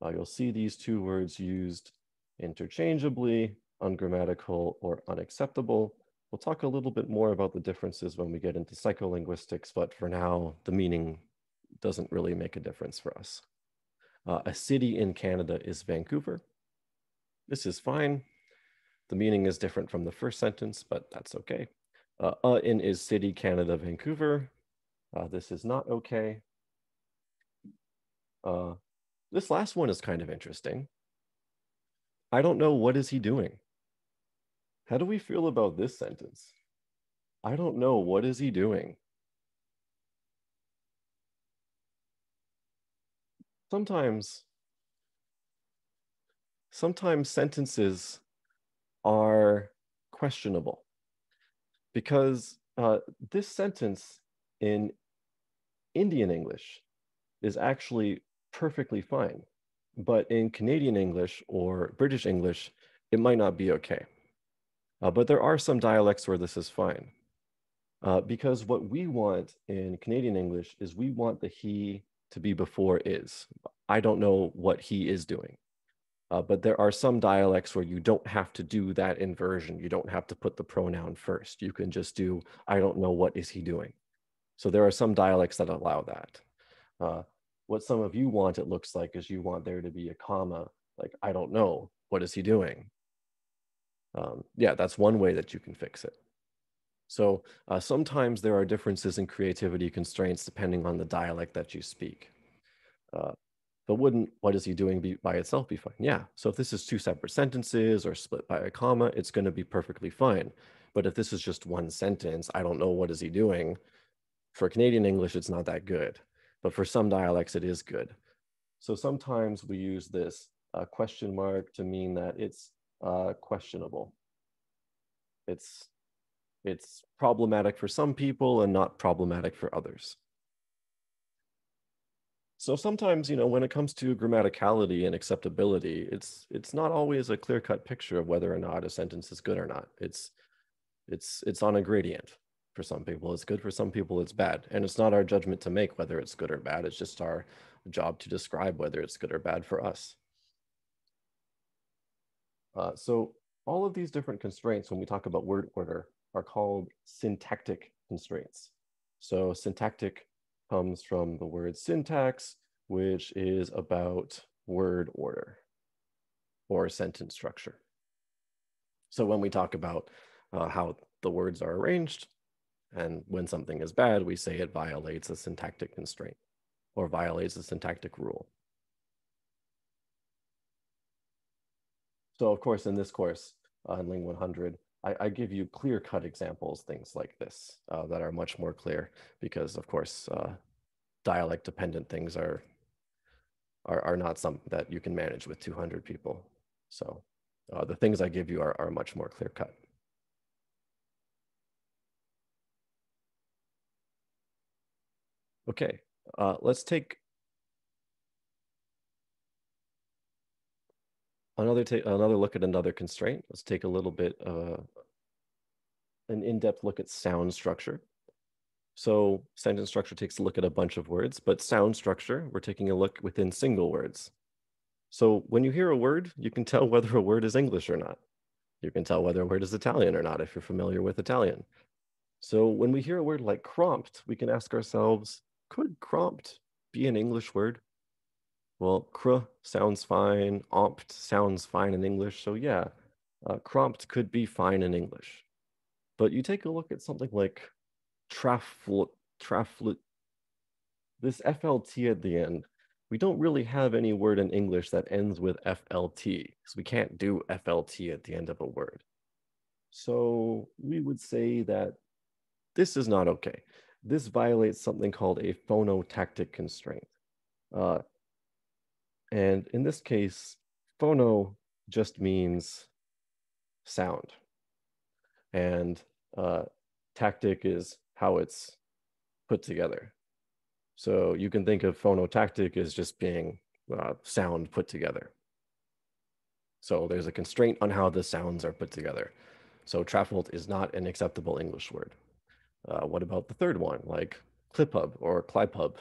You'll see these two words used interchangeably, ungrammatical or unacceptable. We'll talk a little bit more about the differences when we get into psycholinguistics, but for now, the meaning doesn't really make a difference for us. A city in Canada is Vancouver. This is fine. The meaning is different from the first sentence, but that's okay. In is city, Canada, Vancouver. This is not okay. This last one is kind of interesting. I don't know, what is he doing? How do we feel about this sentence? I don't know, what is he doing? Sometimes sentences are questionable because this sentence in Indian English is actually perfectly fine, but in Canadian English or British English, it might not be okay. But there are some dialects where this is fine. Because what we want in Canadian English is we want the he to be before is. I don't know what he is doing. But there are some dialects where you don't have to do that inversion. You don't have to put the pronoun first. You can just do, I don't know, what is he doing? So there are some dialects that allow that. What some of you want, it looks like, is you want there to be a comma, like, I don't know, what is he doing? Yeah, that's one way that you can fix it. So sometimes there are differences in creativity constraints depending on the dialect that you speak. But wouldn't what is he doing by itself be fine? Yeah. So if this is two separate sentences or split by a comma, it's going to be perfectly fine. But if this is just one sentence, I don't know, what is he doing? For Canadian English, it's not that good. But for some dialects, it is good. So sometimes we use this question mark to mean that it's questionable. It's problematic for some people and not problematic for others. So sometimes, when it comes to grammaticality and acceptability, it's not always a clear-cut picture of whether or not a sentence is good or not. It's on a gradient. For some people, it's good. For some people, it's bad. And it's not our judgment to make whether it's good or bad. It's just our job to describe whether it's good or bad for us. So all of these different constraints, when we talk about word order, are called syntactic constraints. So syntactic comes from the word syntax, which is about word order or sentence structure. So when we talk about how the words are arranged, and when something is bad, we say it violates a syntactic constraint or violates a syntactic rule. So of course, in this course, in Ling 100, I give you clear-cut examples, things like this, that are much more clear because, of course, dialect-dependent things are not something that you can manage with 200 people. So the things I give you are much more clear-cut. Okay, let's take another look at another constraint. Let's take a little bit an in-depth look at sound structure. So sentence structure takes a look at a bunch of words, but sound structure, we're taking a look within single words. So when you hear a word, you can tell whether a word is English or not. You can tell whether a word is Italian or not if you're familiar with Italian. So when we hear a word like cromped, we can ask ourselves, could cromped be an English word? Well, cr sounds fine, ompt sounds fine in English, so yeah, cromped could be fine in English. But you take a look at something like traflut, this FLT at the end, we don't really have any word in English that ends with FLT, so we can't do FLT at the end of a word. So we would say that this is not okay. This violates something called a phonotactic constraint. And in this case, phono just means sound. and tactic is how it's put together. So you can think of phonotactic as just being sound put together. So there's a constraint on how the sounds are put together. So traffic is not an acceptable English word. What about the third one, like clipub or clipub?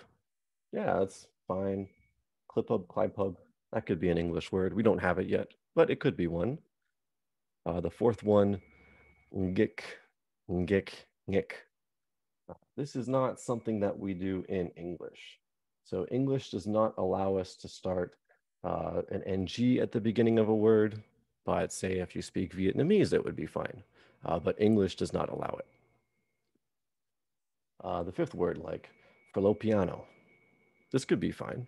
Yeah, that's fine. Clipub, clipub, that could be an English word. We don't have it yet, but it could be one. The fourth one, ngik, ngik, ngik. This is not something that we do in English. So English does not allow us to start an NG at the beginning of a word, but say if you speak Vietnamese, it would be fine. But English does not allow it. The fifth word, like piano, this could be fine.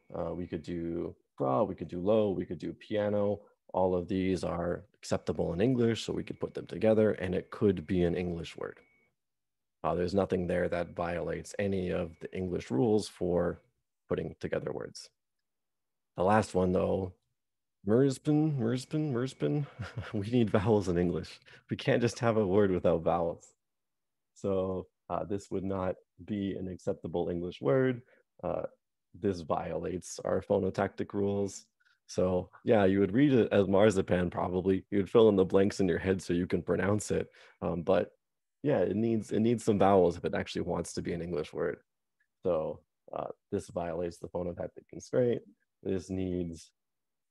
We could do fra, we could do low, we could do piano. All of these are acceptable in English, so we could put them together, and it could be an English word. There's nothing there that violates any of the English rules for putting together words. The last one, though, merspin. We need vowels in English. We can't just have a word without vowels. So this would not be an acceptable English word. This violates our phonotactic rules. So yeah, you would read it as marzipan probably. You would fill in the blanks in your head so you can pronounce it. But yeah, it needs some vowels if it actually wants to be an English word. So this violates the phonotactic constraint. This needs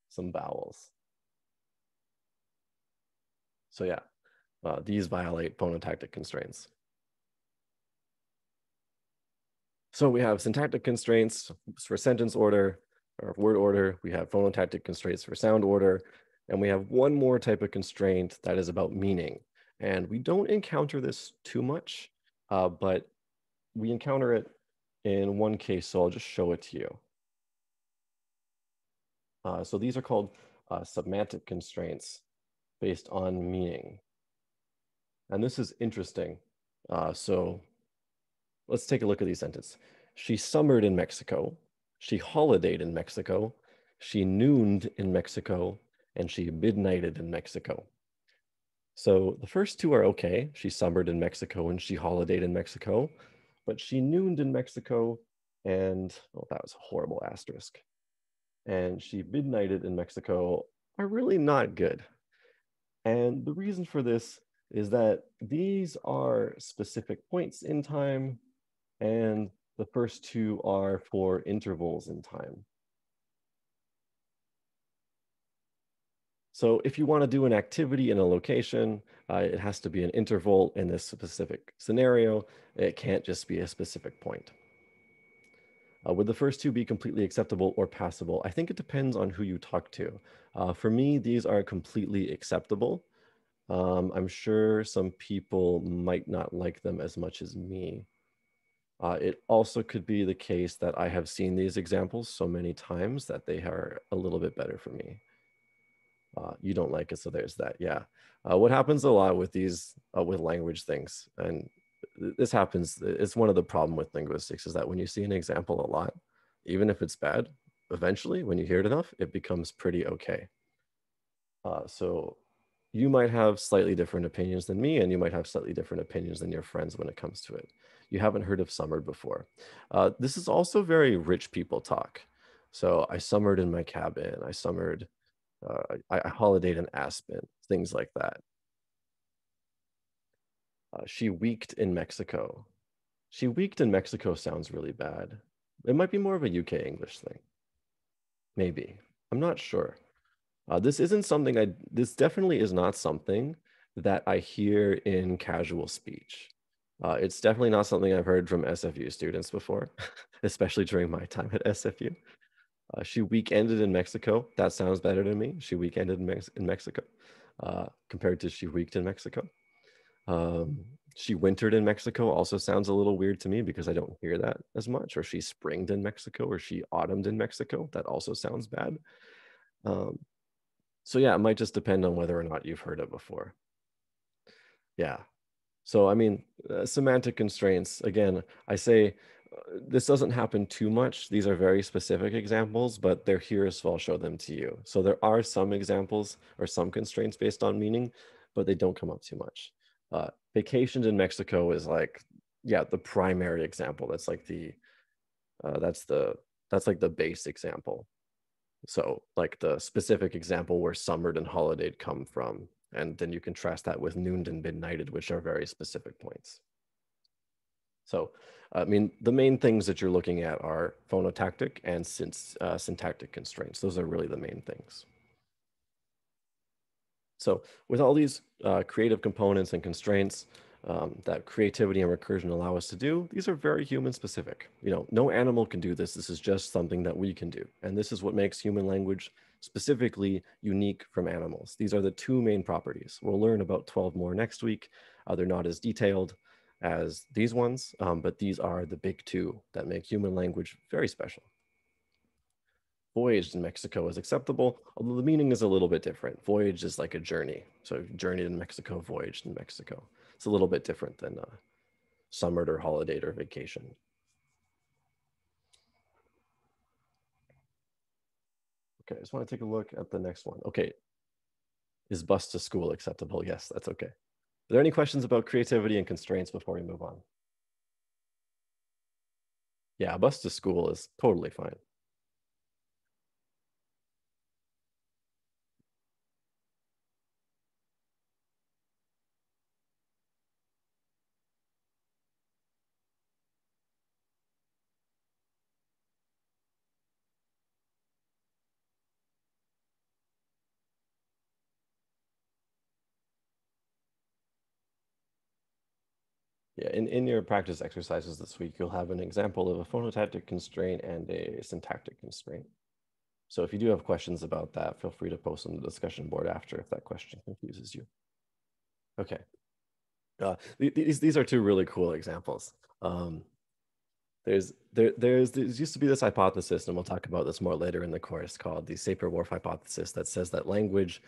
some vowels. So yeah, these violate phonotactic constraints. So we have syntactic constraints for sentence order or word order. We have phonotactic constraints for sound order. And we have one more type of constraint that is about meaning. And we don't encounter this too much, but we encounter it in one case. So I'll just show it to you. So these are called semantic constraints based on meaning. And this is interesting. So let's take a look at these sentences. She summered in Mexico. She holidayed in Mexico. She nooned in Mexico. And she midnighted in Mexico. So the first two are okay. She summered in Mexico and she holidayed in Mexico. But she nooned in Mexico and, oh, that was a horrible asterisk. And she midnighted in Mexico are really not good. And the reason for this is that these are specific points in time, and the first two are for intervals in time. So if you want to do an activity in a location, it has to be an interval in this specific scenario. It can't just be a specific point. Would the first two be completely acceptable or passable? I think it depends on who you talk to. For me, these are completely acceptable. I'm sure some people might not like them as much as me. It also could be the case that I have seen these examples so many times that they are a little bit better for me. You don't like it, so there's that. Yeah. What happens a lot with these, with language things, and this happens, it's one of the problem with linguistics is that when you see an example a lot, even if it's bad, eventually when you hear it enough, it becomes pretty okay. So you might have slightly different opinions than me, and you might have slightly different opinions than your friends when it comes to it. You haven't heard of summered before. This is also very rich people talk. So I summered in my cabin, I summered, I holidayed in Aspen, things like that. She weeked in Mexico. She weeked in Mexico sounds really bad. It might be more of a UK English thing. Maybe. I'm not sure. This isn't something this definitely is not something that I hear in casual speech. It's definitely not something I've heard from SFU students before, especially during my time at SFU. She weekended in Mexico. That sounds better to me. She weekended in Mexico compared to she weeked in Mexico. She wintered in Mexico also sounds a little weird to me because I don't hear that as much. Or she springed in Mexico, or she autumned in Mexico. That also sounds bad. So yeah, it might just depend on whether or not you've heard it before. Yeah. So, I mean, semantic constraints, again, I say this doesn't happen too much. These are very specific examples, but they're here, so I'll show them to you. So there are some examples or some constraints based on meaning, but they don't come up too much. Vacationed in Mexico is like, yeah, the primary example. That's like the that's like the base example. So like the specific example where summered and holidayed come from, and then you contrast that with nooned and midnighted, which are very specific points. So, I mean, the main things that you're looking at are phonotactic and syntactic constraints. Those are really the main things. So with all these creative components and constraints that creativity and recursion allow us to do, these are very human specific. You know, no animal can do this. This is just something that we can do. And this is what makes human language specifically unique from animals. These are the two main properties. We'll learn about 12 more next week. They're not as detailed as these ones, but these are the big two that make human language very special. Voyaged in Mexico is acceptable, although the meaning is a little bit different. Voyage is like a journey. So journeyed in Mexico, voyaged in Mexico. It's a little bit different than summered or holidayed or vacation. Okay, I just want to take a look at the next one. Okay, is bus to school acceptable? Yes, that's okay. Are there any questions about creativity and constraints before we move on? Yeah, bus to school is totally fine. Yeah, in your practice exercises this week, you'll have an example of a phonotactic constraint and a syntactic constraint. So if you do have questions about that, feel free to post on the discussion board after if that question confuses you. Okay. These are two really cool examples. There used to be this hypothesis, and we'll talk about this more later in the course, called the Sapir-Whorf hypothesis, that says that language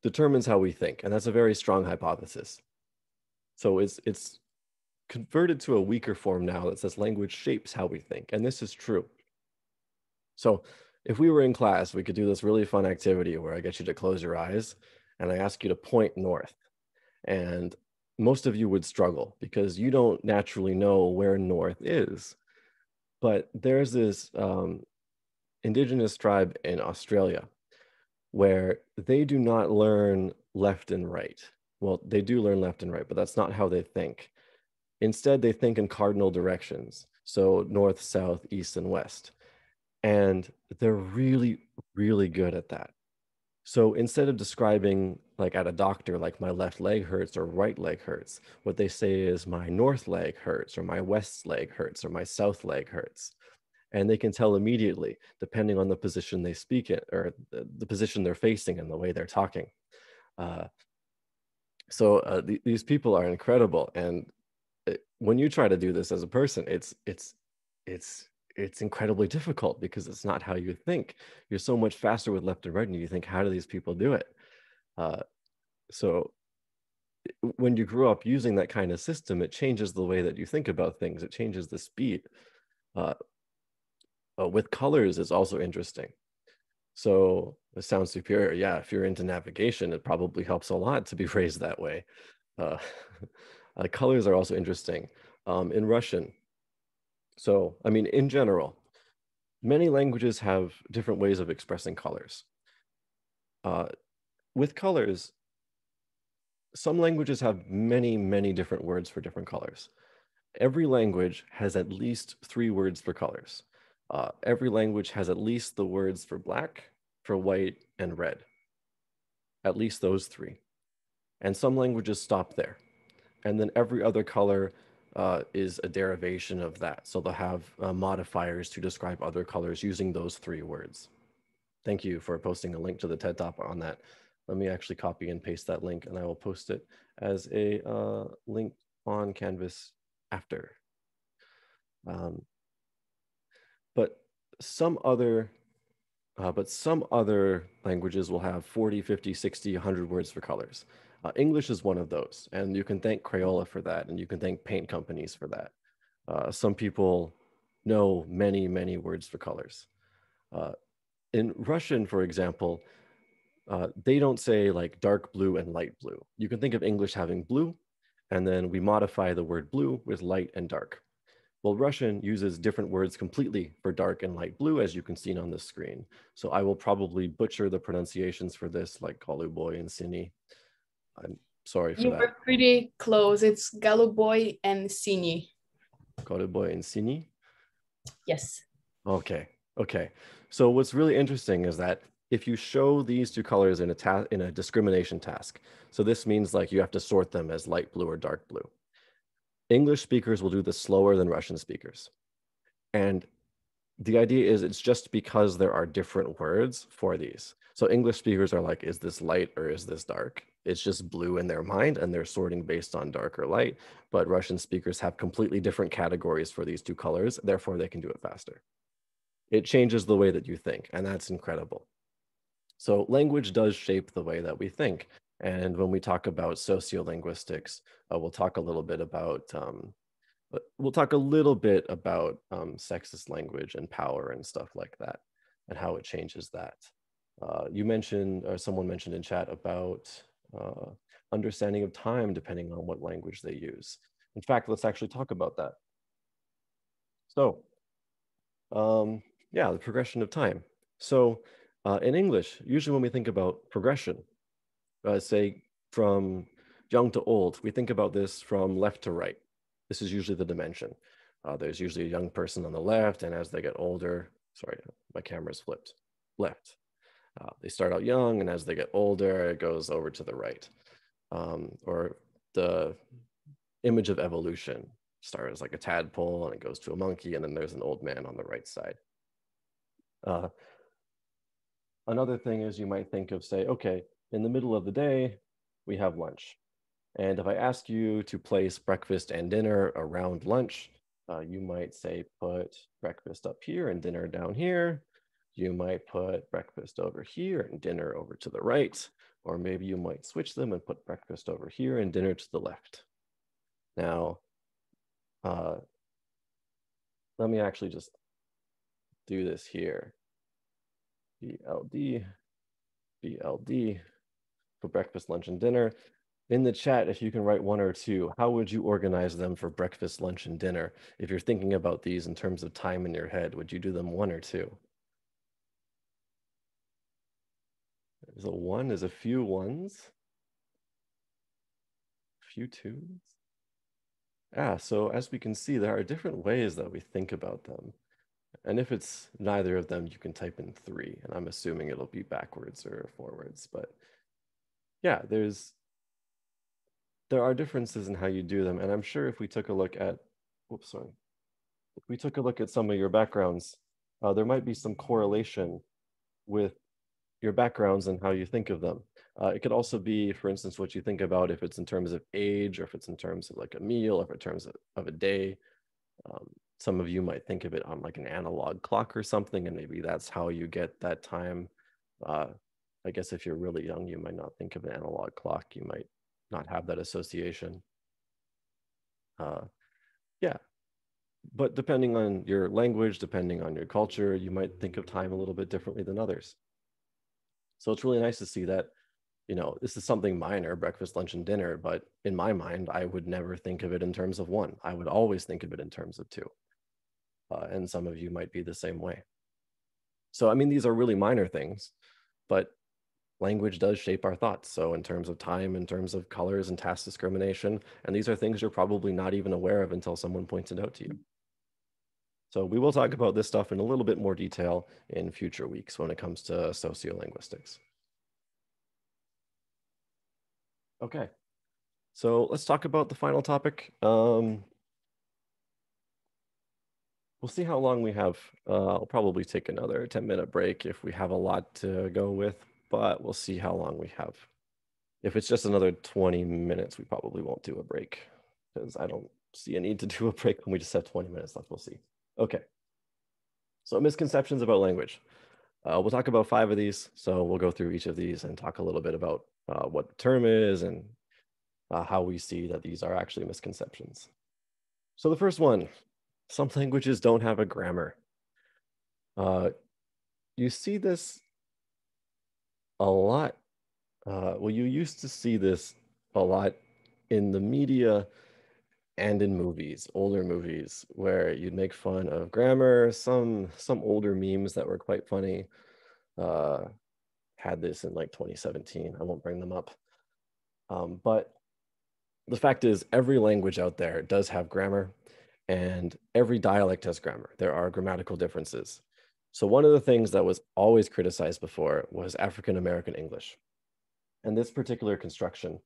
determines how we think, and that's a very strong hypothesis. So it's converted to a weaker form now that says language shapes how we think, and this is true. So if we were in class, we could do this really fun activity where I get you to close your eyes and I ask you to point north. And most of you would struggle because you don't naturally know where north is. But there's this indigenous tribe in Australia where they do not learn left and right. Well, they do learn left and right, but that's not how they think. Instead, they think in cardinal directions. So north, south, east, and west. And they're really, really good at that. So instead of describing, like at a doctor, like my left leg hurts or right leg hurts, what they say is my north leg hurts or my west leg hurts or my south leg hurts. And they can tell immediately, depending on the position they speak in or the position they're facing and the way they're talking. These people are incredible. And when you try to do this as a person, it's incredibly difficult because it's not how you think. You're so much faster with left and right, and you think, how do these people do it? So when you grew up using that kind of system, it changes the way that you think about things. It changes the speed. With colors is also interesting. So it sounds superior. Yeah, if you're into navigation, it probably helps a lot to be raised that way. Colors are also interesting. In Russian, so, I mean, in general, many languages have different ways of expressing colors. With colors, some languages have many, many different words for different colors. Every language has at least 3 words for colors. Every language has at least the words for black, for white, and red. At least those 3. And some languages stop there. And then every other color is a derivation of that. So they'll have modifiers to describe other colors using those 3 words. Thank you for posting a link to the TED Talk on that. Let me actually copy and paste that link, and I will post it as a link on Canvas after. But some other languages will have 40, 50, 60, 100 words for colors. English is one of those, and you can thank Crayola for that, and you can thank paint companies for that. Some people know many, many words for colors. In Russian, for example, they don't say like dark blue and light blue. You can think of English having blue, and then we modify the word blue with light and dark. Well, Russian uses different words completely for dark and light blue, as you can see on the screen. So I will probably butcher the pronunciations for this, like Goluboy and Sini. I'm sorry for You that. were pretty close. It's Galuboy and Sini. Goluboy and Sini? Yes. Okay, okay. So what's really interesting is that if you show these two colors in a discrimination task, so this means like you have to sort them as light blue or dark blue. English speakers will do this slower than Russian speakers. And the idea is it's just because there are different words for these. So English speakers are like, is this light or is this dark? It's just blue in their mind and they're sorting based on dark or light. But Russian speakers have completely different categories for these two colors. Therefore, they can do it faster. It changes the way that you think, and that's incredible. So language does shape the way that we think. And when we talk about sociolinguistics, we'll talk a little bit about sexist language and power and stuff like that, and how it changes that. You mentioned, or someone mentioned in chat about understanding of time depending on what language they use. In fact, let's actually talk about that. So, yeah, the progression of time. So in English, usually when we think about progression, say from young to old, we think about this from left to right. This is usually the dimension. There's usually a young person on the left, and as they get older, sorry, my camera's flipped, left. They start out young, and as they get older, it goes over to the right. Or the image of evolution starts as like a tadpole, and it goes to a monkey, and then there's an old man on the right side. Another thing is you might think of, say, okay, in the middle of the day, we have lunch. And if I ask you to place breakfast and dinner around lunch, you might say, put breakfast up here and dinner down here. You might put breakfast over here and dinner over to the right. Or maybe you might switch them and put breakfast over here and dinner to the left. Now, let me actually just do this here. BLD, BLD, for breakfast, lunch, and dinner. In the chat, if you can write one or two, how would you organize them for breakfast, lunch, and dinner? If you're thinking about these in terms of time in your head, would you do them one or two? There's a one, there's a few ones, a few twos. So as we can see, there are different ways that we think about them. And if it's neither of them, you can type in 3, and I'm assuming it'll be backwards or forwards. But yeah, there are differences in how you do them. And I'm sure if we took a look at, if we took a look at some of your backgrounds, there might be some correlation with your backgrounds and how you think of them. It could also be, for instance, what you think about if it's in terms of age, or if it's in terms of like a meal, or if it's in terms of a day. Some of you might think of it on like an analog clock or something, and maybe that's how you get that time. I guess if you're really young, you might not think of an analog clock. You might not have that association. Yeah, but depending on your language, depending on your culture, you might think of time a little bit differently than others. So it's really nice to see that, you know, this is something minor, breakfast, lunch, and dinner, but in my mind, I would never think of it in terms of 1. I would always think of it in terms of 2. And some of you might be the same way. So, I mean, these are really minor things, but language does shape our thoughts. So in terms of time, in terms of colors and task discrimination, and these are things you're probably not even aware of until someone points it out to you. So we will talk about this stuff in a little bit more detail in future weeks when it comes to sociolinguistics. Okay, so let's talk about the final topic. We'll see how long we have. I'll probably take another 10-minute break if we have a lot to go with, but we'll see how long we have. If it's just another 20 minutes, we probably won't do a break, because I don't see a need to do a break when we just have 20 minutes left. We'll see. Okay. So misconceptions about language. We'll talk about 5 of these. So we'll go through each of these and talk a little bit about what the term is and how we see that these are actually misconceptions. So the first one, some languages don't have a grammar. You see this a lot. Well, you used to see this a lot in the media and in movies, older movies, where you'd make fun of grammar. Some older memes that were quite funny had this in like 2017. I won't bring them up. But the fact is, every language out there does have grammar, and every dialect has grammar. There are grammatical differences. So one of the things that was always criticized before was African American English. And this particular construction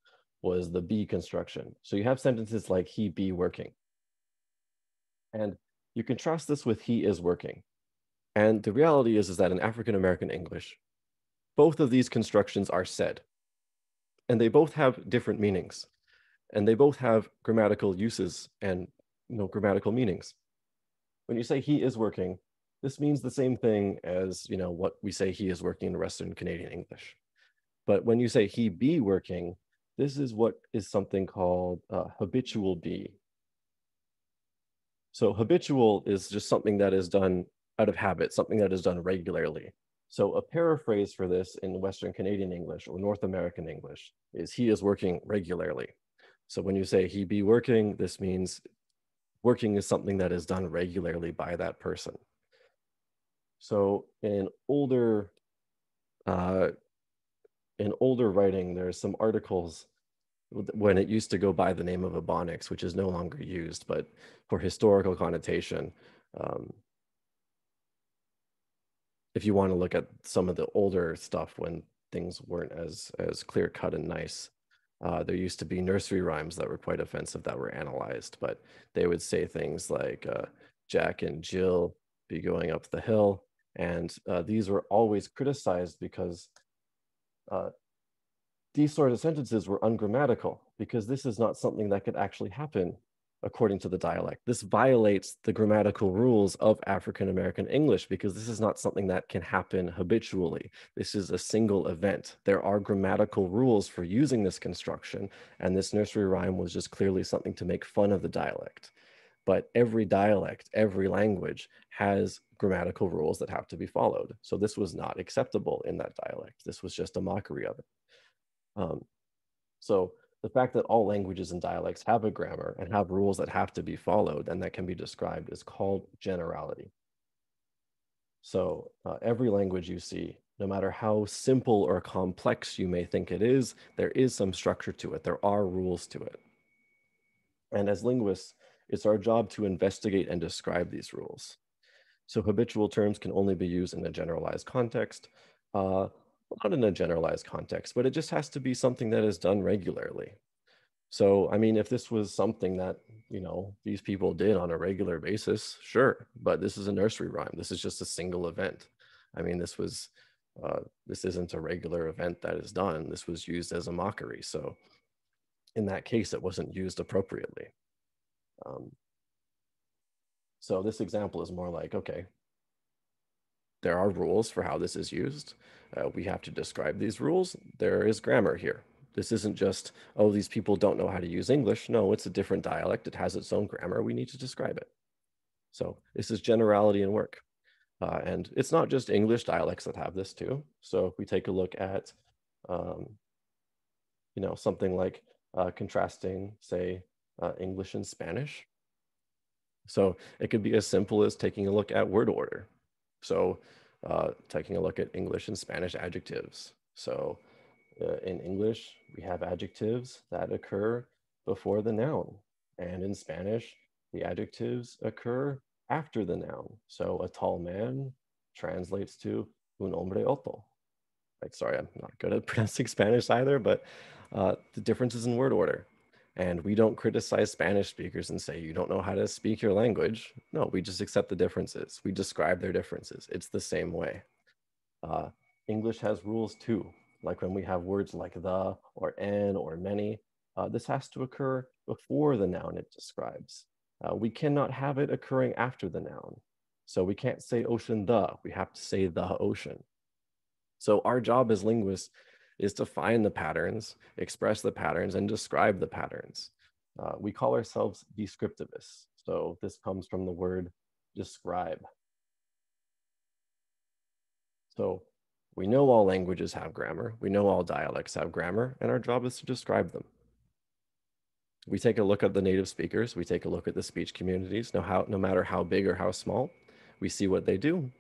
was the be construction. So you have sentences like he be working. And you contrast this with he is working. And the reality is that in African American English, both of these constructions are said. And they both have different meanings. And they both have grammatical uses and grammatical meanings. When you say he is working, this means the same thing as what we say he is working in Western Canadian English. But when you say he be working, this is what is something called habitual be. So habitual is just something that is done out of habit, something that is done regularly. So a paraphrase for this in Western Canadian English or North American English is he is working regularly. So when you say he be working, this means working is something that is done regularly by that person. So in older writing, there's some articles when it used to go by the name of Ebonics, which is no longer used, but for historical connotation, if you want to look at some of the older stuff when things weren't as clear cut and nice, there used to be nursery rhymes that were quite offensive that were analyzed, but they would say things like Jack and Jill be going up the hill. And these were always criticized because these sort of sentences were ungrammatical, because this is not something that could actually happen according to the dialect. This violates the grammatical rules of African American English, because this is not something that can happen habitually. This is a single event. There are grammatical rules for using this construction, and this nursery rhyme was just clearly something to make fun of the dialect. But every dialect, every language has grammatical rules that have to be followed. So this was not acceptable in that dialect. This was just a mockery of it. So the fact that all languages and dialects have a grammar and have rules that have to be followed and that can be described is called generality. So every language you see, no matter how simple or complex you may think it is, there is some structure to it. There are rules to it. And as linguists, it's our job to investigate and describe these rules. So habitual terms can only be used in a generalized context. Not in a generalized context, but it just has to be something that is done regularly. So, I mean, if this was something that, these people did on a regular basis, sure, but this is a nursery rhyme. This is just a single event. I mean, this isn't a regular event that is done. This was used as a mockery. So in that case, it wasn't used appropriately. So this example is more like, okay, there are rules for how this is used. We have to describe these rules. There is grammar here. This isn't just, oh, these people don't know how to use English. No, it's a different dialect. It has its own grammar. We need to describe it. So this is generality in work. And it's not just English dialects that have this too. So if we take a look at, something like contrasting, say, English and Spanish. So it could be as simple as taking a look at word order. So taking a look at English and Spanish adjectives. So in English, we have adjectives that occur before the noun. And in Spanish, the adjectives occur after the noun. So a tall man translates to un hombre alto. Like, sorry, I'm not good at pronouncing Spanish either, but the difference is in word order. And we don't criticize Spanish speakers and say, you don't know how to speak your language. No, we just accept the differences. We describe their differences. It's the same way. English has rules too. Like when we have words like the or an or many, this has to occur before the noun it describes. We cannot have it occurring after the noun. So we can't say ocean the, we have to say the ocean. So our job as linguists is to find the patterns, express the patterns, and describe the patterns. We call ourselves descriptivists. So this comes from the word describe. So We know all languages have grammar. We know all dialects have grammar, and our job is to describe them. We take a look at the native speakers. We take a look at the speech communities. No matter how big or how small, we see what they do,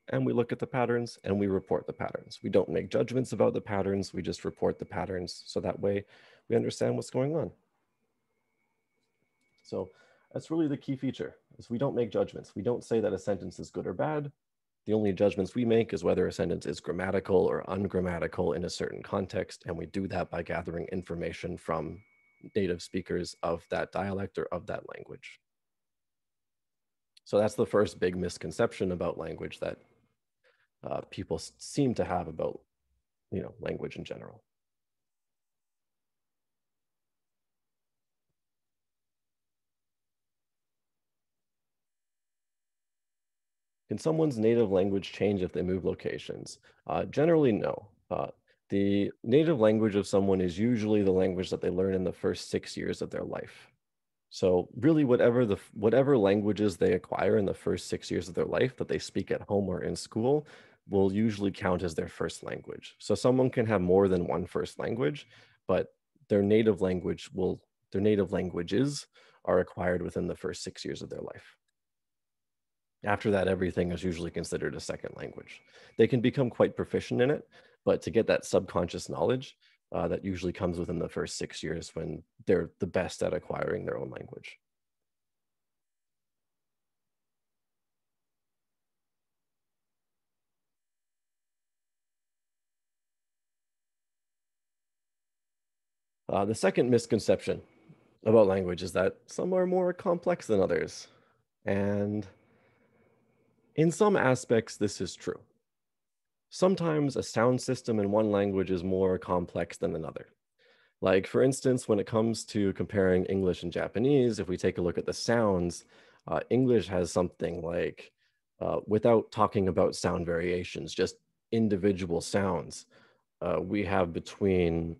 and we look at the patterns and we report the patterns. We don't make judgments about the patterns. We just report the patterns, so that way we understand what's going on. So that's really the key feature, is we don't make judgments. We don't say that a sentence is good or bad. The only judgments we make is whether a sentence is grammatical or ungrammatical in a certain context, and we do that by gathering information from native speakers of that dialect or of that language. So that's the first big misconception about language that people seem to have about, language in general. Can someone's native language change if they move locations? Generally, no. The native language of someone is usually the language that they learn in the first 6 years of their life. So really, whatever languages they acquire in the first 6 years of their life that they speak at home or in school will usually count as their first language. So someone can have more than one first language, but their native languages are acquired within the first 6 years of their life. After that, everything is usually considered a second language. They can become quite proficient in it, but to get that subconscious knowledge, that usually comes within the first 6 years when they're the best at acquiring their own language. The second misconception about language is that some are more complex than others. And in some aspects, this is true. Sometimes a sound system in one language is more complex than another. Like, for instance, when it comes to comparing English and Japanese, if we take a look at the sounds, English has something like, without talking about sound variations, just individual sounds, we have between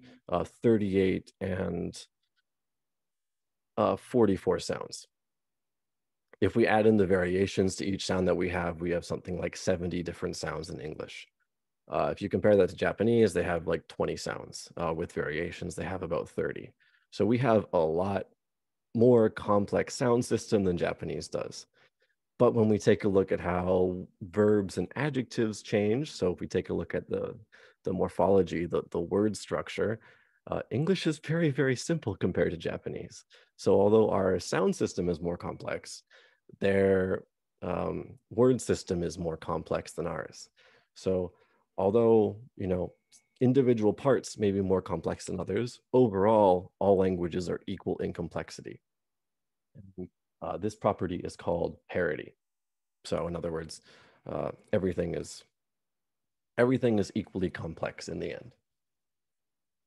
38 and 44 sounds. If we add in the variations to each sound that we have something like 70 different sounds in English. If you compare that to Japanese, they have like 20 sounds. With variations, they have about 30. So we have a lot more complex sound system than Japanese does. But when we take a look at how verbs and adjectives change, so if we take a look at the morphology, the word structure, English is very, very simple compared to Japanese. So although our sound system is more complex, their word system is more complex than ours. So although, individual parts may be more complex than others, overall, all languages are equal in complexity. This property is called parity. So in other words, everything is equally complex in the end.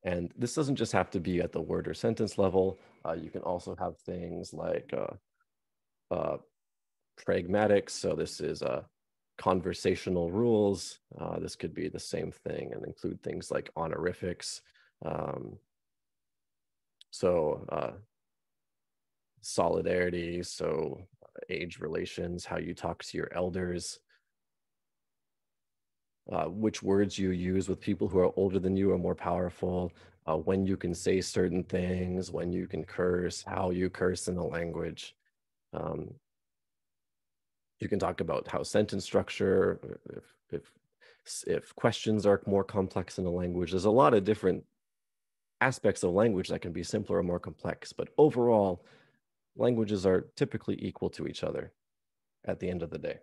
And this doesn't just have to be at the word or sentence level. You can also have things like pragmatics. So this is conversational rules. This could be the same thing and include things like honorifics. Solidarity, so age relations, how you talk to your elders, which words you use with people who are older than you are more powerful, when you can say certain things, when you can curse, how you curse in a language. You can talk about how sentence structure, if questions are more complex in a language. There's a lot of different aspects of language that can be simpler or more complex, but overall, languages are typically equal to each other at the end of the day.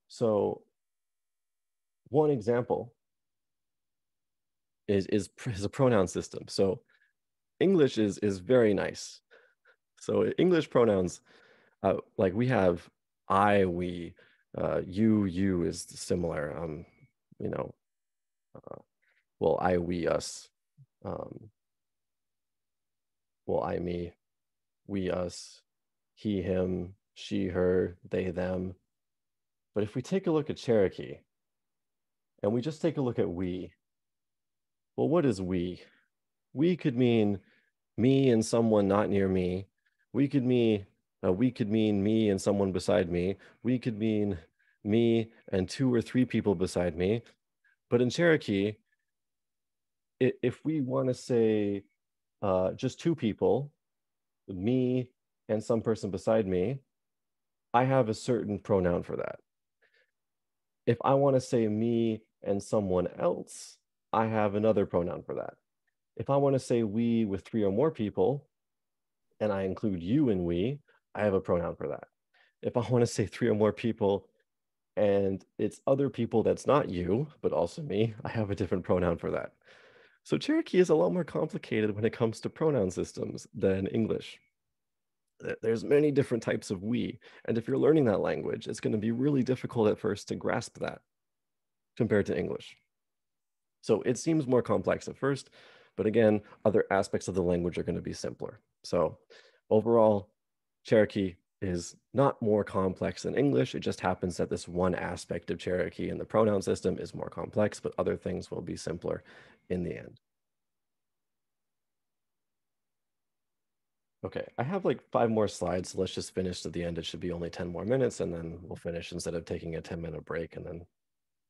So one example is a pronoun system. So English is very nice. So English pronouns, like we have I, we, you is similar. Well, I, we, us. Well, I, me, we, us, he, him, she, her, they, them. But if we take a look at Cherokee and we just take a look at we, well, what is we? We could mean me and someone not near me. We could mean me and someone beside me. We could mean me and 2 or 3 people beside me. But in Cherokee, if we want to say just 2 people, me and some person beside me, I have a certain pronoun for that. If I want to say me and someone else, I have another pronoun for that. If I want to say we with 3 or more people, and I include you in we, I have a pronoun for that. If I want to say 3 or more people and it's other people that's not you, but also me, I have a different pronoun for that. So Cherokee is a lot more complicated when it comes to pronoun systems than English. There's many different types of we, and if you're learning that language, it's going to be really difficult at first to grasp that compared to English. So it seems more complex at first, but again, other aspects of the language are going to be simpler. So overall, Cherokee is not more complex than English. It just happens that this one aspect of Cherokee in the pronoun system is more complex, but other things will be simpler in the end. Okay, I have like 5 more slides, so let's just finish to the end. It should be only 10 more minutes, and then we'll finish instead of taking a 10-minute break and then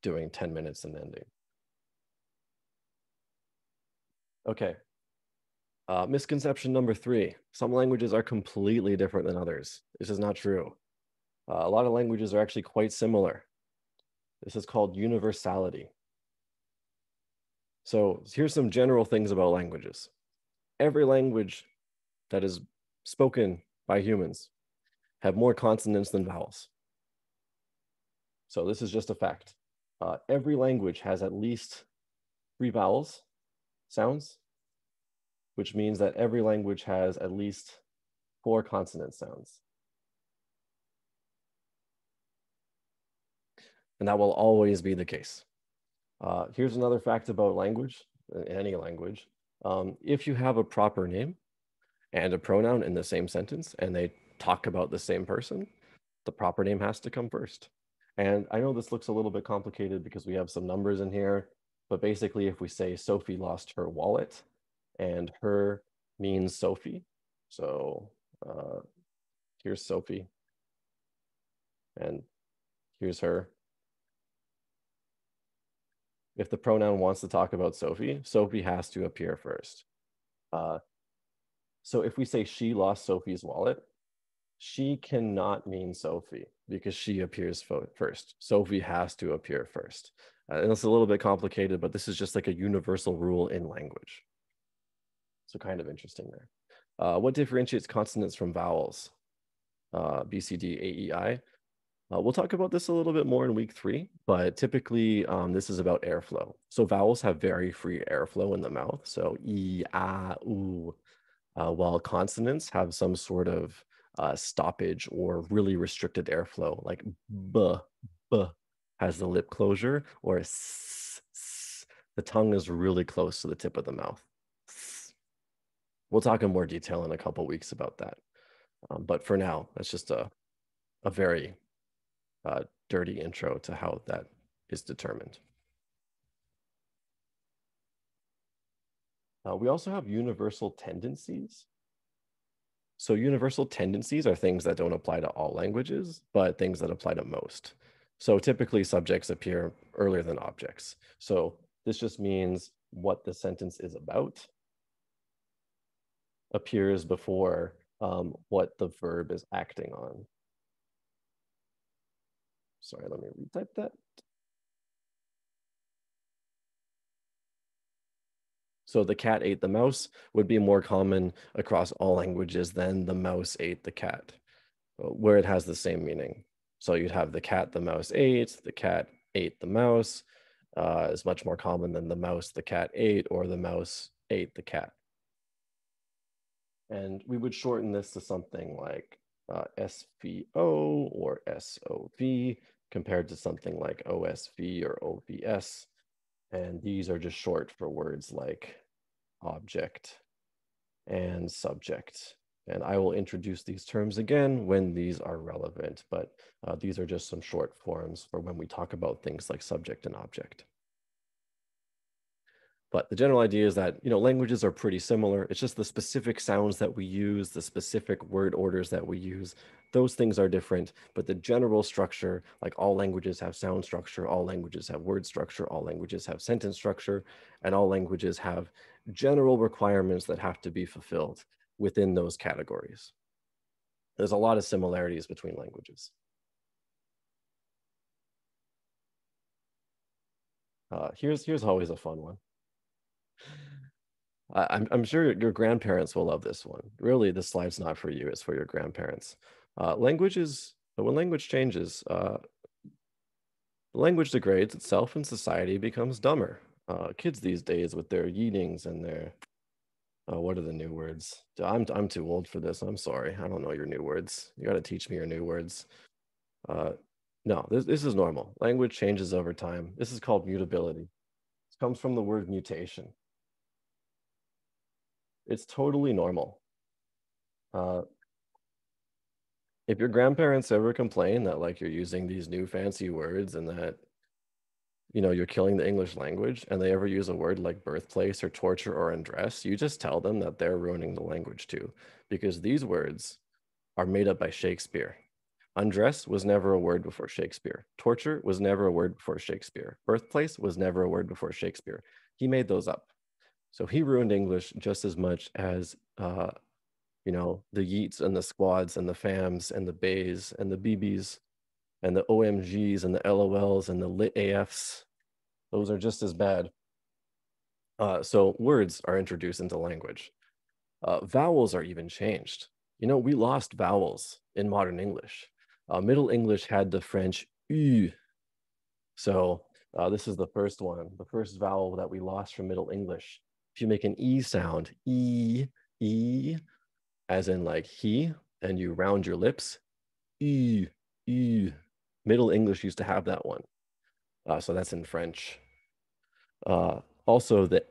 doing 10 minutes and ending. Okay. Misconception number 3. Some languages are completely different than others. This is not true. A lot of languages are actually quite similar. This is called universality. So here's some general things about languages. Every language that is spoken by humans have more consonants than vowels. So this is just a fact. Every language has at least 3 vowels sounds, which means that every language has at least 4 consonant sounds. And that will always be the case. Here's another fact about language, any language. If you have a proper name and a pronoun in the same sentence and they talk about the same person, the proper name has to come first. And I know this looks a little bit complicated because we have some numbers in here, but basically if we say Sophie lost her wallet and her means Sophie, so here's Sophie and here's her. If the pronoun wants to talk about Sophie, Sophie has to appear first. So if we say she lost Sophie's wallet, she cannot mean Sophie because she appears first. Sophie has to appear first. And it's a little bit complicated, but this is just like a universal rule in language. So kind of interesting there. What differentiates consonants from vowels? B, C, D, A, E, I. We'll talk about this a little bit more in week 3, but typically this is about airflow. So vowels have very free airflow in the mouth. So E, A, U, while consonants have some sort of stoppage or really restricted airflow, like B, B has the lip closure, or S, S, the tongue is really close to the tip of the mouth. We'll talk in more detail in a couple weeks about that. But for now, that's just a very dirty intro to how that is determined. We also have universal tendencies. So universal tendencies are things that don't apply to all languages, but things that apply to most. So typically subjects appear earlier than objects. So this just means what the sentence is about appears before what the verb is acting on. Sorry, let me retype that. So the cat ate the mouse would be more common across all languages than the mouse ate the cat, where it has the same meaning. So you'd have the cat the mouse ate, the cat ate the mouse is much more common than the mouse the cat ate or the mouse ate the cat. And we would shorten this to something like SVO or SOV compared to something like OSV or OVS. And these are just short for words like object and subject. And I will introduce these terms again when these are relevant, but these are just some short forms for when we talk about things like subject and object. But the general idea is that, languages are pretty similar. It's just the specific sounds that we use, the specific word orders that we use, those things are different. But the general structure, like all languages have sound structure, all languages have word structure, all languages have sentence structure, and all languages have general requirements that have to be fulfilled within those categories. There's a lot of similarities between languages. Here's always a fun one. I'm sure your grandparents will love this one. Really, this slide's not for you, it's for your grandparents. When language changes, language degrades itself and society becomes dumber. Kids these days with their yeetings and their, what are the new words? I'm too old for this, I'm sorry. I don't know your new words. You gotta teach me your new words. No, this is normal. Language changes over time. This is called mutability. This comes from the word mutation. It's totally normal. If your grandparents ever complain that like you're using these new fancy words and that you're killing the English language, and they ever use a word like birthplace or torture or undress, you just tell them that they're ruining the language too, because these words are made up by Shakespeare. Undress was never a word before Shakespeare. Torture was never a word before Shakespeare. Birthplace was never a word before Shakespeare. He made those up. So he ruined English just as much as the yeets and the squads and the fams and the bays and the BBs and the OMGs and the LOLs and the lit AFs. Those are just as bad. So words are introduced into language. Vowels are even changed. We lost vowels in modern English. Middle English had the French U. So this is the first one, the first vowel that we lost from Middle English. If you make an E sound, E, as in like he, and you round your lips, E. Middle English used to have that one. So that's in French. Also the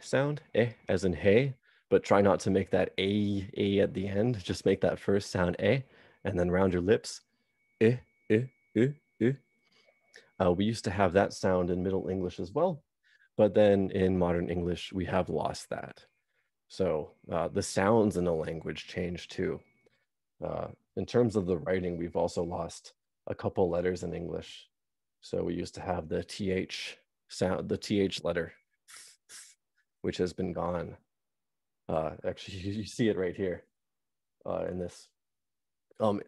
sound, as in hey, but try not to make that a at the end. Just make that first sound and then round your lips. We used to have that sound in Middle English as well, but then in modern English, we have lost that. So the sounds in the language change too. In terms of the writing, we've also lost a couple letters in English. So we used to have the TH sound, the TH letter, which has been gone. Actually, you see it right here in this.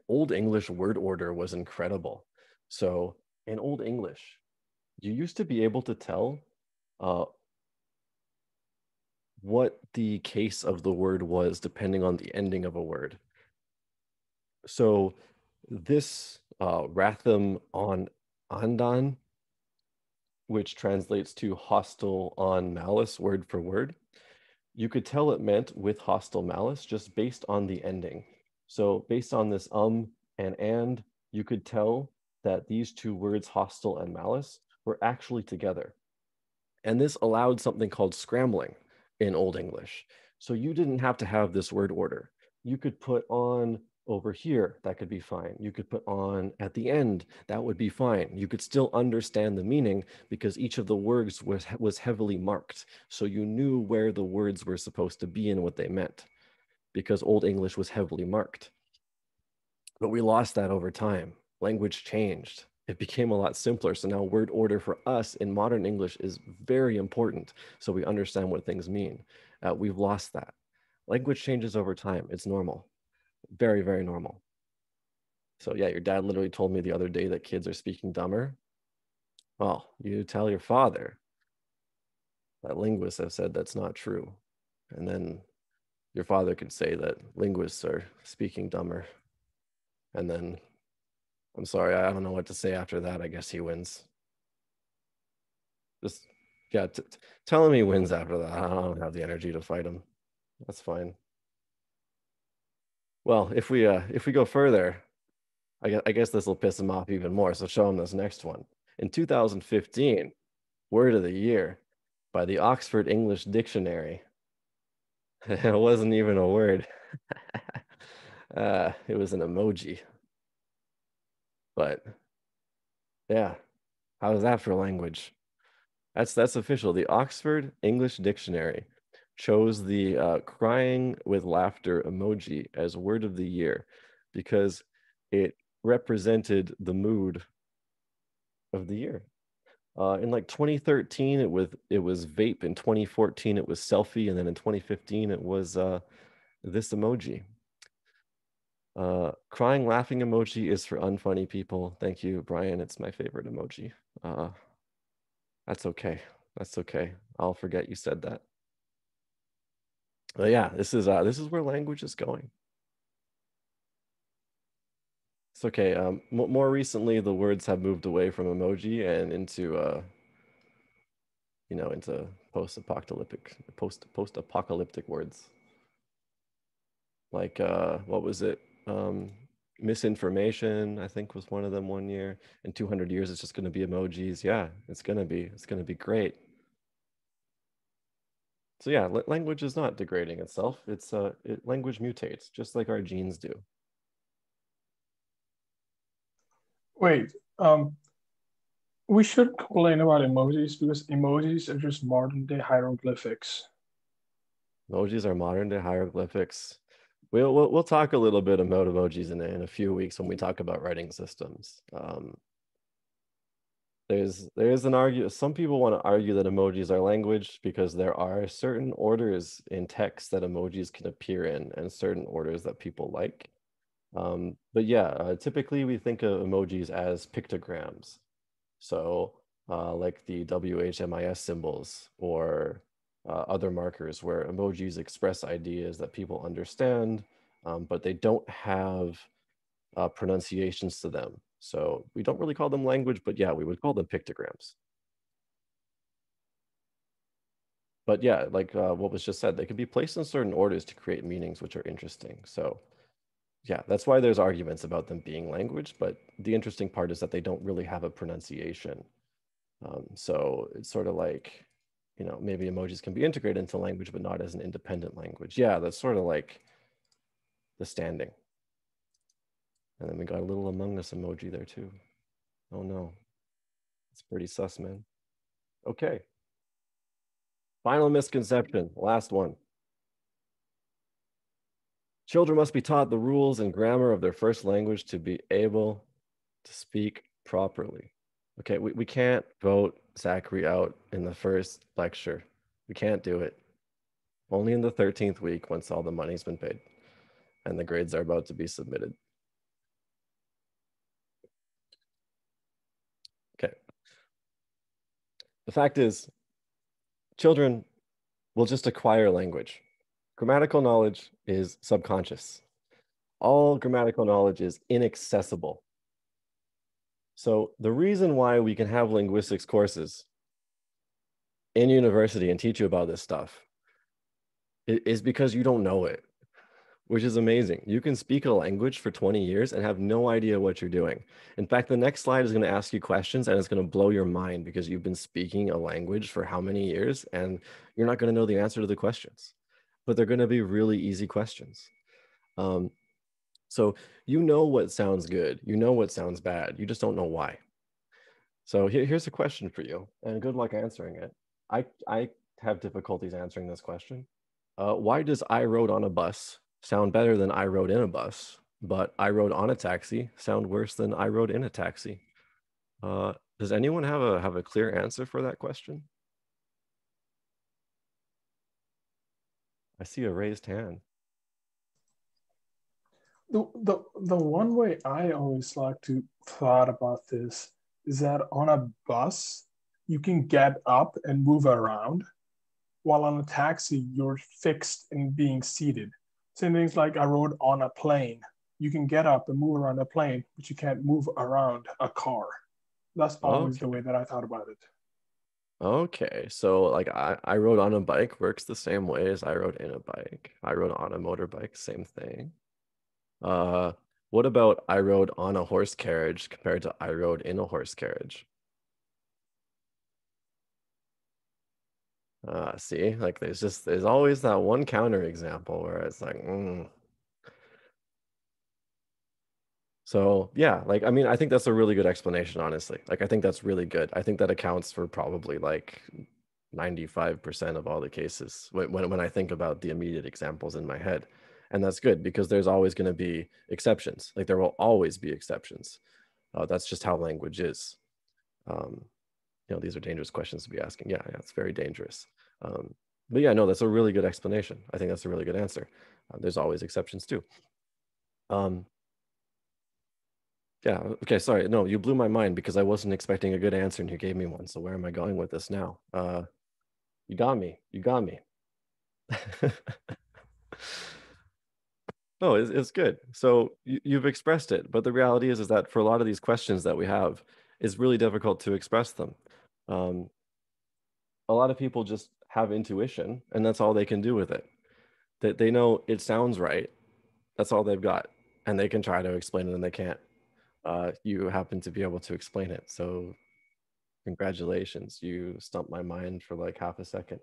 Old English word order was incredible. So in Old English, you used to be able to tell what the case of the word was depending on the ending of a word. So this Ratham on Andan, which translates to hostile on malice word for word, you could tell it meant with hostile malice just based on the ending. So based on this and, you could tell that these two words, hostile and malice, were actually together. And this allowed something called scrambling in Old English. So you didn't have to have this word order. You could put on over here, that could be fine. You could put on at the end, that would be fine. You could still understand the meaning because each of the words was heavily marked. So you knew where the words were supposed to be and what they meant because Old English was heavily marked. But we lost that over time. Language changed. It became a lot simpler. So now word order for us in modern English is very important. So we understand what things mean. We've lost that. Language changes over time. It's normal. Very, very normal. So yeah, your dad literally told me the other day that kids are speaking dumber. Well, you tell your father that linguists have said that's not true. And then your father could say that linguists are speaking dumber. And then, I'm sorry, I don't know what to say after that. I guess he wins. Just, yeah, tell him he wins after that. I don't have the energy to fight him. That's fine. Well, if we go further, I guess this will piss him off even more. So show him this next one. In 2015, word of the year by the Oxford English Dictionary. It wasn't even a word. It was an emoji. But yeah, how is that for language? That's official. The Oxford English Dictionary chose the crying with laughter emoji as word of the year because it represented the mood of the year. In like 2013, it was vape. In 2014, it was selfie, and then in 2015, it was this emoji. Crying laughing emoji is for unfunny people. Thank you, Brian. It's my favorite emoji. That's okay. That's okay. I'll forget you said that. But yeah, this is where language is going. It's okay. More recently, the words have moved away from emoji and into into post-apocalyptic words. Like what was it? Misinformation, I think, was one of them one year. In 200 years, it's just going to be emojis. Yeah, it's going to be great. So yeah, language is not degrading itself. It's language mutates, just like our genes do. Wait, we should complain about emojis because emojis are just modern day hieroglyphics. Emojis are modern day hieroglyphics. We'll talk a little bit about emojis in a few weeks when we talk about writing systems. There's an argument. Some people want to argue that emojis are language because there are certain orders in text that emojis can appear in and certain orders that people like. But yeah, typically we think of emojis as pictograms. So like the WHMIS symbols or other markers where emojis express ideas that people understand, but they don't have pronunciations to them. So we don't really call them language, but yeah, we would call them pictograms. But yeah, like what was just said, they can be placed in certain orders to create meanings which are interesting. So yeah, that's why there's arguments about them being language, but the interesting part is that they don't really have a pronunciation. So it's sort of like, maybe emojis can be integrated into language, but not as an independent language. Yeah, that's sort of like the standing. And then we got a little Among Us emoji there too. Oh no, it's pretty sus, man. Okay. Final misconception, last one. Children must be taught the rules and grammar of their first language to be able to speak properly. Okay, we can't vote Zachary out in the first lecture. We can't do it. Only in the 13th week once all the money's been paid and the grades are about to be submitted. Okay. The fact is, children will just acquire language. Grammatical knowledge is subconscious. All grammatical knowledge is inaccessible. So the reason why we can have linguistics courses in university and teach you about this stuff is because you don't know it, which is amazing. You can speak a language for 20 years and have no idea what you're doing. In fact, the next slide is going to ask you questions and it's going to blow your mind because you've been speaking a language for how many years and you're not going to know the answer to the questions, but they're going to be really easy questions. So you know what sounds good, you know what sounds bad, you just don't know why. So here's a question for you, and good luck answering it. I have difficulties answering this question. Why does I rode on a bus sound better than I rode in a bus, but I rode on a taxi sound worse than I rode in a taxi? Does anyone have a clear answer for that question? I see a raised hand. The one way I always like to thought about this is that on a bus, you can get up and move around, while on a taxi, you're fixed in being seated. Same things like I rode on a plane. You can get up and move around a plane, but you can't move around a car. That's always the way that I thought about it. Okay, so like I rode on a bike works the same way as I rode in a bike. I rode on a motorbike, same thing. What about I rode on a horse carriage compared to I rode in a horse carriage? See, like there's always that one counter example where it's like, So yeah, like, I mean, I think that's a really good explanation, honestly. Like, I think that's really good. I think that accounts for probably like 95% of all the cases when I think about the immediate examples in my head. And that's good because there's always going to be exceptions. Like, there will always be exceptions. That's just how language is. You know, these are dangerous questions to be asking. Yeah, it's very dangerous. But yeah, no, that's a really good explanation. I think that's a really good answer. There's always exceptions too. Yeah, okay, sorry. No, you blew my mind because I wasn't expecting a good answer and you gave me one. So where am I going with this now? You got me. You got me. No, it's good. So you've expressed it, but the reality is that for a lot of these questions that we have, it's really difficult to express them. A lot of people just have intuition, and that's all they can do with it. That they know it sounds right. That's all they've got, and they can try to explain it, and they can't. You happen to be able to explain it, so congratulations. You stumped my mind for like half a second.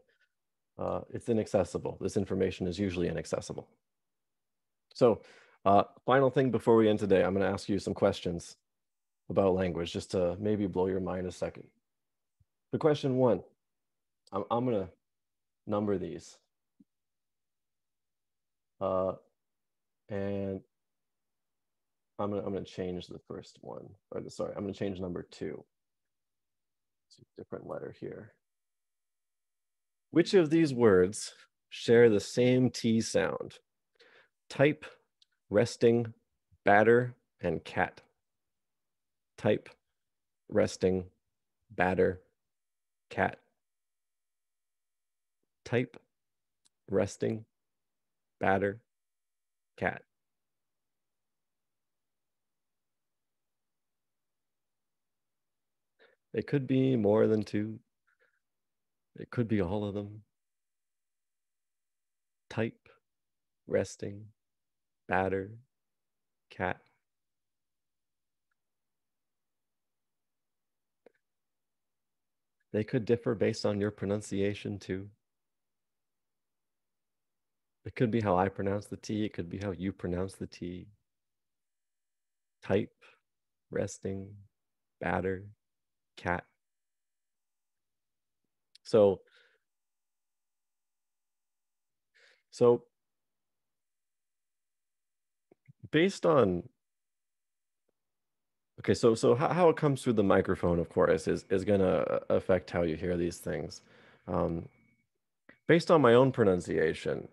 It's inaccessible. This information is usually inaccessible. So final thing before we end today, I'm going to ask you some questions about language just to maybe blow your mind a second. The question one, I'm going to number these. And I'm going to change the first one, or sorry, I'm going to change number 2. It's a different letter here. Which of these words share the same T sound? Type, resting, batter, and cat. Type, resting, batter, cat. Type, resting, batter, cat. It could be more than 2. It could be all of them. Type, resting, batter, cat. They could differ based on your pronunciation too. It could be how I pronounce the T. It could be how you pronounce the T. Type, resting, batter, cat. So based on, okay, so how it comes through the microphone, of course, is going to affect how you hear these things. Based on my own pronunciation,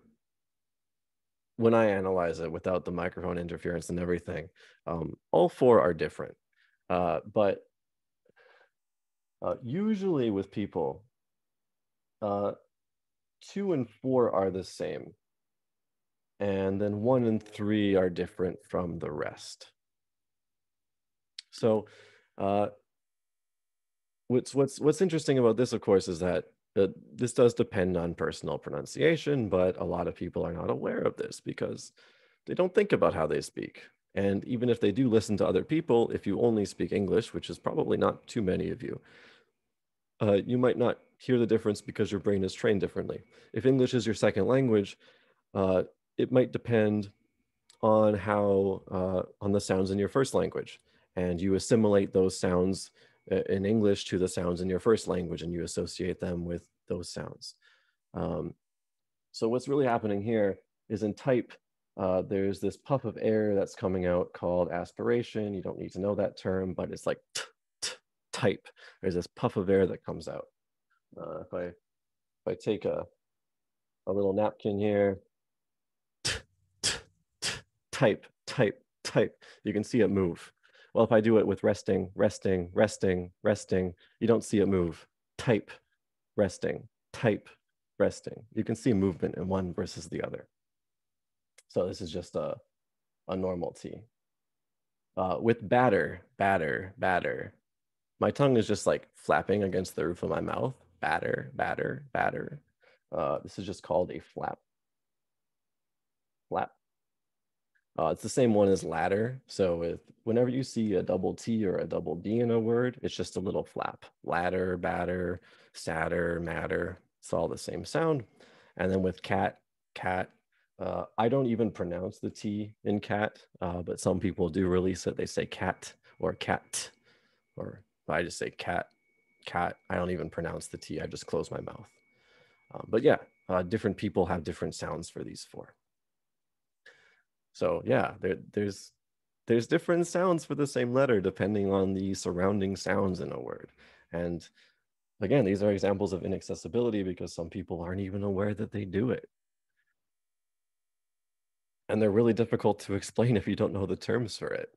when I analyze it without the microphone interference and everything, all 4 are different. But usually with people, 2 and 4 are the same. And then 1 and 3 are different from the rest. So what's interesting about this, of course, is that this does depend on personal pronunciation, but a lot of people are not aware of this because they don't think about how they speak. And even if they do listen to other people, if you only speak English, which is probably not too many of you, you might not hear the difference because your brain is trained differently. If English is your second language, it might depend on how on the sounds in your first language, and you assimilate those sounds in English to the sounds in your first language, and you associate them with those sounds. So what's really happening here is in type, there's this puff of air that's coming out called aspiration. You don't need to know that term, but it's like type. There's this puff of air that comes out. If I take a little napkin here, type, you can see it move. Well, if I do it with resting, you don't see it move. Type, resting, type, resting. You can see movement in one versus the other. So this is just a normal T. With batter, my tongue is just like flapping against the roof of my mouth. Batter. This is just called a flap. It's the same one as ladder. So whenever you see a double T or a double D in a word, it's just a little flap. Ladder, batter, sadder, matter. It's all the same sound. And then with cat, I don't even pronounce the T in cat, but some people do release it. They say cat or cat, or I just say cat, cat. I don't even pronounce the T. I just close my mouth. But yeah, different people have different sounds for these four. So yeah, there's different sounds for the same letter depending on the surrounding sounds in a word. And again, these are examples of inaccessibility because some people aren't even aware that they do it. And they're really difficult to explain if you don't know the terms for it.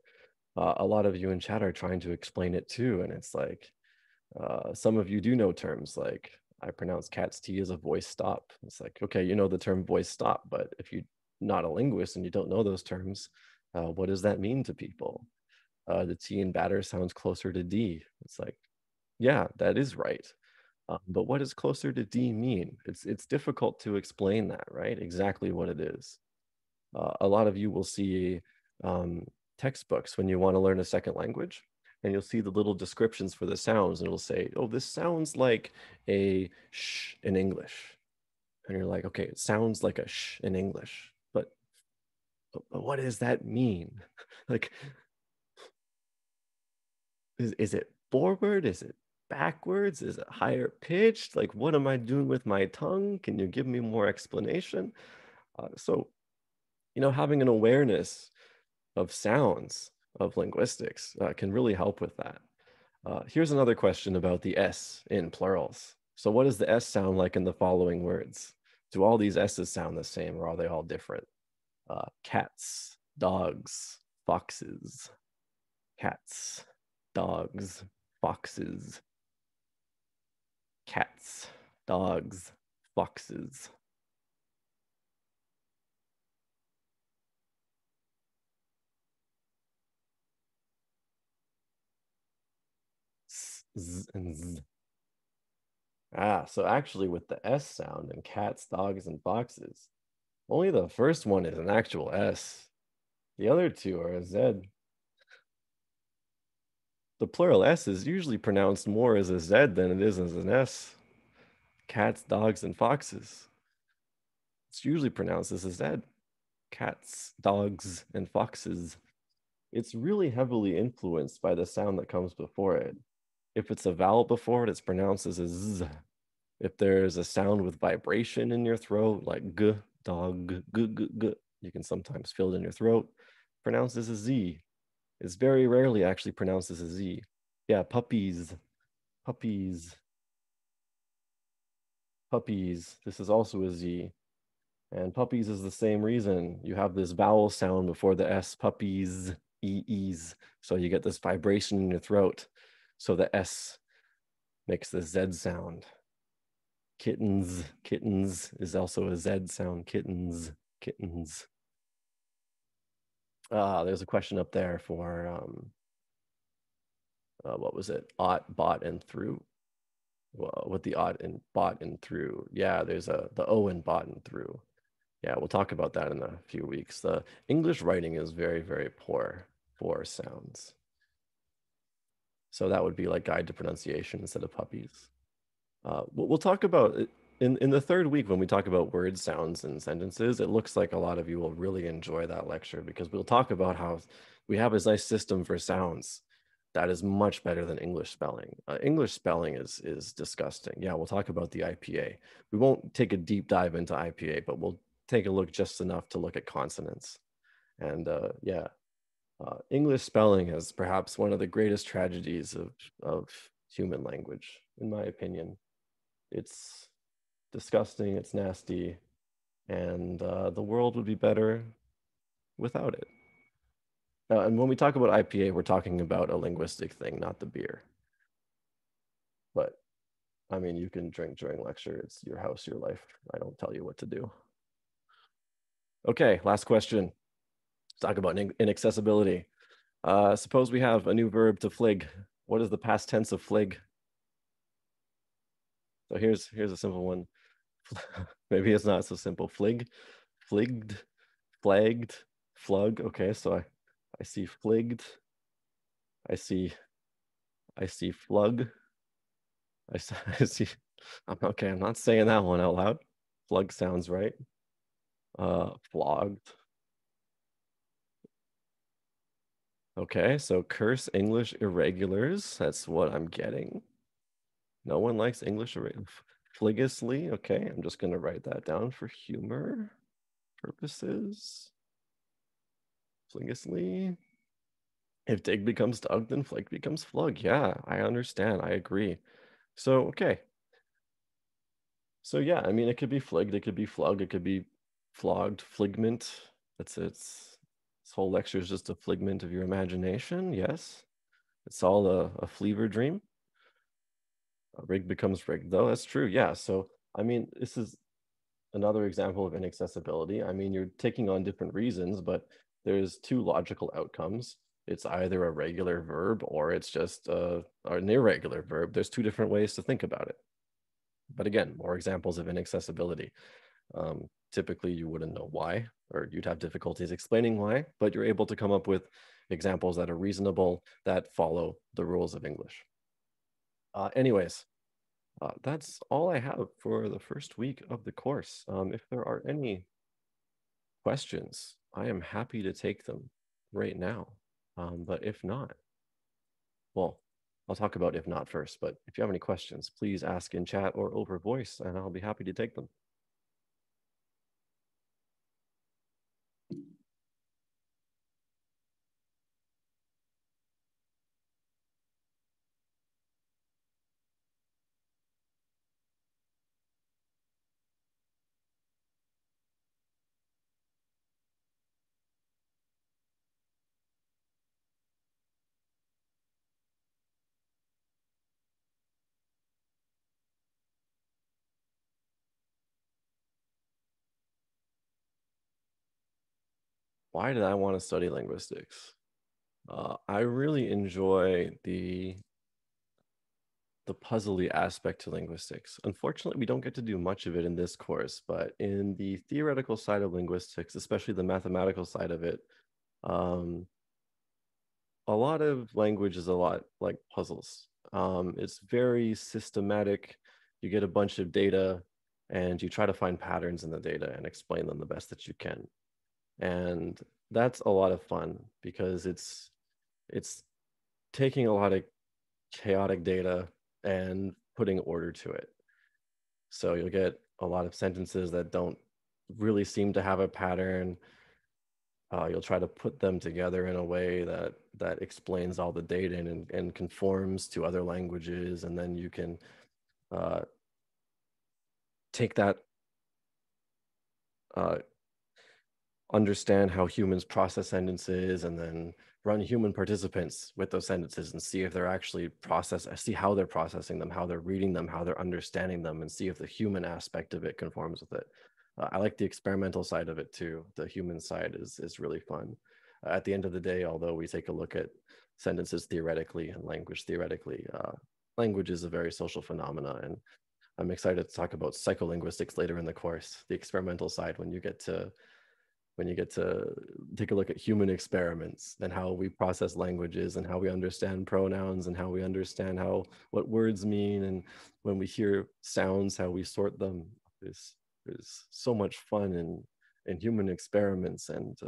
A lot of you in chat are trying to explain it too, and it's like, some of you do know terms, like I pronounce cat's T as a voice stop. It's like, okay, you know the term voice stop, but if you're not a linguist and you don't know those terms, what does that mean to people? The T in batter sounds closer to D. It's like, yeah, that is right. But what does closer to D mean? It's difficult to explain that, right? Exactly what it is. A lot of you will see textbooks when you want to learn a second language, and you'll see the little descriptions for the sounds, and it'll say, oh, this sounds like a sh in English. And you're like, okay, it sounds like a sh in English, but what does that mean? Like, is it forward? Is it backwards? Is it higher pitched? Like, what am I doing with my tongue? Can you give me more explanation? So, you know, having an awareness of sounds of linguistics can really help with that. Here's another question about the S in plurals. So what does the S sound like in the following words? Do all these S's sound the same, or are they all different? Cats, dogs, foxes. Cats, dogs, foxes. Cats, dogs, foxes. Z and Z. So actually with the S sound in cats, dogs, and foxes, only the first one is an actual S. The other two are a Z. The plural S is usually pronounced more as a Z than it is as an S. Cats, dogs, and foxes. It's usually pronounced as a Z. Cats, dogs, and foxes. It's really heavily influenced by the sound that comes before it. If it's a vowel before it, it's pronounced as a Z. If there's a sound with vibration in your throat, like G, dog, G, G, G, you can sometimes feel it in your throat, pronounced as a Z. It's very rarely actually pronounced as a Z. Yeah, puppies, puppies, puppies. This is also a Z. And puppies is the same reason. You have this vowel sound before the S, puppies, E-E's. So you get this vibration in your throat. So the S makes the Z sound. Kittens, kittens is also a Z sound. Kittens, kittens. There's a question up there for, what was it? Ought, bought, and through. Well, with the ought and bought and through. Yeah, there's the O in bought and through. Yeah, we'll talk about that in a few weeks. The English writing is very, very poor for sounds. So that would be like guide to pronunciation instead of puppies. We'll talk about it in the third week when we talk about word sounds and sentences. It looks like a lot of you will really enjoy that lecture because we'll talk about how we have this nice system for sounds that is much better than English spelling. English spelling is disgusting. Yeah, we'll talk about the IPA. We won't take a deep dive into IPA, but we'll take a look just enough to look at consonants. And yeah, English spelling is perhaps one of the greatest tragedies of human language, in my opinion. It's disgusting, it's nasty, and the world would be better without it. And when we talk about IPA, we're talking about a linguistic thing, not the beer. But I mean, you can drink during lecture. It's your house, your life. I don't tell you what to do. Okay, last question. Let's talk about inaccessibility. Suppose we have a new verb to flig. What is the past tense of flig? So here's a simple one. Maybe it's not so simple. Flig, fligged, flagged, flug. Okay, so I see fligged. I see flug. I see. Okay, I'm not saying that one out loud. Flug sounds right. Flogged. Okay, so curse English irregulars. That's what I'm getting. No one likes English fliggously. Okay, I'm just gonna write that down for humor purposes. Fliggously. If dig becomes dug, then flig becomes flug. Yeah, I understand. I agree. So, okay. So yeah, I mean, it could be fligged, it could be flugged, it could be flogged, fligment. That's it. This whole lecture is just a fligment of your imagination. Yes, it's all a fever dream. A rig becomes rigged, though. That's true. Yeah. So, I mean, this is another example of inaccessibility. I mean, you're taking on different reasons, but there's two logical outcomes. It's either a regular verb or it's just an irregular verb. There's two different ways to think about it. But again, more examples of inaccessibility. Typically, you wouldn't know why, or you'd have difficulties explaining why, but you're able to come up with examples that are reasonable, that follow the rules of English. Anyways, that's all I have for the first week of the course. If there are any questions, I am happy to take them right now. But if not, well, I'll talk about if not first, but if you have any questions, please ask in chat or over voice, and I'll be happy to take them. Why did I want to study linguistics? I really enjoy the puzzly aspect to linguistics. Unfortunately, we don't get to do much of it in this course, but in the theoretical side of linguistics, especially the mathematical side of it, a lot of language is a lot like puzzles. It's very systematic. You get a bunch of data and you try to find patterns in the data and explain them the best that you can. And that's a lot of fun because it's taking a lot of chaotic data and putting order to it. So you'll get a lot of sentences that don't really seem to have a pattern. You'll try to put them together in a way that explains all the data and conforms to other languages, and then you can take that, understand how humans process sentences, and then run human participants with those sentences and see if they're actually see how they're processing them, how they're reading them, how they're understanding them, and see if the human aspect of it conforms with it. I like the experimental side of it too. The human side is really fun. At the end of the day, although we take a look at sentences theoretically and language theoretically, language is a very social phenomena, and I'm excited to talk about psycholinguistics later in the course, the experimental side, when you get to take a look at human experiments and how we process languages and how we understand pronouns and how we understand what words mean, and when we hear sounds, how we sort them. There's so much fun in human experiments, and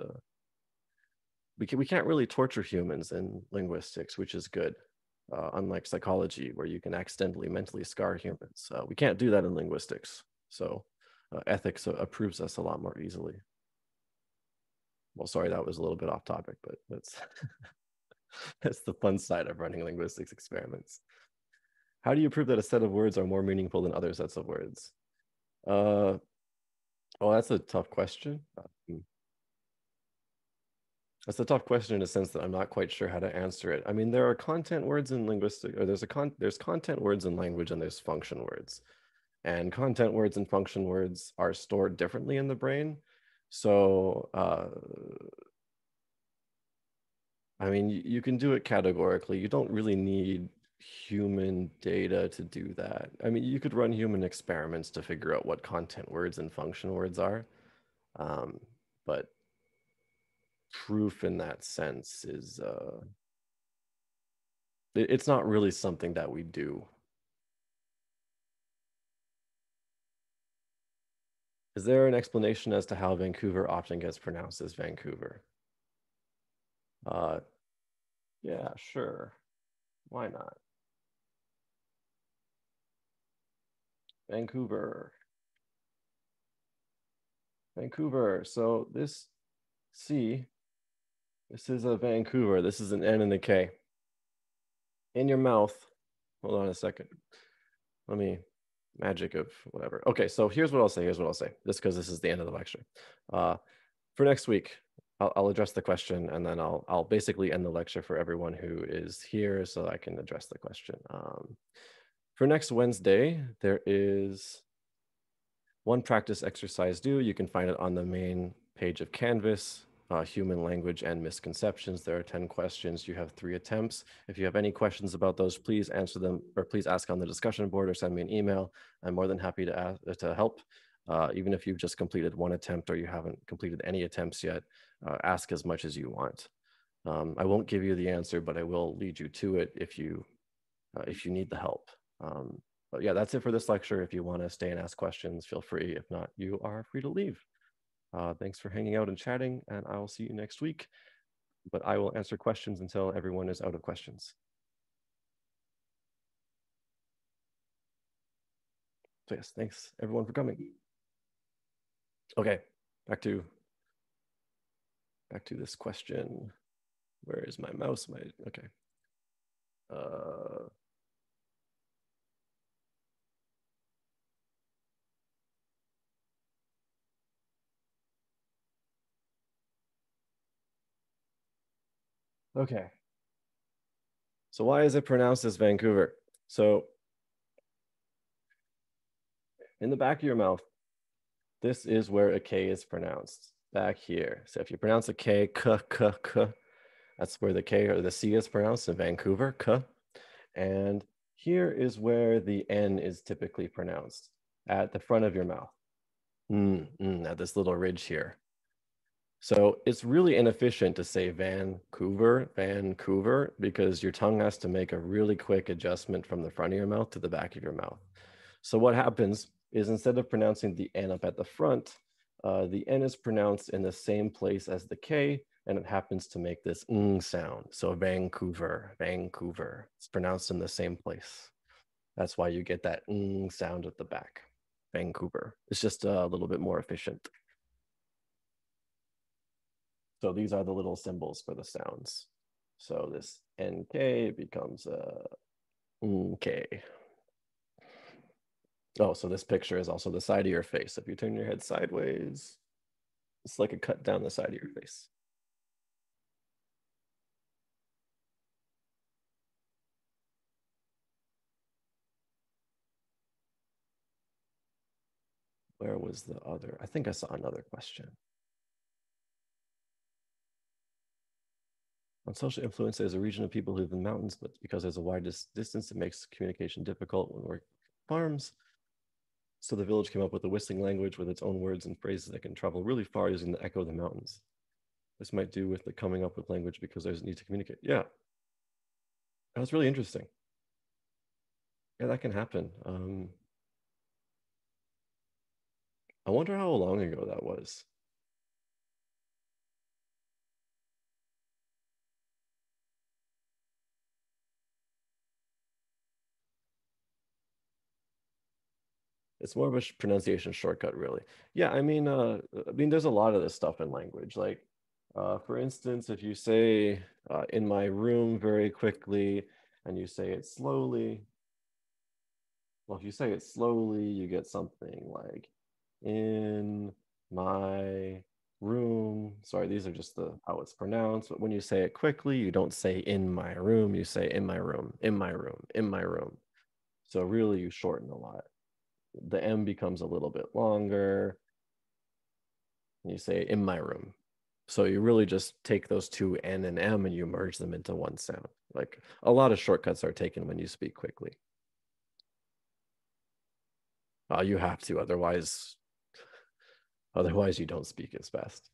we can't really torture humans in linguistics, which is good. Unlike psychology, where you can accidentally mentally scar humans, we can't do that in linguistics. So ethics approves us a lot more easily. Well, sorry, that was a little bit off topic, but that's that's the fun side of running linguistics experiments. How do you prove that a set of words are more meaningful than other sets of words? Well, that's a tough question. That's a tough question in a sense that I'm not quite sure how to answer it. I mean, there are content words in linguistics, or there's content words in language and there's function words. And content words and function words are stored differently in the brain. So I mean, you can do it categorically. You don't really need human data to do that. I mean, you could run human experiments to figure out what content words and function words are. But proof in that sense is, it's not really something that we do. Is there an explanation as to how Vancouver often gets pronounced as Vancouver? Yeah, sure. Why not? Vancouver. Vancouver. So this C, this is a Vancouver. This is an N and a K. In your mouth. Hold on a second. Let me, magic of whatever. Okay, so here's what I'll say. Here's what I'll say. Just because this is the end of the lecture. For next week, I'll address the question, and then I'll basically end the lecture for everyone who is here, so I can address the question. For next Wednesday, there is one practice exercise due. You can find it on the main page of Canvas, Human Language and Misconceptions. There are 10 questions. You have 3 attempts. If you have any questions about those, please answer them, or please ask on the discussion board or send me an email. I'm more than happy to help. Even if you've just completed 1 attempt or you haven't completed any attempts yet, ask as much as you want. I won't give you the answer, but I will lead you to it if you need the help. But yeah, that's it for this lecture. If you want to stay and ask questions, feel free. If not, you are free to leave. Thanks for hanging out and chatting, and I will see you next week. But I will answer questions until everyone is out of questions. So yes, thanks everyone for coming. Okay, back to this question. Where is my mouse? Okay. Okay. So why is it pronounced as Vancouver? So in the back of your mouth, this is where a K is pronounced, back here. So if you pronounce a K, k, k, k, that's where the K or the C is pronounced in Vancouver, k. And here is where the N is typically pronounced, at the front of your mouth, at this little ridge here. So it's really inefficient to say Vancouver, because your tongue has to make a really quick adjustment from the front of your mouth to the back of your mouth. So what happens is, instead of pronouncing the N up at the front, the N is pronounced in the same place as the K, and it happens to make this ng sound. So Vancouver. It's pronounced in the same place. That's why you get that ng sound at the back. Vancouver. It's just a little bit more efficient. So these are the little symbols for the sounds. So this NK becomes a NK. Oh, so this picture is also the side of your face. If you turn your head sideways, it's like a cut down the side of your face. Where was the other? I think I saw another question. On social influence, there's a region of people who live in mountains, but because there's a wide distance, it makes communication difficult when we're farms. So the village came up with a whistling language with its own words and phrases that can travel really far using the echo of the mountains. This might do with the coming up with language because there's a need to communicate. Yeah, that was really interesting. Yeah, that can happen. I wonder how long ago that was. It's more of a pronunciation shortcut, really. Yeah, I mean, there's a lot of this stuff in language. Like, for instance, if you say in my room very quickly and you say it slowly, well, if you say it slowly, you get something like in my room. Sorry, these are just how it's pronounced. But when you say it quickly, you don't say in my room, you say in my room, in my room, in my room. So really you shorten a lot. The M becomes a little bit longer. And you say in my room. So you really just take those two N and M and you merge them into one sound. Like, a lot of shortcuts are taken when you speak quickly. You have to, otherwise you don't speak as fast.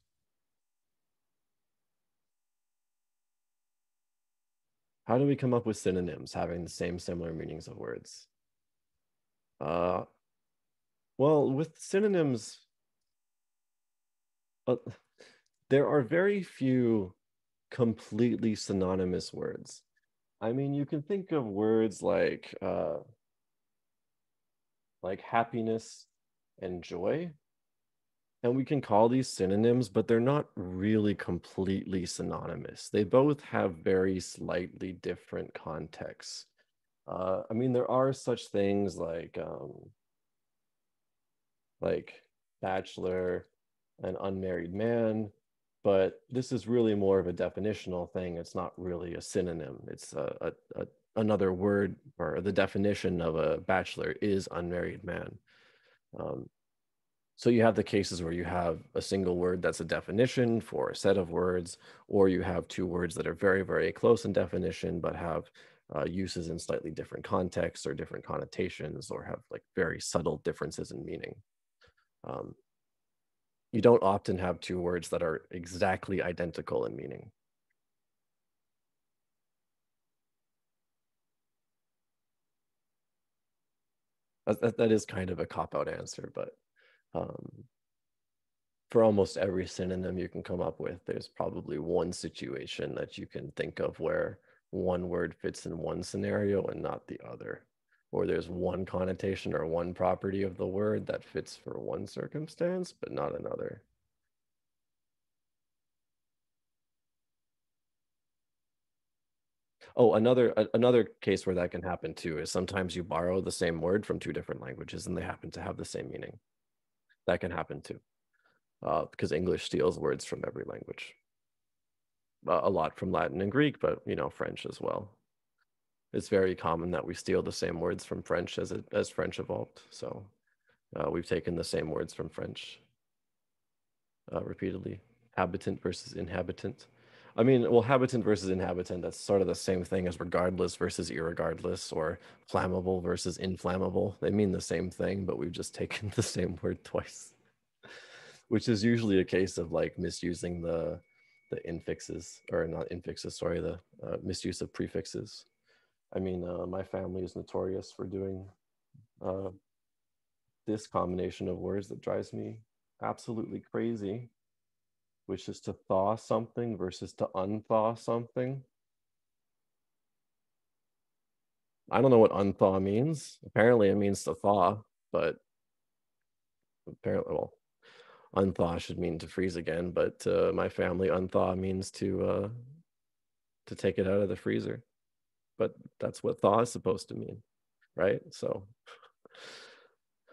How do we come up with synonyms having the same similar meanings of words? Well, with synonyms, There are very few completely synonymous words. I mean, you can think of words like happiness and joy, and we can call these synonyms, but they're not really completely synonymous. They both have very slightly different contexts. I mean, there are such things like bachelor and unmarried man, but this is really more of a definitional thing. It's not really a synonym. It's another word, or the definition of a bachelor is unmarried man. So you have the cases where you have a single word that's a definition for a set of words, or you have two words that are very, very close in definition, but have uses in slightly different contexts or different connotations, or have like very subtle differences in meaning. You don't often have two words that are exactly identical in meaning. That is kind of a cop-out answer, but for almost every synonym you can come up with, there's probably one situation that you can think of where one word fits in one scenario and not the other. Or there's one connotation or one property of the word that fits for one circumstance, but not another. Oh, another case where that can happen too is sometimes you borrow the same word from two different languages and they happen to have the same meaning. That can happen too, because English steals words from every language. A lot from Latin and Greek, but French as well. It's very common that we steal the same words from French as French evolved. So we've taken the same words from French repeatedly. Habitant versus inhabitant. I mean, well, habitant versus inhabitant, that's sort of the same thing as regardless versus irregardless, or flammable versus inflammable. They mean the same thing, but we've just taken the same word twice, which is usually a case of like misusing the infixes, or not infixes, sorry, the misuse of prefixes. I mean, my family is notorious for doing this combination of words that drives me absolutely crazy, which is to thaw something versus to unthaw something. I don't know what unthaw means. Apparently it means to thaw, but apparently, well, unthaw should mean to freeze again, but my family, unthaw means to take it out of the freezer. But that's what thaw is supposed to mean, right? So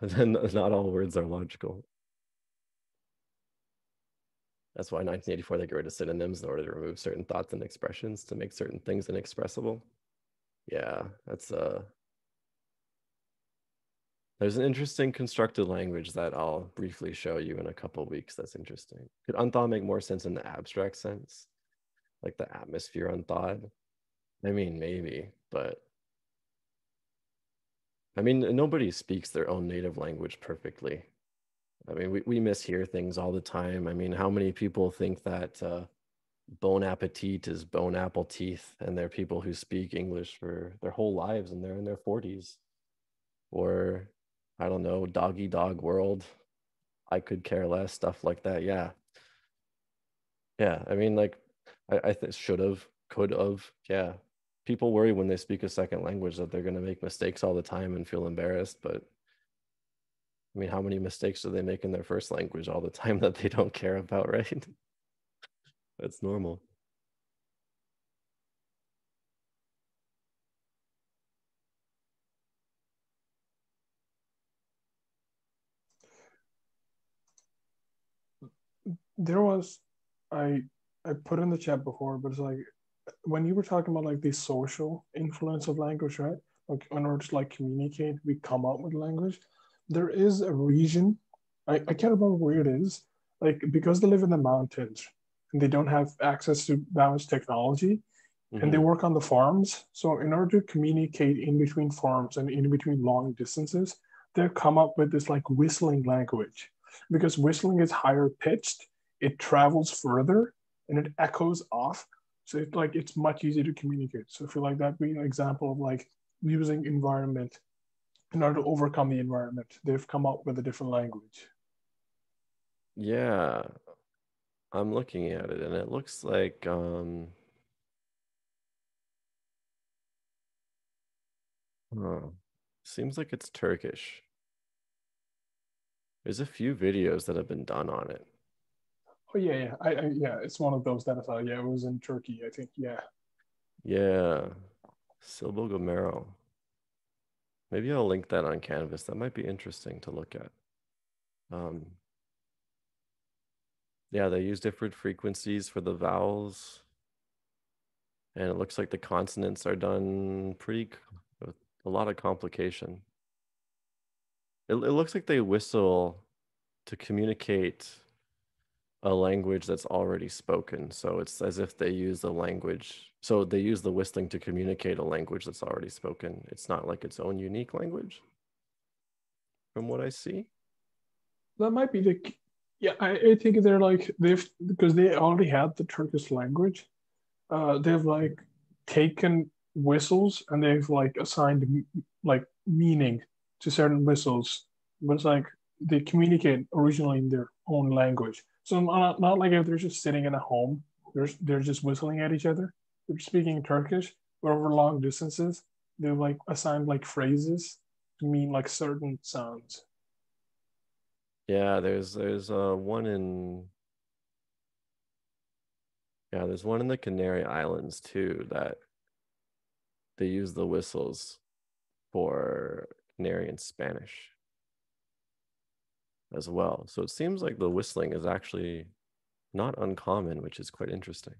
then not all words are logical. That's why in 1984 they got rid of synonyms in order to remove certain thoughts and expressions to make certain things inexpressible. Yeah, that's there's an interesting constructed language that I'll briefly show you in a couple weeks. That's interesting. Could unthaw make more sense in the abstract sense? Like the atmosphere unthawed? I mean, maybe, but I mean, nobody speaks their own native language perfectly. I mean, we mishear things all the time. I mean, how many people think that bon appetit is bone apple teeth, and they're people who speak English for their whole lives and they're in their 40s? Or, I don't know, doggy dog world, I could care less, stuff like that. Yeah. Yeah. I mean, like, I should have, could have. Yeah. People worry when they speak a second language that they're going to make mistakes all the time and feel embarrassed. But I mean, how many mistakes do they make in their first language all the time that they don't care about, right? That's normal. There was, I I put in the chat before, but it's like when you were talking about like the social influence of language, right? Like in order to like communicate, we come up with language. There is a region, I can't remember where it is, like because they live in the mountains and they don't have access to that much technology, and they work on the farms. So in order to communicate in between farms and in between long distances, they've come up with this like whistling language, because whistling is higher pitched, it travels further, and it echoes off. So it's much easier to communicate. So I feel like that being an example of like using environment in order to overcome the environment. They've come up with a different language. Yeah. I'm looking at it and it looks like seems like it's Turkish. There's a few videos that have been done on it. Oh yeah, yeah. It's one of those that I thought. Yeah, it was in Turkey, I think. Yeah. Yeah, Silbo Gomero. Maybe I'll link that on Canvas. That might be interesting to look at. Yeah, they use different frequencies for the vowels. And it looks like the consonants are done with a lot of complication. It looks like they whistle to communicate a language that's already spoken. So it's as if they use the language. So they use the whistling to communicate a language that's already spoken. It's not like its own unique language, from what I see. That might be the. Yeah, I think they're like because they already had the Turkish language. They've like taken whistles and they've like assigned like meaning to certain whistles, but it's like they communicate originally in their own language. So not like if they're just sitting in a home, they're just whistling at each other. They're speaking Turkish, but over long distances, they've like assigned like phrases to mean like certain sounds. Yeah, there's one in there's one in the Canary Islands too that they use the whistles for Canary and Spanish as well. So it seems like the whistling is actually not uncommon, which is quite interesting.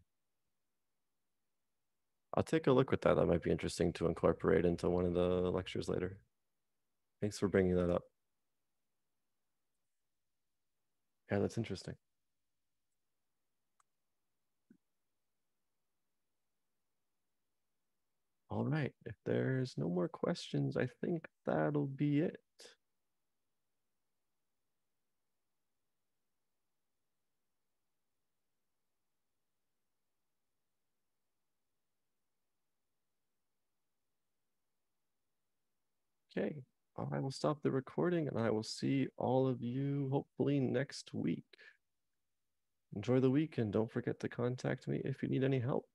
I'll take a look at that. That might be interesting to incorporate into one of the lectures later. Thanks for bringing that up. Yeah, that's interesting. All right, if there's no more questions, I think that'll be it. Okay, I will stop the recording and I will see all of you hopefully next week. Enjoy the week and don't forget to contact me if you need any help.